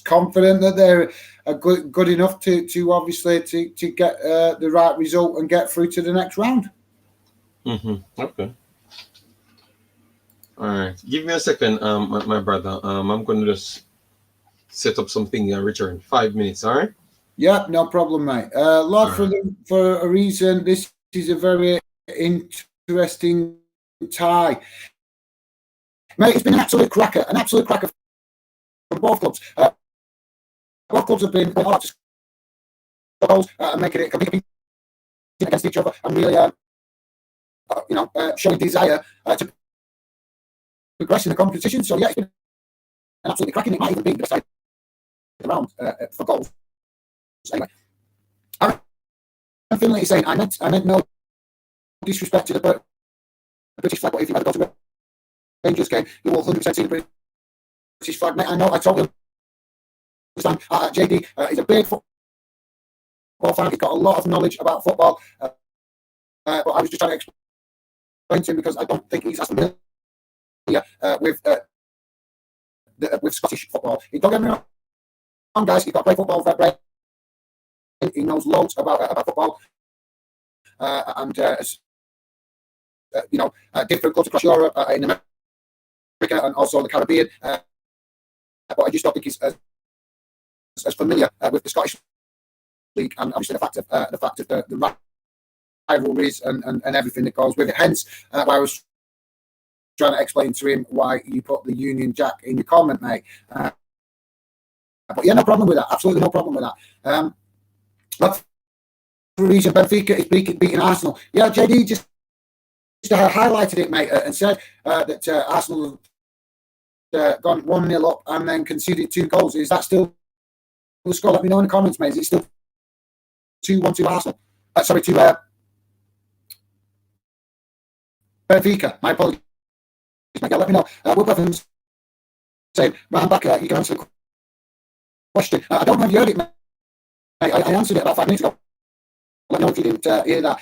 confident that they're good enough to obviously to get the right result and get through to the next round.
Okay. All right. Give me a second, my brother. I'm going to just set up something and return. 5 minutes, all right?
Yeah, no problem, mate. Lord, for a reason, this is a very interesting tie. Mate, it's been an absolute cracker from both clubs. Both clubs have been hard to score goals and making it competing against each other and really, showing desire to progress in the competition. So yeah, it's been absolutely cracking. It might even be the best side around for goals. Anyway, I'm feeling like you're saying I meant no disrespect to the British flag, but if you had to go to a Rangers game, you will 100% see the British flag. Mate, I know, I totally understand. JD is a big football fan. He's got a lot of knowledge about football. But I was just trying to explain to him because I don't think he's as familiar with Scottish football. Don't get me wrong. guys. He's got to play football for brain. He knows loads about football. And different clubs across Europe, in America, and also the Caribbean. But I just don't think he's as familiar with the Scottish League, and obviously the fact of the rivalries and everything that goes with it. Hence, why I was trying to explain to him why you put the Union Jack in your comment, mate. But yeah, no problem with that. Absolutely no problem with that. That's the reason Benfica is beating Arsenal. Yeah, JD just highlighted it, mate, and said that Arsenal gone 1-0 up and then conceded 2 goals. Is that still the score? Let me know in the comments, mate. Is it still 2-1 to Arsenal? Sorry, to Benfica. My apologies. Let me know. We're saying, I'm back. You can answer the question. I don't know if you heard it, mate. I answered it about 5 minutes ago. Let me know if you didn't hear that.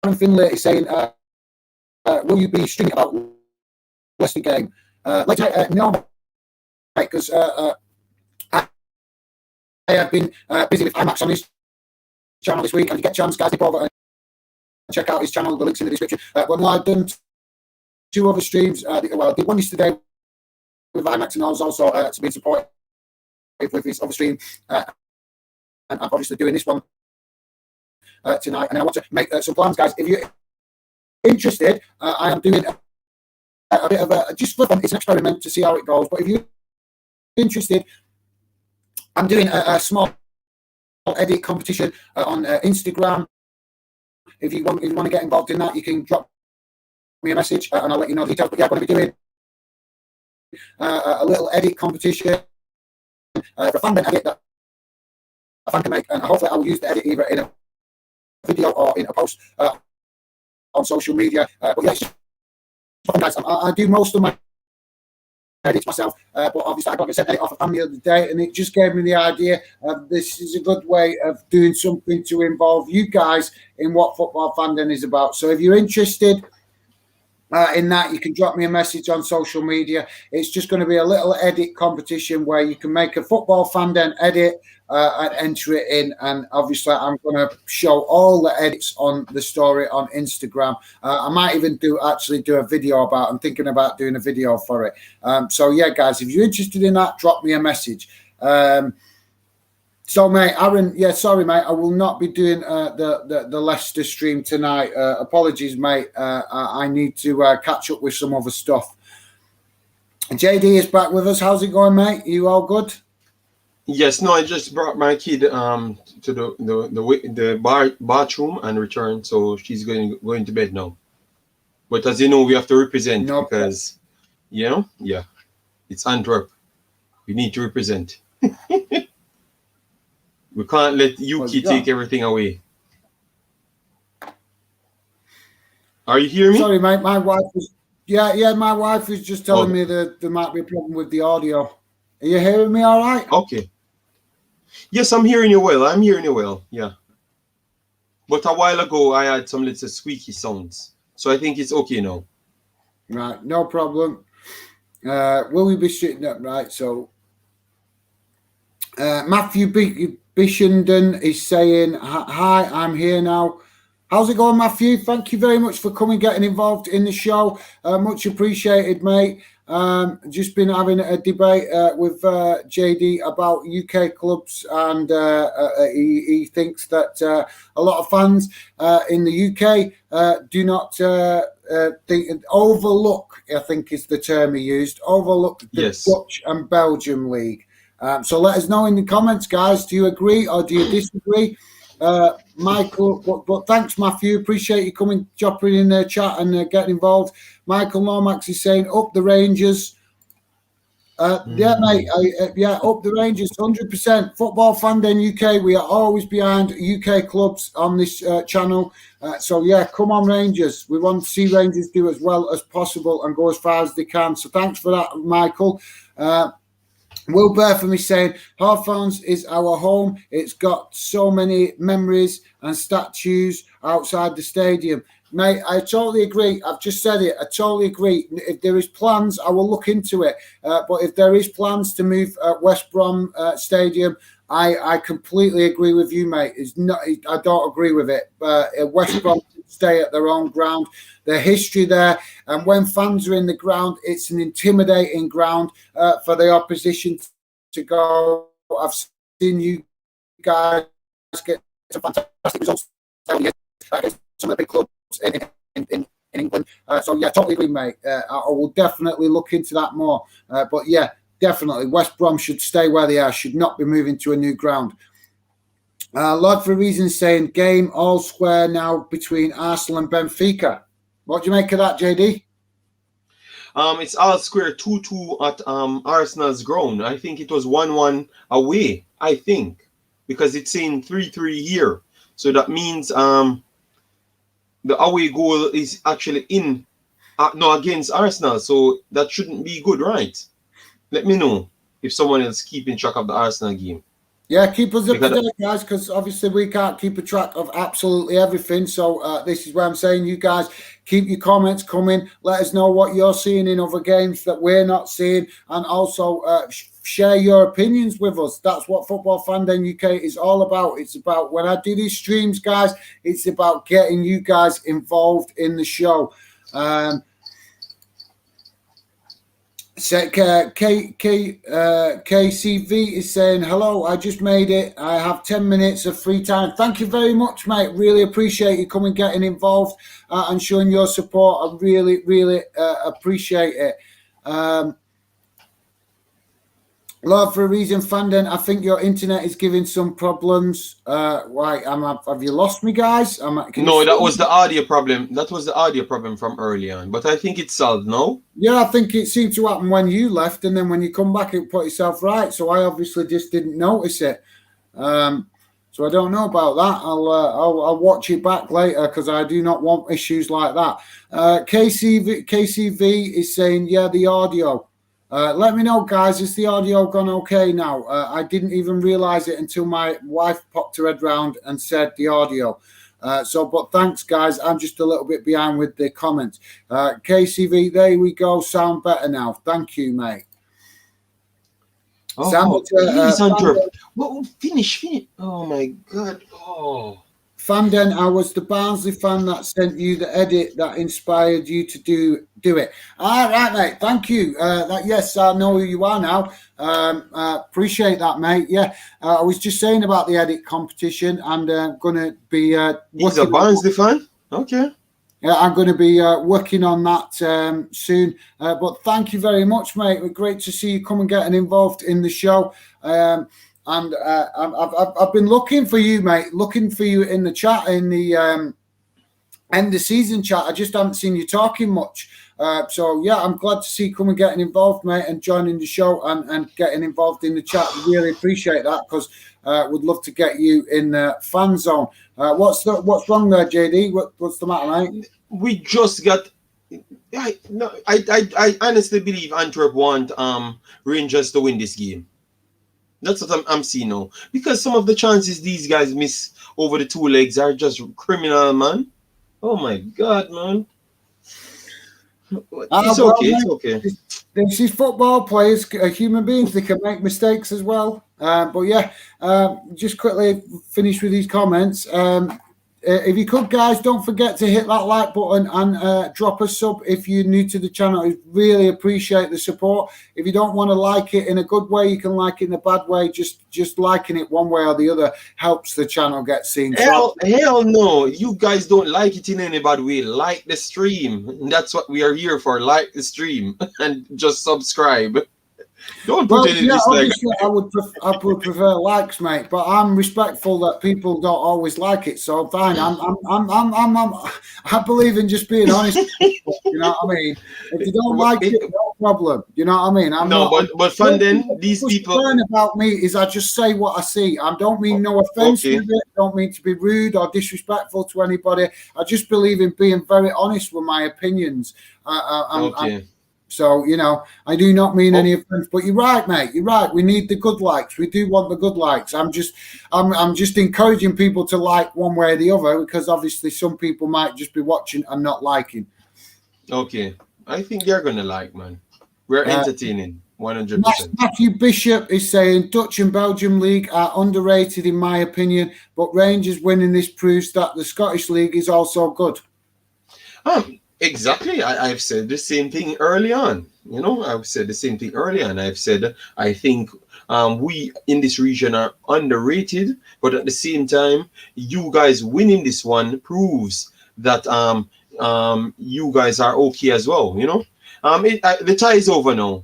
Aaron Finlay is saying, will you be streaming about Leicester game? Later, no, because I have been busy with IMAX on his channel this week, and if you get a chance, guys, nip over and check out his channel. The link's in the description. Well, I've done 2 other streams. I did one yesterday with IMAX, and I was also being supported with his other stream. And I'm obviously doing this one tonight, and I want to make some plans, guys. If you're interested, I am doing a bit of just for fun. It's an experiment to see how it goes. But if you're interested, I'm doing a small edit competition on Instagram. If you want to get involved in that, you can drop me a message and I'll let you know the details. But yeah, I'm going to be doing a little edit competition for a fan edit that a fan can make, and hopefully I will use the edit either in a video or in a post on social media. But yeah, guys, I do most of my edits myself, but obviously I got a set edit off a fan the other day, and it just gave me the idea of this is a good way of doing something to involve you guys in what football fandom is about. So if you're interested in that, you can drop me a message on social media. It's just going to be a little edit competition where you can make a football fandom edit and enter it in, and obviously I'm going to show all the edits on the story on Instagram. I might even do a video about. I'm thinking about doing a video for it. So yeah, guys, if you're interested in that, drop me a message. So, mate, Aaron, yeah, sorry, mate, I will not be doing the Leicester stream tonight. Apologies, mate. I need to catch up with some other stuff. JD is back with us. How's it going, mate? You all good?
Yes, no, I just brought my kid to the bathroom and returned, so she's going to bed now. But as you know, we have to represent because, yeah, it's Antwerp. We need to represent. We can't let Yuki take everything away. Are you hearing me?
Sorry, mate. My wife was my wife was just telling me that there might be a problem with the audio. Are you hearing me all right?
Okay. Yes, I'm hearing you well. I'm hearing you well. Yeah. But a while ago, I had some little squeaky sounds. So I think it's okay now.
Right. No problem. Will we be shooting up? Right. So Matthew Bishenden is saying, hi, I'm here now. How's it going, Matthew? Thank you very much for coming, getting involved in the show. Much appreciated, mate. Just been having a debate with JD about UK clubs, and he thinks that a lot of fans in the UK do not overlook, I think is the term he used, overlook the Dutch and Belgium league. So let us know in the comments, guys. Do you agree or do you disagree? Michael, but thanks, Matthew. Appreciate you coming, dropping in the chat and getting involved. Michael Normax is saying, up the Rangers. Yeah, mate. Up the Rangers, 100%. Football Fandom UK. We are always behind UK clubs on this channel. So, yeah, come on, Rangers. We want to see Rangers do as well as possible and go as far as they can. So, thanks for that, Michael. Will Bertham is saying, Hawthorns is our home. It's got so many memories and statues outside the stadium. Mate, I totally agree. I've just said it. I totally agree. If there is plans, I will look into it. But if there is plans to move West Brom Stadium, I completely agree with you, mate. I don't agree with it. West Brom stay at their own ground. Their history there, and when fans are in the ground, it's an intimidating ground for the opposition to go. I've seen you guys get some fantastic results against some of the big clubs in England. So yeah, totally agree, mate. I will definitely look into that more. But yeah, definitely West Brom should stay where they are, should not be moving to a new ground. Lord for a reason saying game all square now between Arsenal and Benfica. What do you make of that, JD?
It's all square 2-2 at Arsenal's ground. I think it was 1-1 away, I think, because it's saying 3-3 here. So that means the away goal is actually against Arsenal. So that shouldn't be good, right? Let me know if someone else keeping track of the Arsenal game.
Yeah, keep us up to date, guys, because obviously we can't keep a track of absolutely everything. So this is where I'm saying, you guys keep your comments coming. Let us know what you're seeing in other games that we're not seeing, and also share your opinions with us. That's what Football Fandom UK is all about. It's about, when I do these streams, guys, it's about getting you guys involved in the show. KCV is saying, hello, I just made it. I have 10 minutes of free time. Thank you very much, mate. Really appreciate you coming, getting involved and showing your support. I really, really appreciate it. Lord for a reason, Fandon, I think your internet is giving some problems. Why? Have you lost me, guys?
No, that was the audio problem. That was the audio problem from early on. But I think it's solved now.
Yeah, I think it seemed to happen when you left, and then when you come back, it put itself right. So I obviously just didn't notice it. So I don't know about that. I'll watch it back later because I do not want issues like that. KCV is saying, yeah, the audio. Let me know, guys. Is the audio gone okay now? I didn't even realize it until my wife popped her head round and said the audio. But thanks, guys. I'm just a little bit behind with the comments. KCV, there we go. Sound better now. Thank you, mate.
Please, Antwerp. Well, finish. Oh, my God. Oh.
Fanden, I was the Barnsley fan that sent you the edit that inspired you to do it. All right, mate. Thank you. Yes, I know who you are now. Appreciate that, mate. Yeah, I was just saying about the edit competition, and going to be.
He's a Barnsley fan. Okay.
Yeah, I'm going to be working on that soon. But thank you very much, mate. It's great to see you come and getting involved in the show. And I've been looking for you, mate. Looking for you in the chat, in the end of season chat. I just haven't seen you talking much. So yeah, I'm glad to see you come and getting involved, mate, and joining the show and getting involved in the chat. Really appreciate that, because would love to get you in the fan zone. What's wrong there, JD? What's the matter, mate?
We just got. I honestly believe Antwerp want Rangers to win this game. That's what I'm seeing now. Because some of the chances these guys miss over the two legs are just criminal, man. Oh my God, man. It's okay. It's okay.
This is football. Players are human beings. They can make mistakes as well. But yeah, just quickly finish with these comments. If you could, guys, don't forget to hit that like button and drop a sub if you're new to the channel. I really appreciate the support. If you don't want to like it in a good way, you can like it in a bad way. Just liking it one way or the other helps the channel get seen.
Hell no. You guys don't like it in any bad way. Like the stream. That's what we are here for. Like the stream and just subscribe. Don't put any dislike.
I would prefer likes, mate. But I'm respectful that people don't always like it. So fine. I believe in just being honest with people, you know what I mean? If you don't like it, no problem. You know what I mean?
But Fanden, these people
about me is I just say what I see. I don't mean no offense with it. Don't mean to be rude or disrespectful to anybody. I just believe in being very honest with my opinions. So, I do not mean any offense, but you're right, mate. You're right. We need the good likes. We do want the good likes. I'm just encouraging people to like one way or the other, because obviously some people might just be watching and not liking.
Okay. I think they're going to like, man. We're entertaining, 100%.
Matthew Bishop is saying Dutch and Belgium League are underrated in my opinion, but Rangers winning this proves that the Scottish League is also good.
Exactly. I've said the same thing early on. I've said the same thing early on. I've said I think we in this region are underrated, but at the same time, you guys winning this one proves that you guys are okay as well. The tie is over now.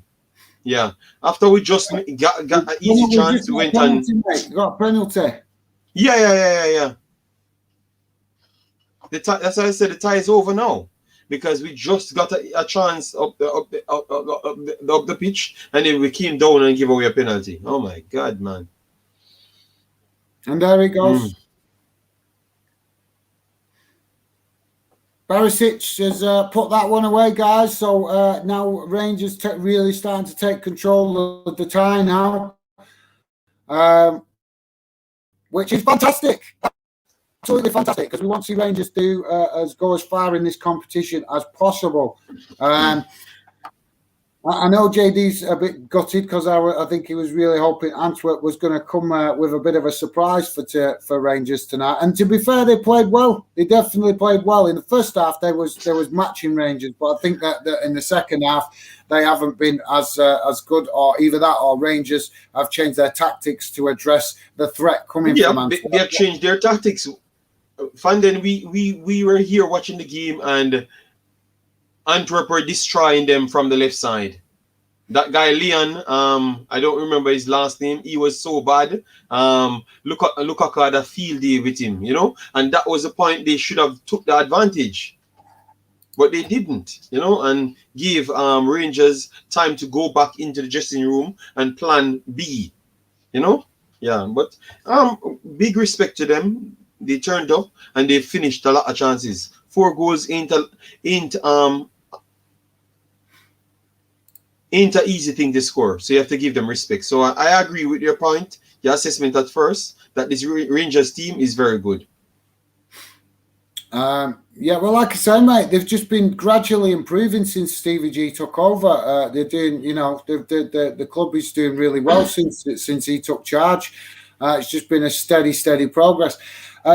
Yeah. After we just got an easy chance, we went on.
Got a penalty.
Yeah. That's why I said the tie is over now. Because we just got a chance up the pitch, and then we came down and gave away a penalty. Oh my God, man!
And there he goes. Barisic has put that one away, guys. So now Rangers really starting to take control of the tie now, which is fantastic. Absolutely fantastic, because we want to see Rangers go as far in this competition as possible. I know JD's a bit gutted, because I think he was really hoping Antwerp was going to come with a bit of a surprise for Rangers tonight. And to be fair, they played well. They definitely played well. In the first half, there was matching Rangers, but I think that in the second half they haven't been as good, or either that or Rangers have changed their tactics to address the threat coming from Antwerp.
They have changed their tactics. Fanden, we were here watching the game, and Antwerp were destroying them from the left side. That guy Leon, I don't remember his last name. He was so bad. Lukaku had a field day with him, and that was the point they should have took the advantage, but they didn't, and gave Rangers time to go back into the dressing room and plan B, Yeah, but big respect to them. They turned up and they finished a lot of chances. 4 goals ain't an easy thing to score, so you have to give them respect. So I agree with your point, your assessment at first, that this Rangers team is very good.
Yeah, well, like I say, mate, they've just been gradually improving since Stevie G took over. They're doing, the club is doing really well since he took charge. It's just been a steady progress.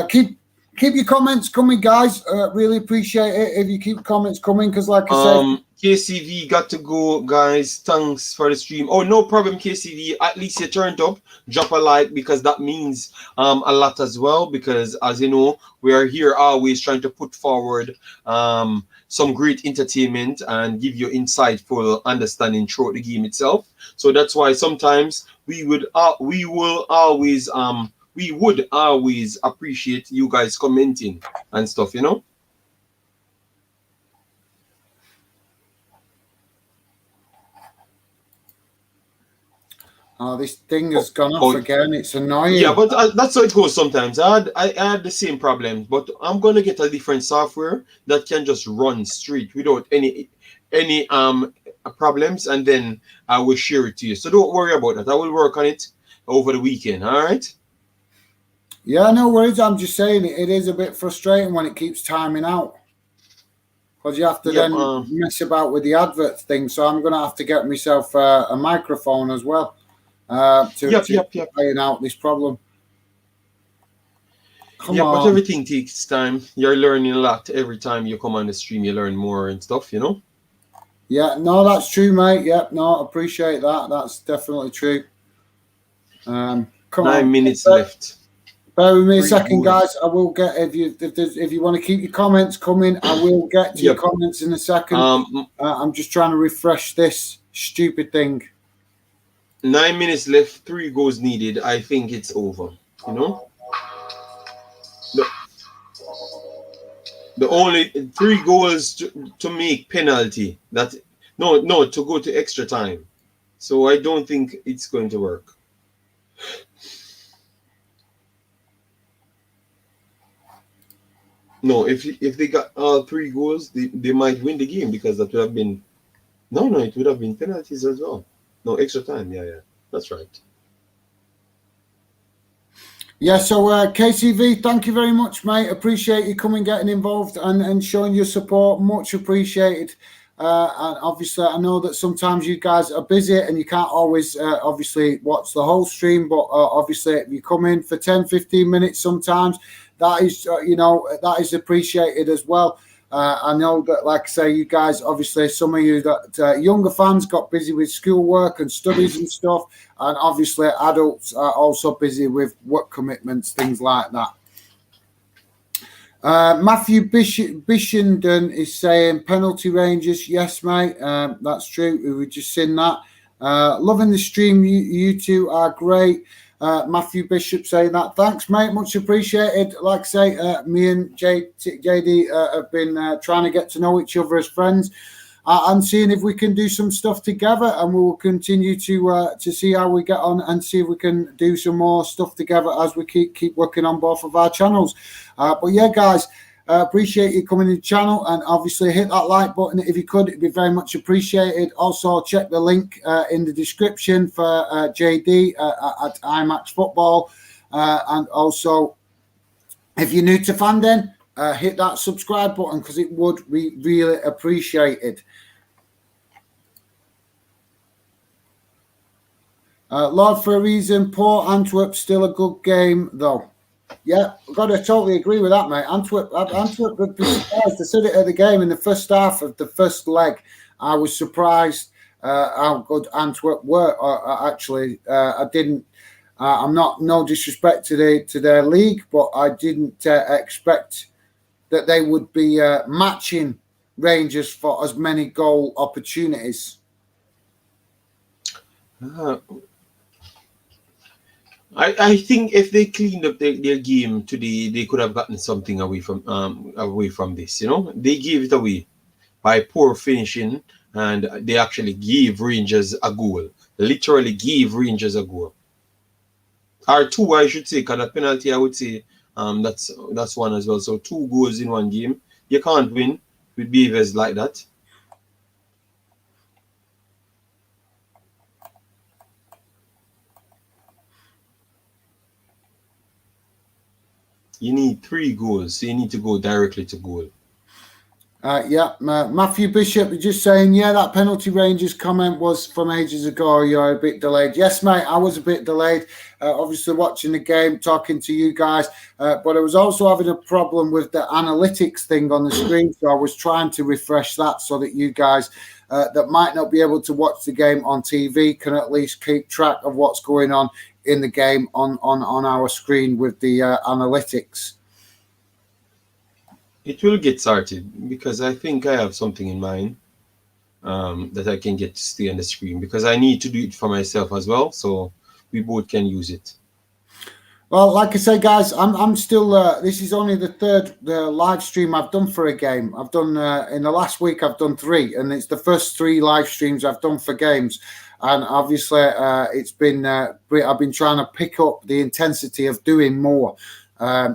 Keep your comments coming, guys. Really appreciate it if you keep comments coming, because like I said,
KCV got to go, guys. Thanks for the stream. Oh, no problem, KCV. At least you turned up. Drop a like, because that means a lot as well, because as you know, we are here always trying to put forward some great entertainment and give you insightful understanding throughout the game itself. So that's why sometimes we would always appreciate you guys commenting and stuff,
Oh, this thing has gone off again. It's annoying.
Yeah, but that's how it goes sometimes. I had the same problem, but I'm gonna get a different software that can just run straight without any problems, and then I will share it to you. So don't worry about that. I will work on it over the weekend. All right.
Yeah, no worries. I'm just saying it is a bit frustrating when it keeps timing out, because you have to then mess about with the advert thing. So I'm going to have to get myself a microphone as well to iron out this problem. Come on.
But everything takes time. You're learning a lot every time you come on the stream. You learn more and stuff,
Yeah, no, that's true, mate. Yep, no, appreciate that. That's definitely true. Come
9 minutes left.
Bear with me a second, guys. I will get if you want to keep your comments coming, I will get to your comments in a second. I'm just trying to refresh this stupid thing.
9 minutes left, 3 goals needed. I think it's over. The only 3 goals to make penalty. To go to extra time. So I don't think it's going to work. No, if they got all 3 goals, they might win the game, because that would have been No, it would have been penalties as well. No, extra time. Yeah. That's right.
Yeah, so KCV, thank you very much, mate. Appreciate you coming, getting involved, and showing your support. Much appreciated. And obviously, I know that sometimes you guys are busy and you can't always obviously watch the whole stream, but obviously, if you come in for 10, 15 minutes sometimes, that is, that is appreciated as well. I know that, like I say, you guys, obviously, some of you that younger fans got busy with schoolwork and studies and stuff, and obviously adults are also busy with work commitments, things like that. Matthew Bishenden is saying penalty Rangers. Yes, mate, that's true. We were just seen that. Loving the stream. You two are great. Matthew Bishop saying that. Thanks, mate. Much appreciated. Like I say, me and JD have been trying to get to know each other as friends. And seeing if we can do some stuff together, and we will continue to see how we get on and see if we can do some more stuff together as we keep working on both of our channels. But yeah, guys, appreciate you coming to the channel, and obviously hit that like button if you could. It'd be very much appreciated. Also, check the link in the description for JD at IMAX Football, and also if you're new to Fandom, hit that subscribe button because it would be really appreciated. Lord, for a reason, poor Antwerp, still a good game though. Yeah, I've got to totally agree with that, mate. Antwerp would be surprised. I said it at the game in the first half of the first leg. I was surprised how good Antwerp were. Actually, I didn't. I'm not no disrespect to their league, but I didn't expect that they would be matching Rangers for as many goal opportunities.
I think if they cleaned up their game today, they could have gotten something away from this. They gave it away by poor finishing, and they actually gave Rangers a goal. Literally gave Rangers a goal. Or two, I should say, because a penalty, I would say, that's one as well. So 2 goals in one game. You can't win with behaviors like that. You need 3 goals, so you need to go directly to goal.
Matthew Bishop is just saying, yeah, that penalty Rangers comment was from ages ago. You're a bit delayed. Yes, mate, I was a bit delayed. Obviously watching the game, talking to you guys, but I was also having a problem with the analytics thing on the screen, so I was trying to refresh that so that you guys that might not be able to watch the game on TV can at least keep track of what's going on in the game on our screen with the analytics.
It will get started because I think I have something in mind that I can get to stay on the screen, because I need to do it for myself as well, so we both can use it.
Well, like I say, guys, I'm still. This is only the third live stream I've done for a game. I've done in the last week. I've done 3, and it's the first 3 live streams I've done for games. And obviously, it's been. I've been trying to pick up the intensity of doing more.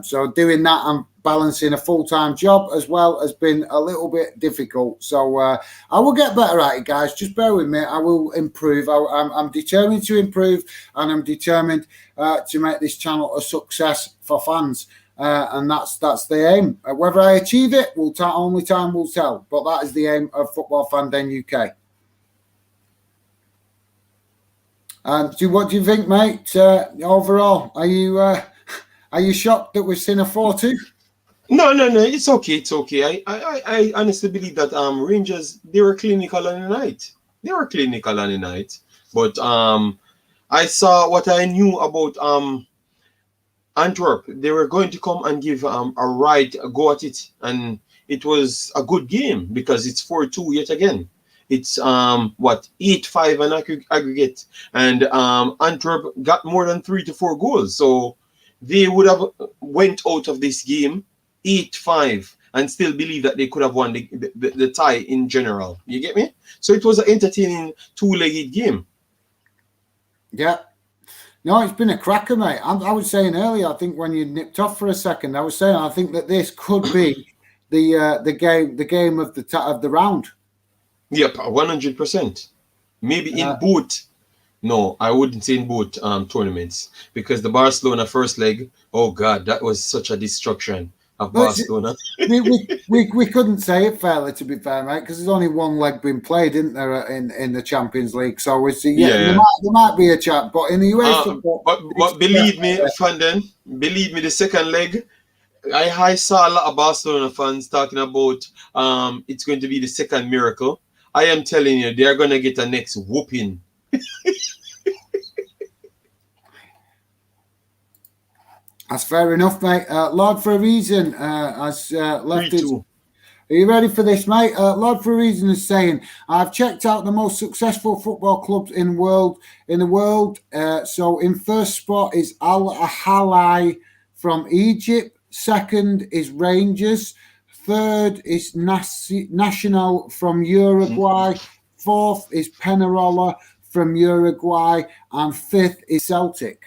So doing that, I'm balancing a full-time job as well has been a little bit difficult. So I will get better at it, guys. Just bear with me. I will improve. I'm determined to improve, and I'm determined to make this channel a success for fans. And that's the aim. Whether I achieve it, only time will tell. But that is the aim of Football Fandom UK. And what do you think, mate? Overall, are you shocked that we've seen a 4-2?
No, it's okay. It's okay. I honestly believe that Rangers, they were clinical on the night. But I saw what I knew about Antwerp. They were going to come and give a right go at it, and it was a good game because it's 4-2 yet again. It's 8-5 an aggregate, and Antwerp got more than 3 to 4 goals, so they would have went out of this game 8-5 and still believe that they could have won the tie in general. You get me? So it was an entertaining 2-legged game.
Yeah. No, it's been a cracker, mate. I was saying earlier, I think when you nipped off for a second, I was saying I think that this could be the game of the round.
Yep, 100%. Maybe in both. No, I wouldn't say in both tournaments, because the Barcelona first leg, oh God, that was such a destruction of Barcelona.
we couldn't say it fairly, to be fair, mate, because there's only one leg being played, isn't there, in the Champions League? So there might be a chat, but in the UEFA,
but believe me, Fanden, believe me, the second leg, I saw a lot of Barcelona fans talking about it's going to be the second miracle. I am telling you, they're going to get a next whooping.
That's fair enough, mate. Lord for a Reason has left it. Are you ready for this, mate? Lord for a Reason is saying, I've checked out the most successful football clubs in the world. So in first spot is Al Ahly from Egypt. Second is Rangers. Third is Nacional from Uruguay. Fourth is Peñarol from Uruguay. And fifth is Celtic.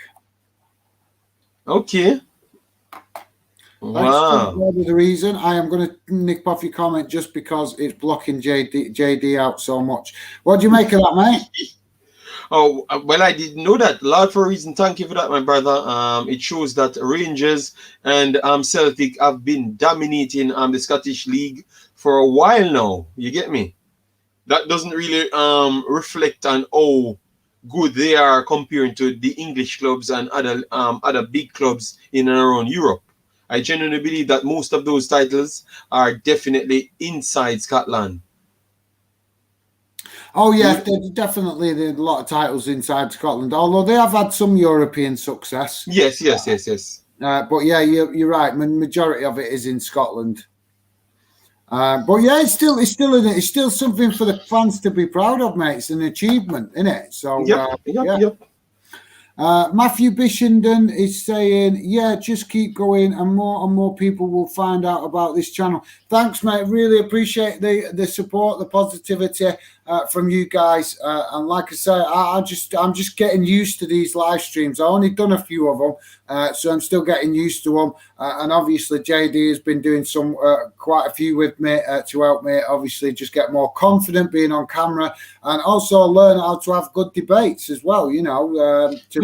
Okay. Wow.
Thanks for the reason. I am going to nick off your comment just because it's blocking JD out so much. What do you make of that, mate?
Oh, well, I didn't know that. Lord for a Reason, thank you for that, my brother. It shows that Rangers and Celtic have been dominating the Scottish League for a while now. You get me? That doesn't really reflect on how good they are comparing to the English clubs and other big clubs in and around Europe. I genuinely believe that most of those titles are definitely inside Scotland.
Oh, yeah, definitely a lot of titles inside Scotland, although they have had some European success.
Yes.
But yeah, you're right. Majority of it is in Scotland. But yeah, it's still something for the fans to be proud of, mate. It's an achievement, isn't it? So
yep.
Matthew Bishenden is saying, yeah, just keep going and more people will find out about this channel. Thanks, mate. Really appreciate the support, the positivity from you guys. And like I say, I'm just getting used to these live streams. I've only done a few of them, so I'm still getting used to them. And obviously, JD has been doing quite a few with me to help me, obviously, just get more confident being on camera and also learn how to have good debates as well, you know.
He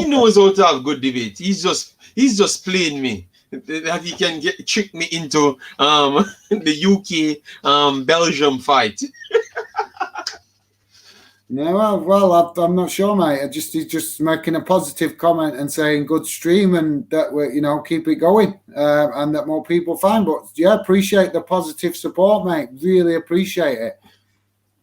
knows how to have good debate. He's just playing me. That he can trick me into the UK Belgium fight.
No, well, I'm not sure, mate. He's just making a positive comment and saying good stream and that we, keep it going and that more people find. But yeah, appreciate the positive support, mate. Really appreciate it.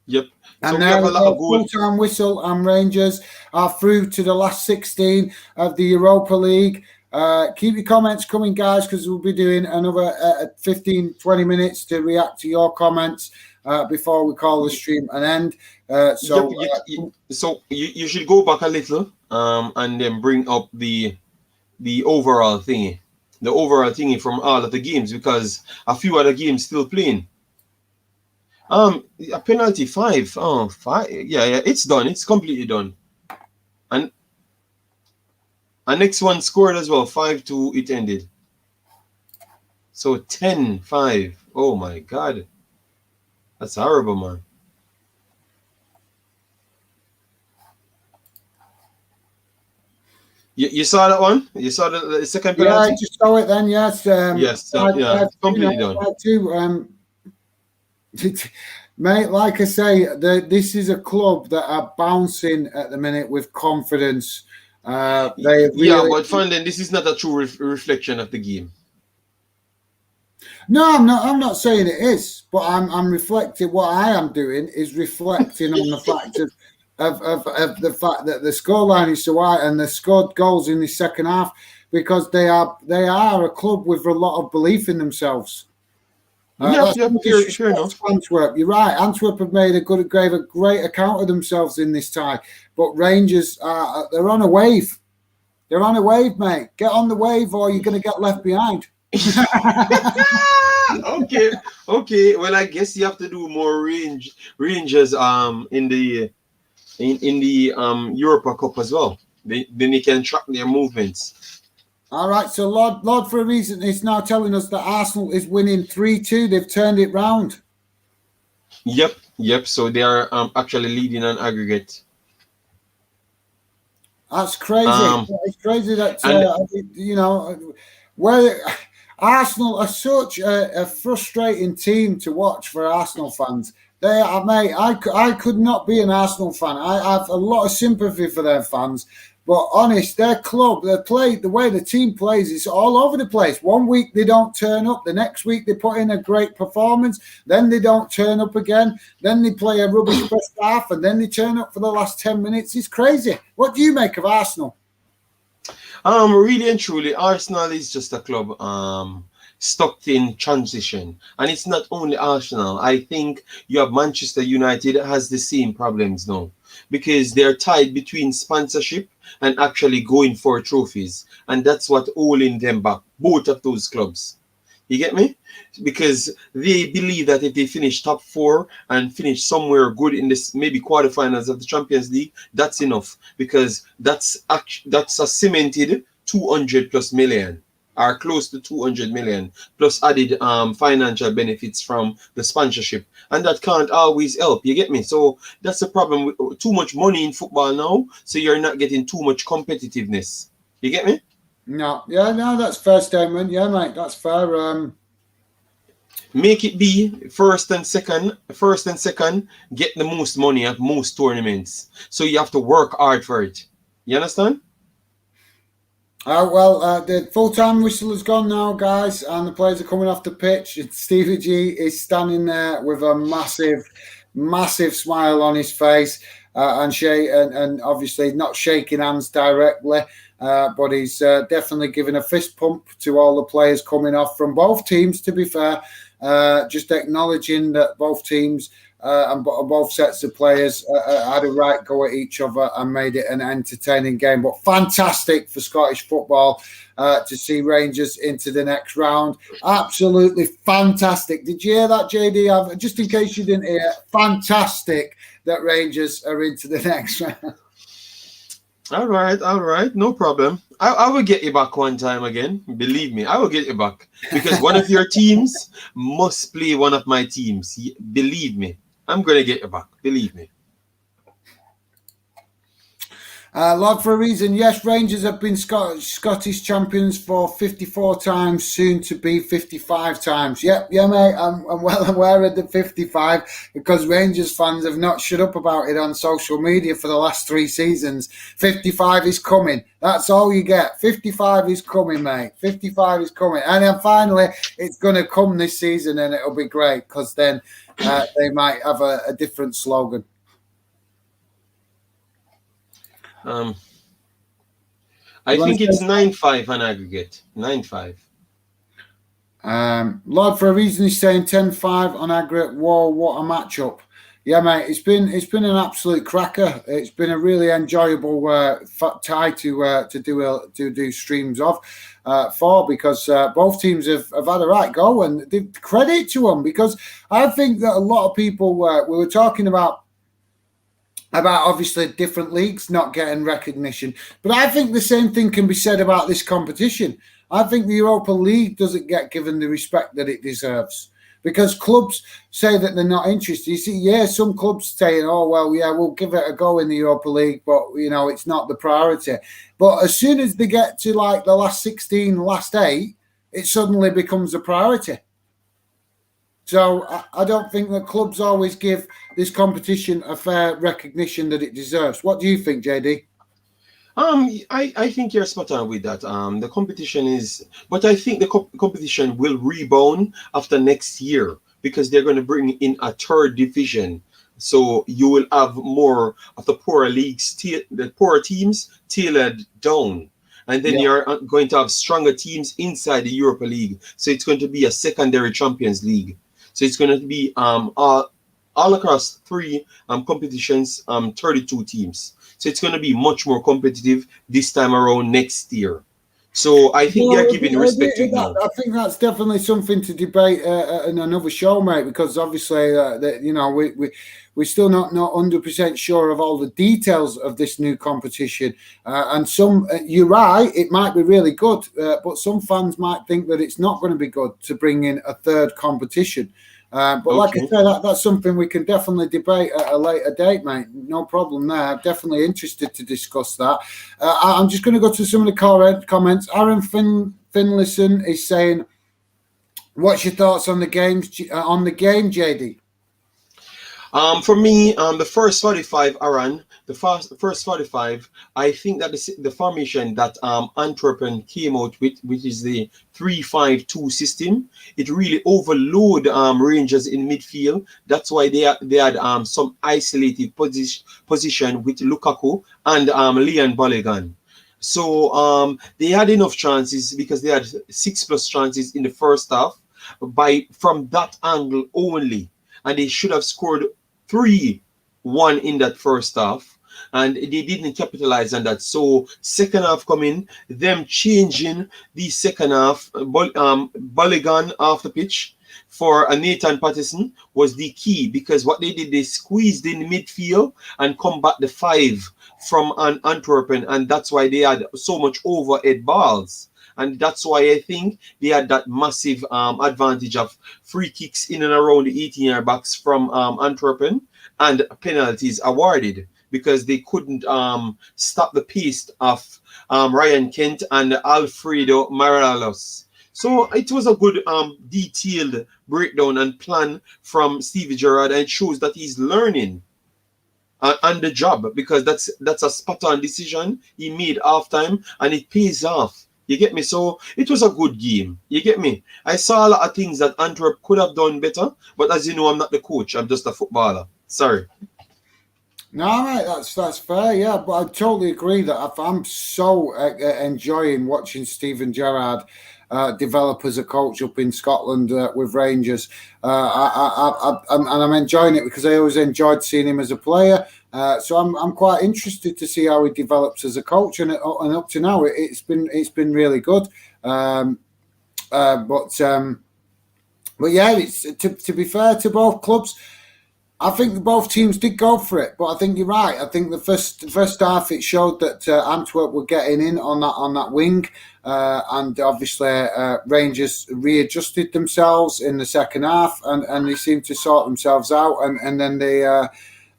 Yep.
And now full-time whistle and Rangers are through to the last 16 of the Europa League. Keep your comments coming, guys, because we'll be doing another 15-20 minutes to react to your comments before we call the stream an end. So
you should go back a little and then bring up the overall thingy, from all of the games, because a few other games still playing. A penalty 5. Oh, 5. Yeah, it's done. It's completely done. And next one scored as well. 5-2. It ended. So 10-5. Oh my God, that's horrible, man. You saw that one? You saw the second penalty?
Yeah, I just saw it then. Yes.
Completely done.
Mate, like I say, this is a club that are bouncing at the minute with confidence. But
Fanden, this is not a true reflection of the game.
No, I'm not saying it is, but I'm reflecting. What I am doing is reflecting on the fact of the fact that the scoreline is so high and they scored goals in the second half because they are a club with a lot of belief in themselves.
Sure enough.
Antwerp, you're right. Antwerp have made a great account of themselves in this tie, but Rangers they're on a wave. They're on a wave, mate. Get on the wave, or you're going to get left behind.
Okay. Well, I guess you have to do more Rangers in the Europa Cup as well. Then you can track their movements.
All right, so Lord for a Reason is now telling us that Arsenal is winning 3-2. They've turned it round.
Yep. So they are actually leading on aggregate.
That's crazy.
Um,
It's crazy that
and
where Arsenal are such a frustrating team to watch for Arsenal fans. They are, mate. I could not be an Arsenal fan. I have a lot of sympathy for their fans, but honest, their club, the way the team plays is all over the place. One week they don't turn up, the next week they put in a great performance, then they don't turn up again, then they play a rubbish first half, and then they turn up for the last 10 minutes. It's crazy. What do you make of Arsenal?
really and truly, Arsenal is just a club stuck in transition, and it's not only Arsenal. I think you have Manchester United has the same problems now because they're tied between sponsorship and actually going for trophies, and that's what holding them back. Both of those clubs. You get me? Because they believe that if they finish top 4 and finish somewhere good in this maybe quarterfinals of the Champions League, that's enough. Because that's a cemented 200 plus million, or close to 200 million, plus added financial benefits from the sponsorship, and that can't always help. You get me? So that's the problem with too much money in football now. So you're not getting too much competitiveness. You get me?
No, that's fair statement. Yeah, mate, that's fair.
Make it be first and second, get the most money at most tournaments. So you have to work hard for it. You understand?
The full-time whistle has gone now, guys, and the players are coming off the pitch. Stevie G is standing there with a massive smile on his face, and obviously not shaking hands directly, but he's definitely giving a fist pump to all the players coming off from both teams, to be fair, just acknowledging that both teams and both sets of players had a right go at each other and made it an entertaining game. But fantastic for Scottish football to see Rangers into the next round. Absolutely fantastic. Did you hear that, JD? Just in case you didn't hear, fantastic that Rangers are into the next round.
All right, no problem. I will get you back one time again. Believe me, I will get you back because one of your teams must play one of my teams. Believe me, I'm going to get you back. Believe me.
Lord, for a reason, yes, Rangers have been Scottish champions for 54 times, soon to be 55 times. Yeah, mate, I'm well aware of the 55 because Rangers fans have not shut up about it on social media for the last 3 seasons. 55 is coming. That's all you get. 55 is coming, mate. 55 is coming. And then finally, it's going to come this season and it'll be great because then they might have a different slogan.
I think it's 9-5 on aggregate. 9-5.
Lord, for a reason, he's saying 10-5 on aggregate. Whoa, what a matchup! Yeah, mate, it's been an absolute cracker. It's been a really enjoyable tie to do streams of for because both teams have had a right go, and credit to them because I think that a lot of people we were talking about obviously different leagues not getting recognition. But I think the same thing can be said about this competition. I think the Europa League doesn't get given the respect that it deserves because clubs say that they're not interested. You see, some clubs saying, oh, well, yeah, we'll give it a go in the Europa League, but, it's not the priority. But as soon as they get to like the last 16, last 8, it suddenly becomes a priority. So I don't think that clubs always give this competition a fair recognition that it deserves. What do you think, JD?
I think you're spot on with that. The competition is, but I think the competition will rebound after next year because they're going to bring in a 3rd division. So you will have more of the poorer leagues, the poorer teams tailored down. And then you're going to have stronger teams inside the Europa League. So it's going to be a secondary Champions League. So it's going to be all across 3 competitions, 32 teams. So it's going to be much more competitive this time around next year. So I think they're giving respect to it now.
I think that's definitely something to debate in another show, mate, because obviously, we're still not 100% sure of all the details of this new competition. And some, you're right, it might be really good, but some fans might think that it's not going to be good to bring in a 3rd competition. But like I say, that's something we can definitely debate at a later date, mate. No problem there. I'm definitely interested to discuss that. I'm just going to go to some of the comments. Aaron Finlayson is saying, "What's your thoughts on the game, JD?"
For me, the first 45, Aaron, the first 45, I think that the formation that Antwerp came out with, which is the 3-5-2 system, it really overloaded Rangers in midfield. That's why they had some isolated position with Lukaku and Leon Balogun. So they had enough chances because they had 6+ chances in the first half from that angle only, and they should have scored 3-1 in that first half, and they didn't capitalize on that. So second half coming, them changing the second half, Balogun off the pitch for Nathan Patterson was the key, because what they did, they squeezed in midfield and come back the 5 from Antwerp, and that's why they had so much overhead balls. And that's why I think they had that massive advantage of free kicks in and around the 18-yard box from Antwerp, and penalties awarded, because they couldn't stop the pace of Ryan Kent and Alfredo Morelos. So it was a good detailed breakdown and plan from Stevie Gerrard, and it shows that he's learning on the job, because that's a spot-on decision he made halftime, and it pays off. You get me? So it was a good game. You get me? I saw a lot of things that Antwerp could have done better, but as you know, I'm not the coach. I'm just a footballer. Sorry.
No, mate, that's fair, yeah. But I totally agree that I'm so enjoying watching Steven Gerrard develop as a coach up in Scotland with Rangers. I'm enjoying it because I always enjoyed seeing him as a player. So I'm quite interested to see how he develops as a coach, and up to now it's been really good. But yeah, it's to be fair to both clubs, I think both teams did go for it. But I think you're right. I think the first half it showed that Antwerp were getting in on that wing, and obviously Rangers readjusted themselves in the second half, and they seemed to sort themselves out, and then they.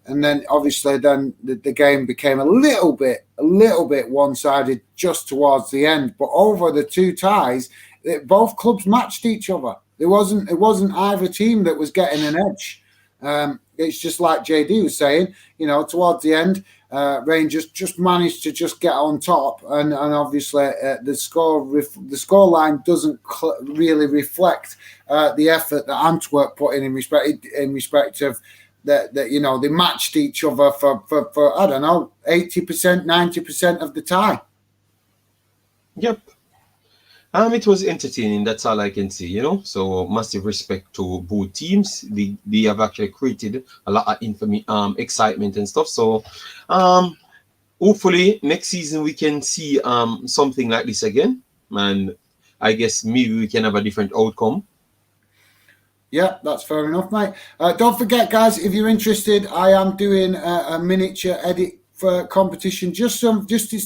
And then obviously then the game became a little bit one-sided just towards the end. But over the two ties, both clubs matched each other. It wasn't either team that was getting an edge. It's just like JD was saying, towards the end, Rangers just managed to just get on top, and obviously the score line doesn't really reflect the effort that Antwerp put in respect of. That they matched each other for I don't know 80%, 90% of the time.
Yep. It was entertaining. That's all I can say. So massive respect to both teams. They have actually created a lot of excitement and stuff. So hopefully next season we can see something like this again, and I guess maybe we can have a different outcome.
Yeah, that's fair enough, mate. Don't forget, guys, if you're interested, I am doing a miniature edit for competition. It's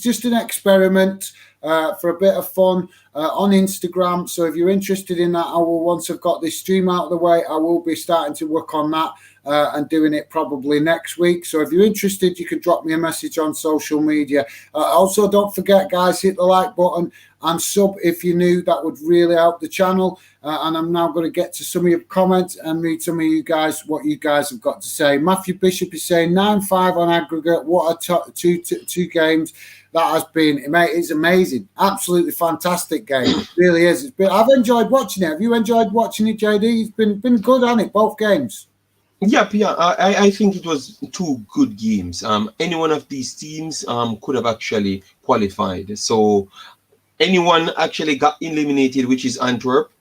just an experiment for a bit of fun on Instagram. So if you're interested in that, once I've got this stream out of the way, I will be starting to work on that and doing it probably next week. So if you're interested, you can drop me a message on social media. Also, don't forget, guys, hit the like button and sub if you're new. That would really help the channel. And I'm now going to get to some of your comments and read some of you guys, what you guys have got to say. Matthew Bishop is saying 9-5 on aggregate. What a two games that has been, mate. It's amazing. Absolutely fantastic game. It really is. I've enjoyed watching it. Have you enjoyed watching it, JD? It's been good, hasn't it? Both games.
Yep, yeah. I think it was two good games. Any one of these teams could have actually qualified. So anyone actually got eliminated, which is Antwerp,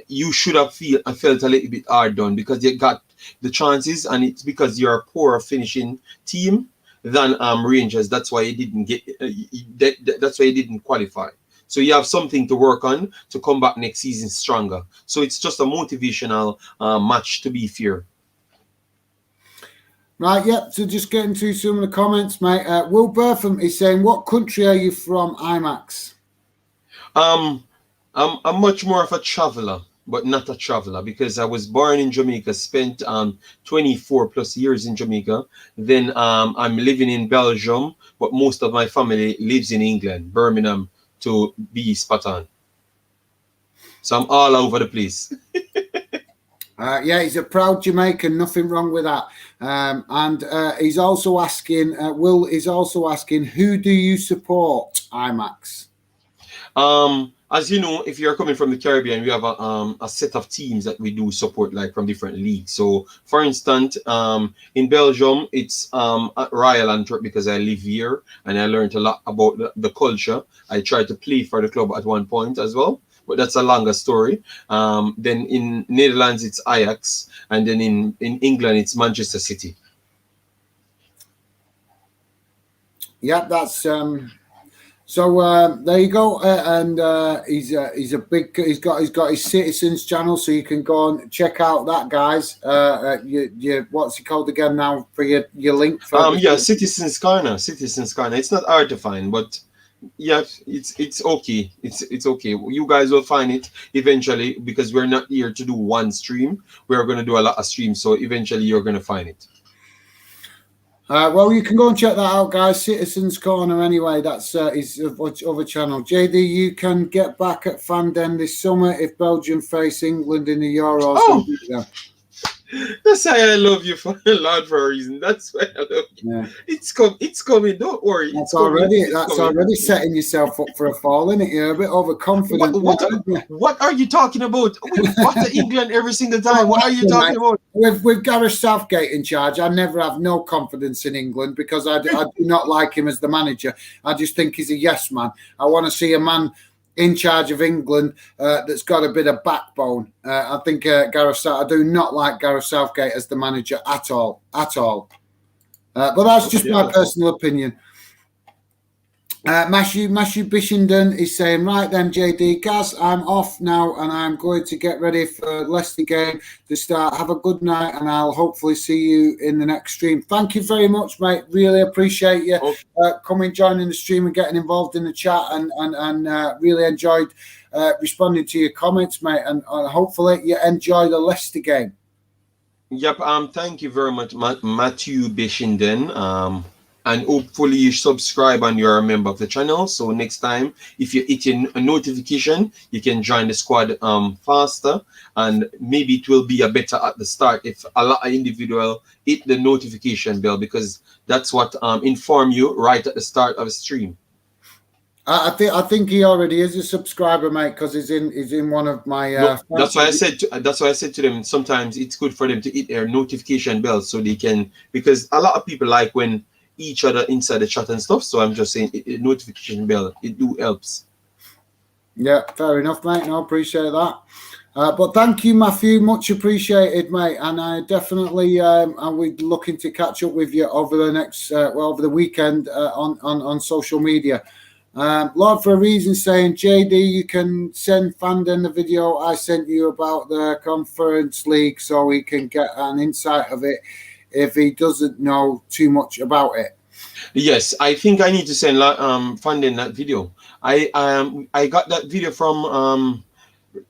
you should have felt a little bit hard done, because they got the chances, and it's because you're a poorer finishing team than Rangers. That's why you didn't get. That's why you didn't qualify. So you have something to work on to come back next season stronger. So it's just a motivational match, to be fair.
Right, yeah. So just getting through some of the comments, mate. Will Bertham is saying, "What country are you from, IMAX?"
I'm much more of a traveler but not a traveler, because I was born in Jamaica, spent 24 plus years in Jamaica. Then I'm living in Belgium, but most of my family lives in England, Birmingham to be spot on. So I'm all over the place.
Yeah, he's a proud Jamaican. Nothing wrong with that. And he's also asking, Will is also asking, who do you support, IMAX?
As you know, if you're coming from the Caribbean, we have a set of teams that we do support, like from different leagues. So, for instance, in Belgium, it's Royal Antwerp, because I live here and I learned a lot about the culture. I tried to play for the club at one point as well, but that's a longer story. Then in Netherlands, it's Ajax, and then in England, it's Manchester City.
Yeah, that's so there you go, and he's a big. He's got his Citizens channel, so you can go and check out that, guys. You what's it called again now for your link? For
Yeah, Citizens Corner. It's not hard to find, but yeah, it's okay. It's okay. You guys will find it eventually, because we're not here to do one stream. We're going to do a lot of streams, so eventually you're going to find it.
Well, you can go and check that out, guys. Citizens Corner, anyway. That's his other channel. JD, you can get back at Fanden this summer if Belgium face England in the Euros.
Oh. That's why I love you, Lord, for a reason. That's why I love you. Yeah. It's coming. Don't worry.
That's already setting yourself up for a fall, isn't it? You're a bit overconfident.
What are you talking about? We batter England every single time. What are you talking about?
With Gareth Southgate in charge, I never have no confidence in England, because I do not like him as the manager. I just think he's a yes man. I want to see a man in charge of England that's got a bit of backbone. I think I do not like Gareth Southgate as the manager at all. But that's just my personal opinion. Matthew Bishenden is saying, right then, JD, Gaz, I'm off now and I'm going to get ready for Leicester game to start. Have a good night, and I'll hopefully see you in the next stream. Thank you very much, mate. Really appreciate you coming, joining the stream and getting involved in the chat, and really enjoyed responding to your comments, mate, and hopefully you enjoy the Leicester game.
Yep. Thank you very much, Matthew Bishenden. And hopefully you subscribe and you're a member of the channel. So next time, if you hit a notification, you can join the squad faster, and maybe it will be a better at the start if a lot of individual hit the notification bell, because that's what inform you right at the start of the stream.
I think he already is a subscriber, mate, because he's in one of my.
That's why I said to them, sometimes it's good for them to hit their notification bell so they can, because a lot of people like when each other inside the chat and stuff. So I'm just saying, notification bell, it do helps.
Yeah, fair enough, mate. No, appreciate that. But thank you, Matthew. Much appreciated, mate. And I definitely I'll be looking to catch up with you over the next over the weekend on social media. Lord for a reason saying, JD, you can send Fanden the video I sent you about the Conference League so he can get an insight of it if he doesn't know too much about it.
Yes, I think I need to send Fanden that video. I got that video from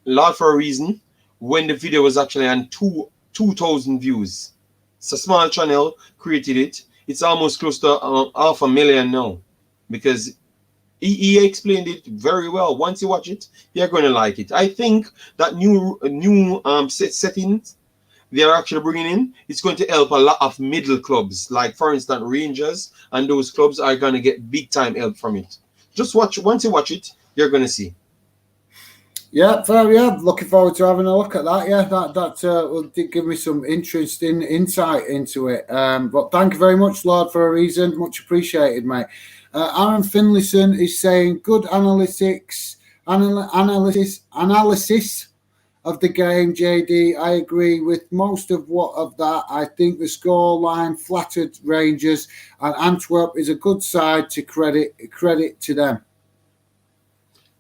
Lord for a reason when the video was actually on 2,000 views. It's a small channel, created it. It's almost close to 500,000 now, because he explained it very well. Once you watch it, you're going to like it. I think that new settings they are actually bringing in, it's going to help a lot of middle clubs, like for instance Rangers, and those clubs are going to get big time help from it. Just watch. Once you watch it, you're going to see.
Yeah, fair. Yeah, looking forward to having a look at that. Yeah, that will give me some interesting insight into it. But thank you very much, Lord, for a reason. Much appreciated, mate. Aaron Finlayson is saying good analysis of the game, JD. I agree with most of that. I think the scoreline flattered Rangers, and Antwerp is a good side to credit to them.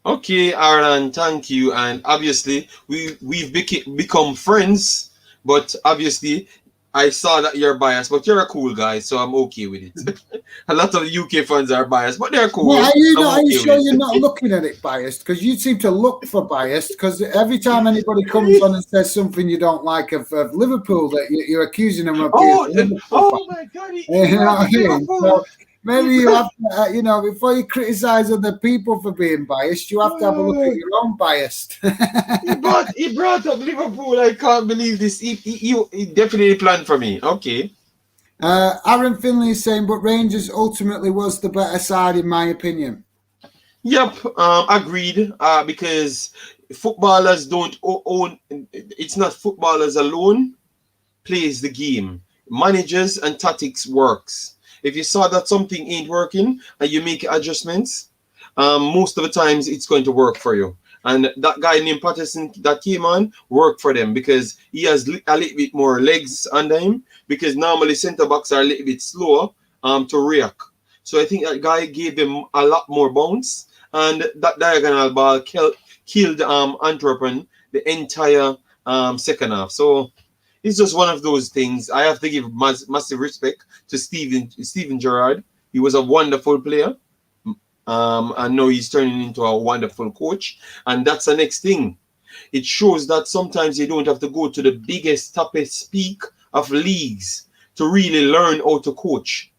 Okay, Aaron, thank you. And obviously, we've become friends, but obviously, I saw that you're biased, but you're a cool guy, so I'm okay with it. A lot of UK fans are biased, but they're cool.
Well, are you
Okay
sure
with
you're
it.
not looking at it biased? Because you seem to look for biased. Because every time anybody comes on and says something you don't like of Liverpool, that you're accusing them of being a Liverpool fan.
Oh my God, he
You know
brought
what
up
I mean?
Liverpool.
So maybe you have to, before you criticize other people for being biased, you have to have a look at your own bias.
He brought up Liverpool. I can't believe this. He definitely planned for me. Okay.
Aaron Finley is saying, but Rangers ultimately was the better side, in my opinion.
Yep, agreed. Because footballers don't own. It's not footballers alone plays the game. Managers and tactics works. If you saw that something ain't working and you make adjustments, most of the times it's going to work for you. And that guy named Patterson that came on worked for them because he has a little bit more legs under him. Because normally centre backs are a little bit slower to react. So I think that guy gave them a lot more bounce, and that diagonal ball killed Antwerp the entire second half. So it's just one of those things. I have to give massive respect to Steven Gerrard. He was a wonderful player. And now he's turning into a wonderful coach. And that's the next thing. It shows that sometimes you don't have to go to the biggest, toughest peak of leagues to really learn how to coach.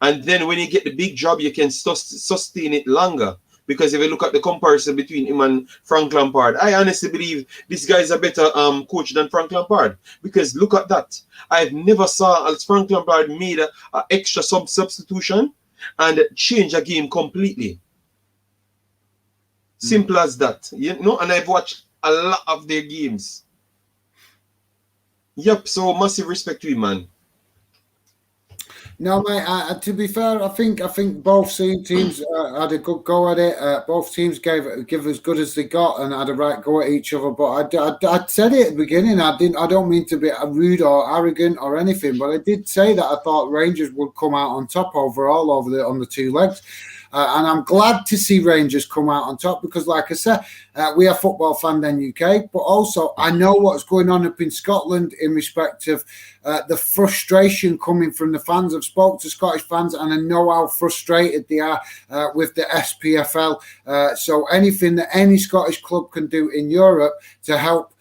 And then when you get the big job, you can sustain it longer. Because if you look at the comparison between him and Frank Lampard, I honestly believe this guy is a better coach than Frank Lampard. Because look at that. I've never saw as Frank Lampard made an extra substitution and change a game completely. Simple as that. You know, and I've watched a lot of their games. Yep, so massive respect to him, man.
No, mate. To be fair, I think both teams had a good go at it. Both teams gave as good as they got and had a right go at each other. But I said it at the beginning. I don't mean to be rude or arrogant or anything, but I did say that I thought Rangers would come out on top overall on the two legs. And I'm glad to see Rangers come out on top because, like I said, we are football fan in UK, but also I know what's going on up in Scotland in respect of the frustration coming from the fans. I've spoken to Scottish fans and I know how frustrated they are with the SPFL. So anything that any Scottish club can do in Europe to help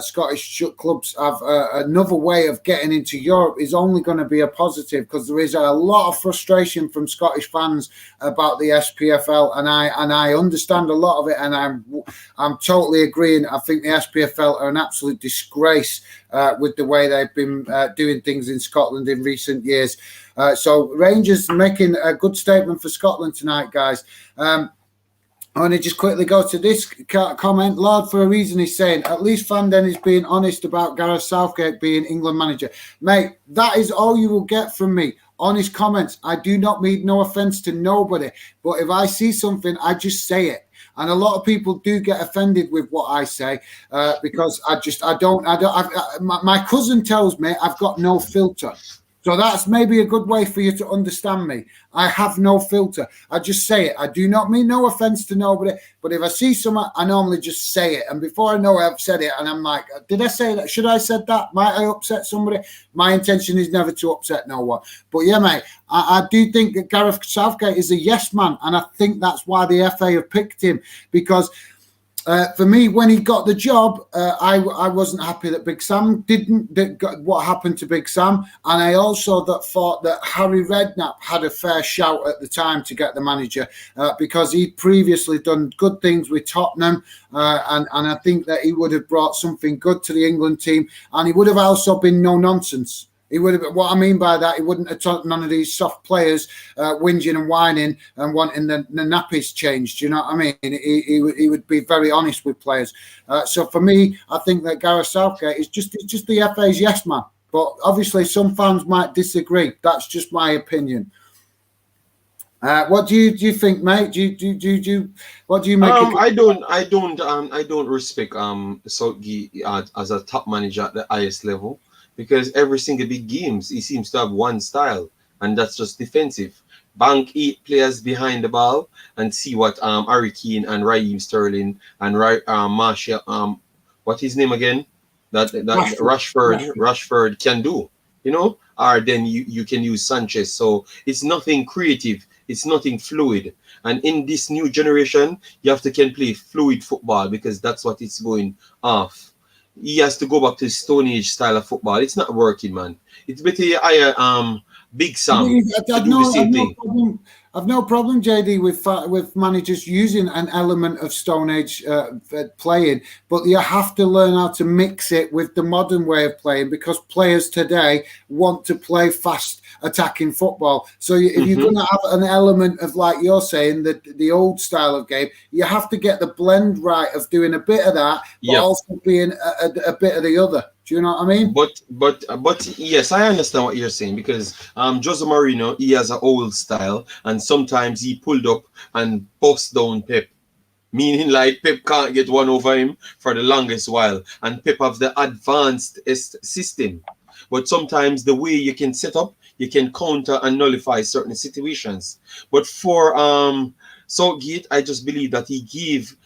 Scottish clubs have another way of getting into Europe is only going to be a positive because there is a lot of frustration from Scottish fans about the SPFL, and I understand a lot of it, and I'm totally agreeing. I think the SPFL are an absolute disgrace with the way they've been doing things in Scotland in recent years. So Rangers making a good statement for Scotland tonight, guys. I want to just quickly go to this comment. Lord, for a reason, he's saying, at least Fanden is being honest about Gareth Southgate being England manager. Mate, that is all you will get from me. Honest comments. I do not mean no offence to nobody. But if I see something, I just say it. And a lot of people do get offended with what I say because my cousin tells me I've got no filter. So that's maybe a good way for you to understand me. I have no filter. I just say it. I do not mean no offense to nobody, but if I see something, I normally just say it. And before I know it, I've said it, and I'm like, did I say that? Should I have said that? Might I upset somebody? My intention is never to upset no one. But yeah, mate, I do think that Gareth Southgate is a yes man, and I think that's why the FA have picked him, because for me, when he got the job, I wasn't happy that Big Sam what happened to Big Sam, and I also thought that Harry Redknapp had a fair shout at the time to get the manager because he'd previously done good things with Tottenham, and I think that he would have brought something good to the England team, and he would have also been no nonsense. He would have. What I mean by that, he wouldn't have taught none of these soft players whinging and whining and wanting the nappies changed. You know what I mean? He would be very honest with players. So for me, I think that Gareth Southgate is just the FA's yes man. But obviously, some fans might disagree. That's just my opinion. What do you think, mate? What do you make?
I don't respect Southgate as a top manager at the highest level. Because every single big games, he seems to have one style, and that's just defensive. Bank 8 players behind the ball and see what Harry Kane and Raheem Sterling and Martial, what his name again? That Rashford can do. you know, or then you can use Sanchez. So it's nothing creative, it's nothing fluid. And in this new generation, you have to can play fluid football because that's what it's going off. He has to go back to the Stone Age style of football. It's not working, man. It's better you hire Big Sam to do the same thing.
I've no problem, JD, with managers using an element of Stone Age playing, but you have to learn how to mix it with the modern way of playing because players today want to play fast attacking football. So if you're going to have an element of, like you're saying, the old style of game, you have to get the blend right of doing a bit of that, but also being a bit of the other. Do you know what I mean?
But yes, I understand what you're saying because Jose Mourinho, he has an old style and sometimes he pulled up and bust down Pep. Meaning like Pep can't get one over him for the longest while. And Pep have the advanced system. But sometimes the way you can set up, you can counter and nullify certain situations. But for Southgate, I just believe that he gave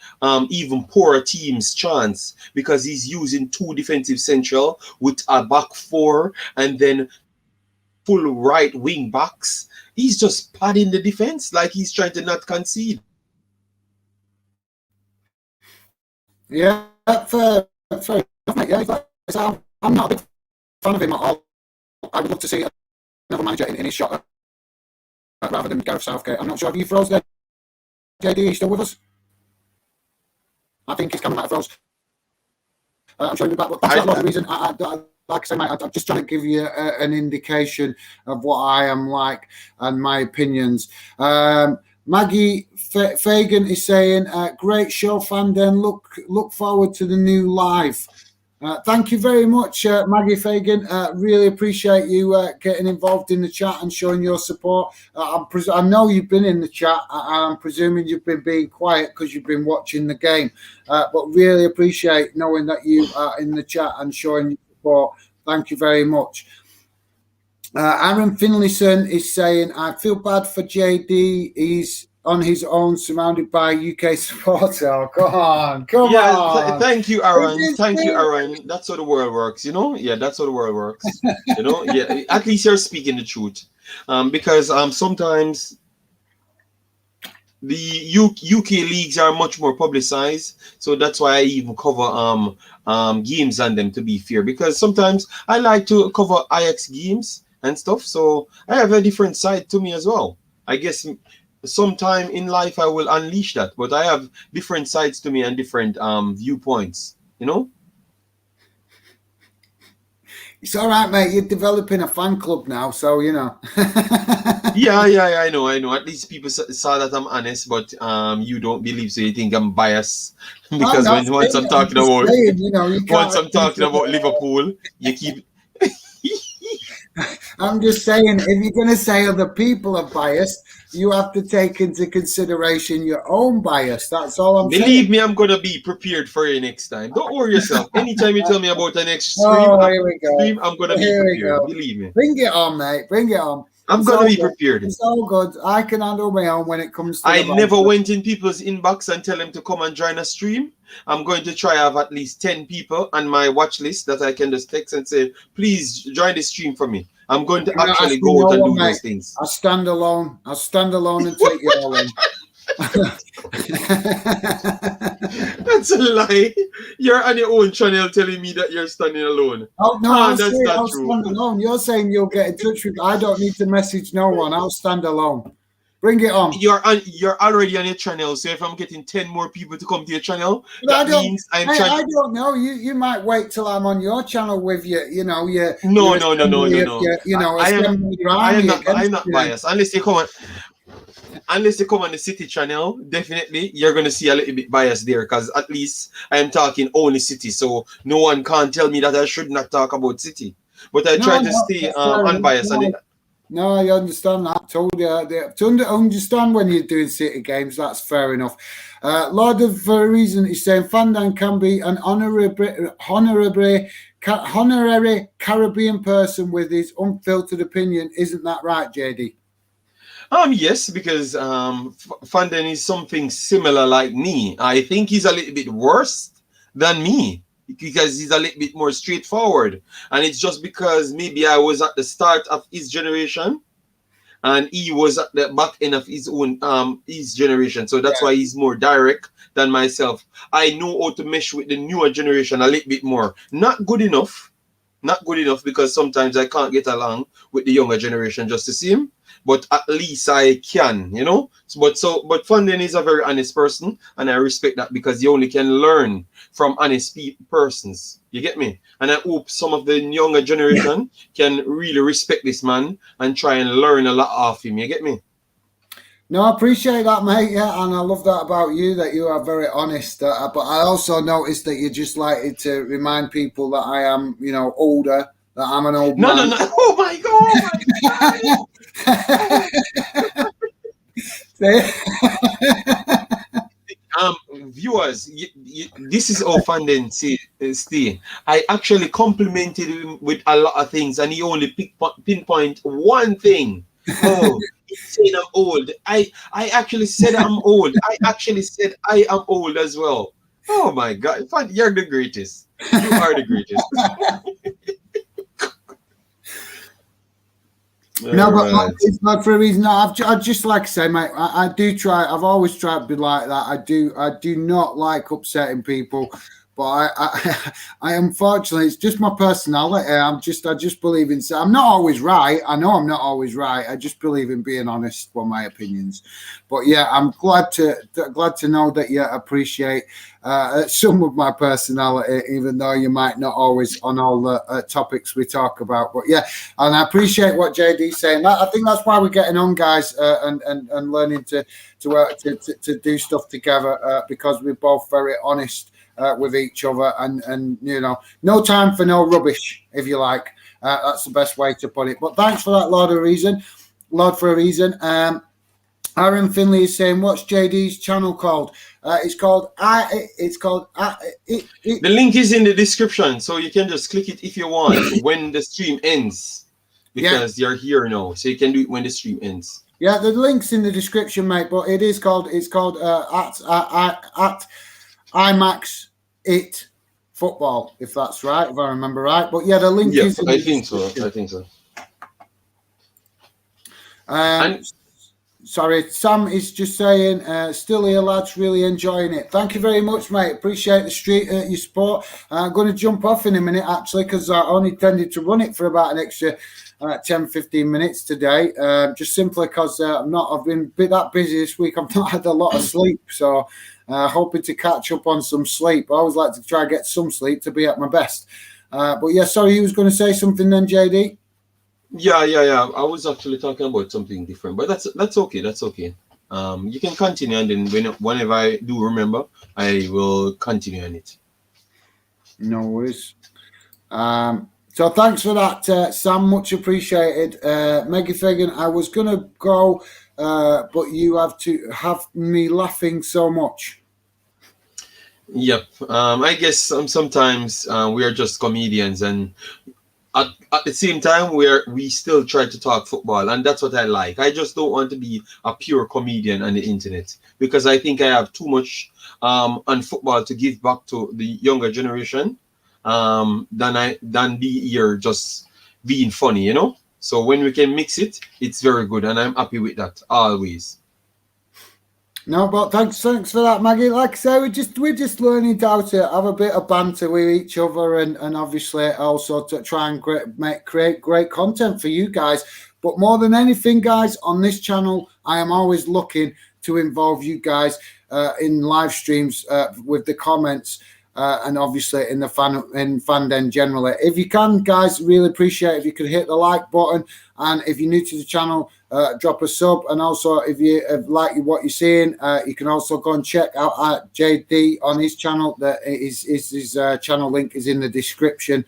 even poorer teams chance because he's using two defensive central with a back four and then full right wing backs. He's just padding the defense like he's trying to not concede.
Yeah, fair enough, mate. Yeah, I'm not a big fan of him at all. I would love to see another manager in his shot rather than Gareth Southgate. I'm not sure if you froze there. JD, are you still with us? I think he's coming back froze. I'm sure he'll be back, but that's not the reason. Like I say, mate, I'm just trying to give you an indication of what I am like and my opinions. Maggie Fagan is saying, great show, Fanden. Look forward to the new live. Thank you very much, Maggie Fagan. Really appreciate you getting involved in the chat and showing your support. I know you've been in the chat. I'm presuming you've been being quiet because you've been watching the game. But really appreciate knowing that you are in the chat and showing your support. Thank you very much. Aaron Finlayson is saying, I feel bad for JD. He's on his own, surrounded by UK supporters. Oh, come on.
Thank you, Aaron. Thank you, Aaron. That's how the world works, you know? Yeah, that's how the world works. You know? Yeah, at least you're speaking the truth. Because sometimes the UK leagues are much more publicized. So that's why I even cover games on them, to be fair. Because sometimes I like to cover Ajax games and stuff. So I have a different side to me as well. I guess sometime in life I will unleash that, but I have different sides to me and different viewpoints, you know.
It's all right, mate. You're developing a fan club now, so you know.
yeah, I know. At least people saw that I'm honest, but you don't believe, so you think I'm biased because once I'm talking about Liverpool, you keep.
I'm just saying, if you're going to say other people are biased, you have to take into consideration your own bias. That's all I'm saying.
Believe me, I'm going to be prepared for you next time. Don't worry yourself. Anytime you tell me about the next stream, I'm going to be prepared. Believe me.
Bring it on, mate. Bring it on.
I'm going to be prepared.
It's all good. I can handle my own when it comes to
I never went in people's inbox and tell them to come and join a stream. I'm going to try have at least 10 people on my watch list that I can just text and say, please join the stream for me. I'm going to actually go out and do those things.
I'll stand alone and take you all in.
That's a lie. You're on your own channel telling me that you're standing alone.
Oh no, that's not true. Stand alone. You're saying you'll get in touch with. I don't need to message no one. I'll stand alone. Bring it on.
You're already on your channel, so if I'm getting 10 more people to come to your channel, that means I'm trying.
I don't know. You might wait till I'm on your channel with you. You know,
No. I'm not biased. Unless they come on the City channel, definitely you're gonna see a little bit bias there because at least I am talking only City, so no one can't tell me that I should not talk about City. But I try to stay unbiased.
No, I understand that. I told you to understand when you're doing City games. That's fair enough. Lord of Reason is saying Fandang can be an honorary Caribbean person with his unfiltered opinion. Isn't that right, JD?
Yes, because Fanden is something similar like me. I think he's a little bit worse than me. because he's a little bit more straightforward. And it's just because maybe I was at the start of his generation and he was at the back end of his own his generation. So that's why he's more direct than myself. I know how to mesh with the newer generation a little bit more. Not good enough. Not good enough because sometimes I can't get along with the younger generation just the same. But at least I can, you know. But Funden is a very honest person, and I respect that because you only can learn from honest persons. You get me? And I hope some of the younger generation can really respect this man and try and learn a lot off him. You get me?
No, I appreciate that, mate. Yeah, and I love that about you, that you are very honest. But I also noticed that you just like to remind people that I am, you know, older, that I'm an old man.
No. Oh my God. Viewers, this is how Fanden stay. I actually complimented him with a lot of things, and he only pinpoint one thing. Oh, he's saying I'm old. I actually said I'm old. I actually said I am old as well. Oh my God, you're the greatest. You are the greatest.
No, but it's not for a reason. I just like I say, mate. I do try. I've always tried to be like that. I do not like upsetting people, but I unfortunately, it's just my personality. I just believe in. I'm not always right. I know I'm not always right. I just believe in being honest with my opinions. But yeah, I'm glad to know that you appreciate some of my personality, even though you might not always on all the topics we talk about. But yeah, and I appreciate what JD's saying. I think that's why we're getting on, guys, and learning to do stuff together because we're both very honest with each other, and you know, no time for no rubbish, if you like. That's the best way to put it. But thanks for that, Lord for a reason. Aaron Finley is saying, "What's JD's channel called?" It's called. The
link is in the description, so you can just click it if you want when the stream ends, because you're here now, so you can do it when the stream ends.
Yeah, the link's in the description, mate. But it is called. It's called at IMAX It Football, if that's right, if I remember right. But yeah, the link is.
I think so. And
sorry, Sam is just saying, still here, lads, really enjoying it. Thank you very much, mate. Appreciate the your support. I'm going to jump off in a minute, actually, because I only intended to run it for about an extra 10-15 minutes today, just simply because I've been that busy this week. I've not had a lot of sleep, so hoping to catch up on some sleep. I always like to try and get some sleep to be at my best. But yeah, sorry, you was going to say something then, JD?
Yeah. I was actually talking about something different, but that's okay. That's okay. You can continue, and then whenever I do remember, I will continue on it.
No worries. So thanks for that, Sam. Much appreciated. Meggy Fagan, I was going to go, but you have to have me laughing so much.
Yep. I guess sometimes we are just comedians, and at the same time we still try to talk football, and that's what I like. I just don't want to be a pure comedian on the internet, because I think I have too much on football to give back to the younger generation than be here just being funny, you know. So when we can mix it, it's very good, and I'm happy with that always.
No, but thanks for that, Maggie. Like I say, we're just learning how to have a bit of banter with each other, and obviously also to try and create great content for you guys. But more than anything, guys, on this channel, I am always looking to involve you guys in live streams with the comments. And obviously in Fanden generally. If you can, guys, really appreciate if you could hit the like button, and if you're new to the channel, drop a sub. And also, if you like what you're seeing, you can also go and check out JD on his channel. His channel link is in the description.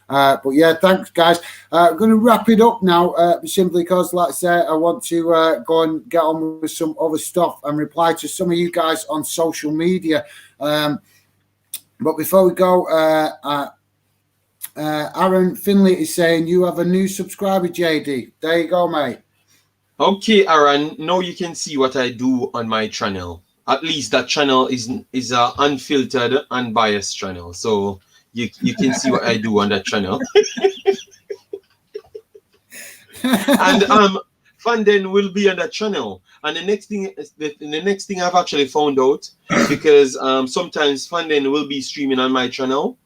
But yeah, thanks, guys. I'm going to wrap it up now, simply because, like I say, I want to go and get on with some other stuff and reply to some of you guys on social media. But before we go, Aaron Finley is saying you have a new subscriber, JD. There you go, mate.
Okay, Aaron. Now you can see what I do on my channel. At least that channel is a unfiltered, unbiased channel. So you can see what I do on that channel. And Fanden will be on that channel. And the next thing I've actually found out, because sometimes Fanden will be streaming on my channel.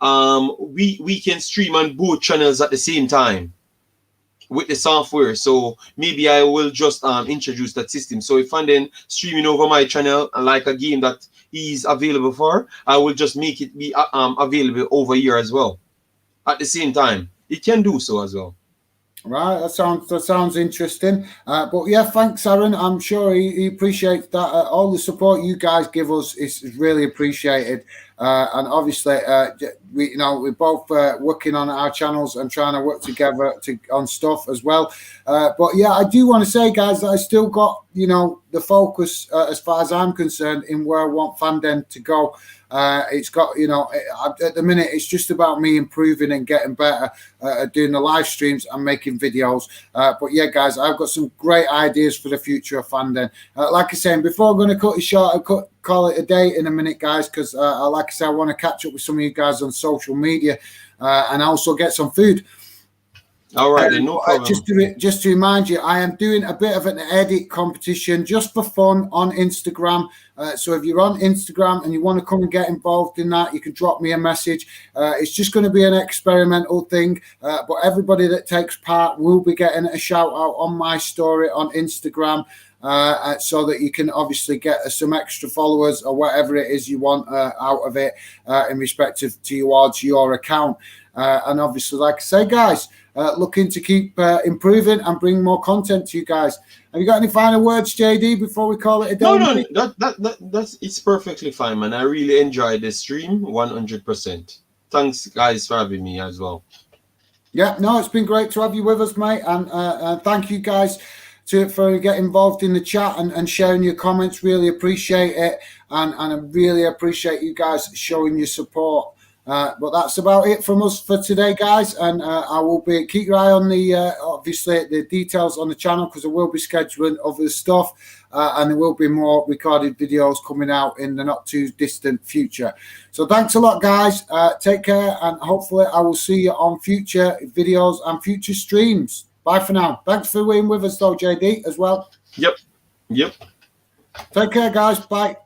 We can stream on both channels at the same time with the software. So maybe I will just introduce that system. So if Fanden streaming over my channel like a game that he's available for, I will just make it be available over here as well at the same time. It can do so as well.
Right, that sounds interesting. But yeah, thanks, Aaron. I'm sure he appreciates that. All the support you guys give us is really appreciated. And obviously, we're both working on our channels and trying to work together on stuff as well. But yeah, I do want to say, guys, that I still got the focus as far as I'm concerned in where I want Fanden to go. It's got, at the minute, it's just about me improving and getting better at doing the live streams and making videos. But yeah, guys, I've got some great ideas for the future of Fanden. Like I said, before I'm going to cut it short, I'll call it a day in a minute, guys, because like I said, I want to catch up with some of you guys on social media and also get some food.
All right, then, no problem.
Just to remind you, I am doing a bit of an edit competition just for fun on Instagram. So if you're on Instagram and you want to come and get involved in that, you can drop me a message. It's just going to be an experimental thing, but everybody that takes part will be getting a shout out on my story on Instagram. So that you can obviously get some extra followers or whatever it is you want out of it in respect towards your account. And obviously, like I say, guys, looking to keep improving and bring more content to you guys. Have you got any final words, JD, before we call it a day?
No, that's it's perfectly fine, man. I really enjoyed the stream 100%. Thanks, guys, for having me as well.
Yeah, no, it's been great to have you with us, mate, and thank you guys for getting involved in the chat and sharing your comments. Really appreciate it, and I really appreciate you guys showing your support. But that's about it from us for today, guys, and I will keep your eye on the obviously the details on the channel, because I will be scheduling other stuff and there will be more recorded videos coming out in the not too distant future. So thanks a lot, guys. Take care, and hopefully I will see you on future videos and future streams. Bye for now. Thanks for being with us, though, JD, as well.
Yep.
Take care, guys. Bye.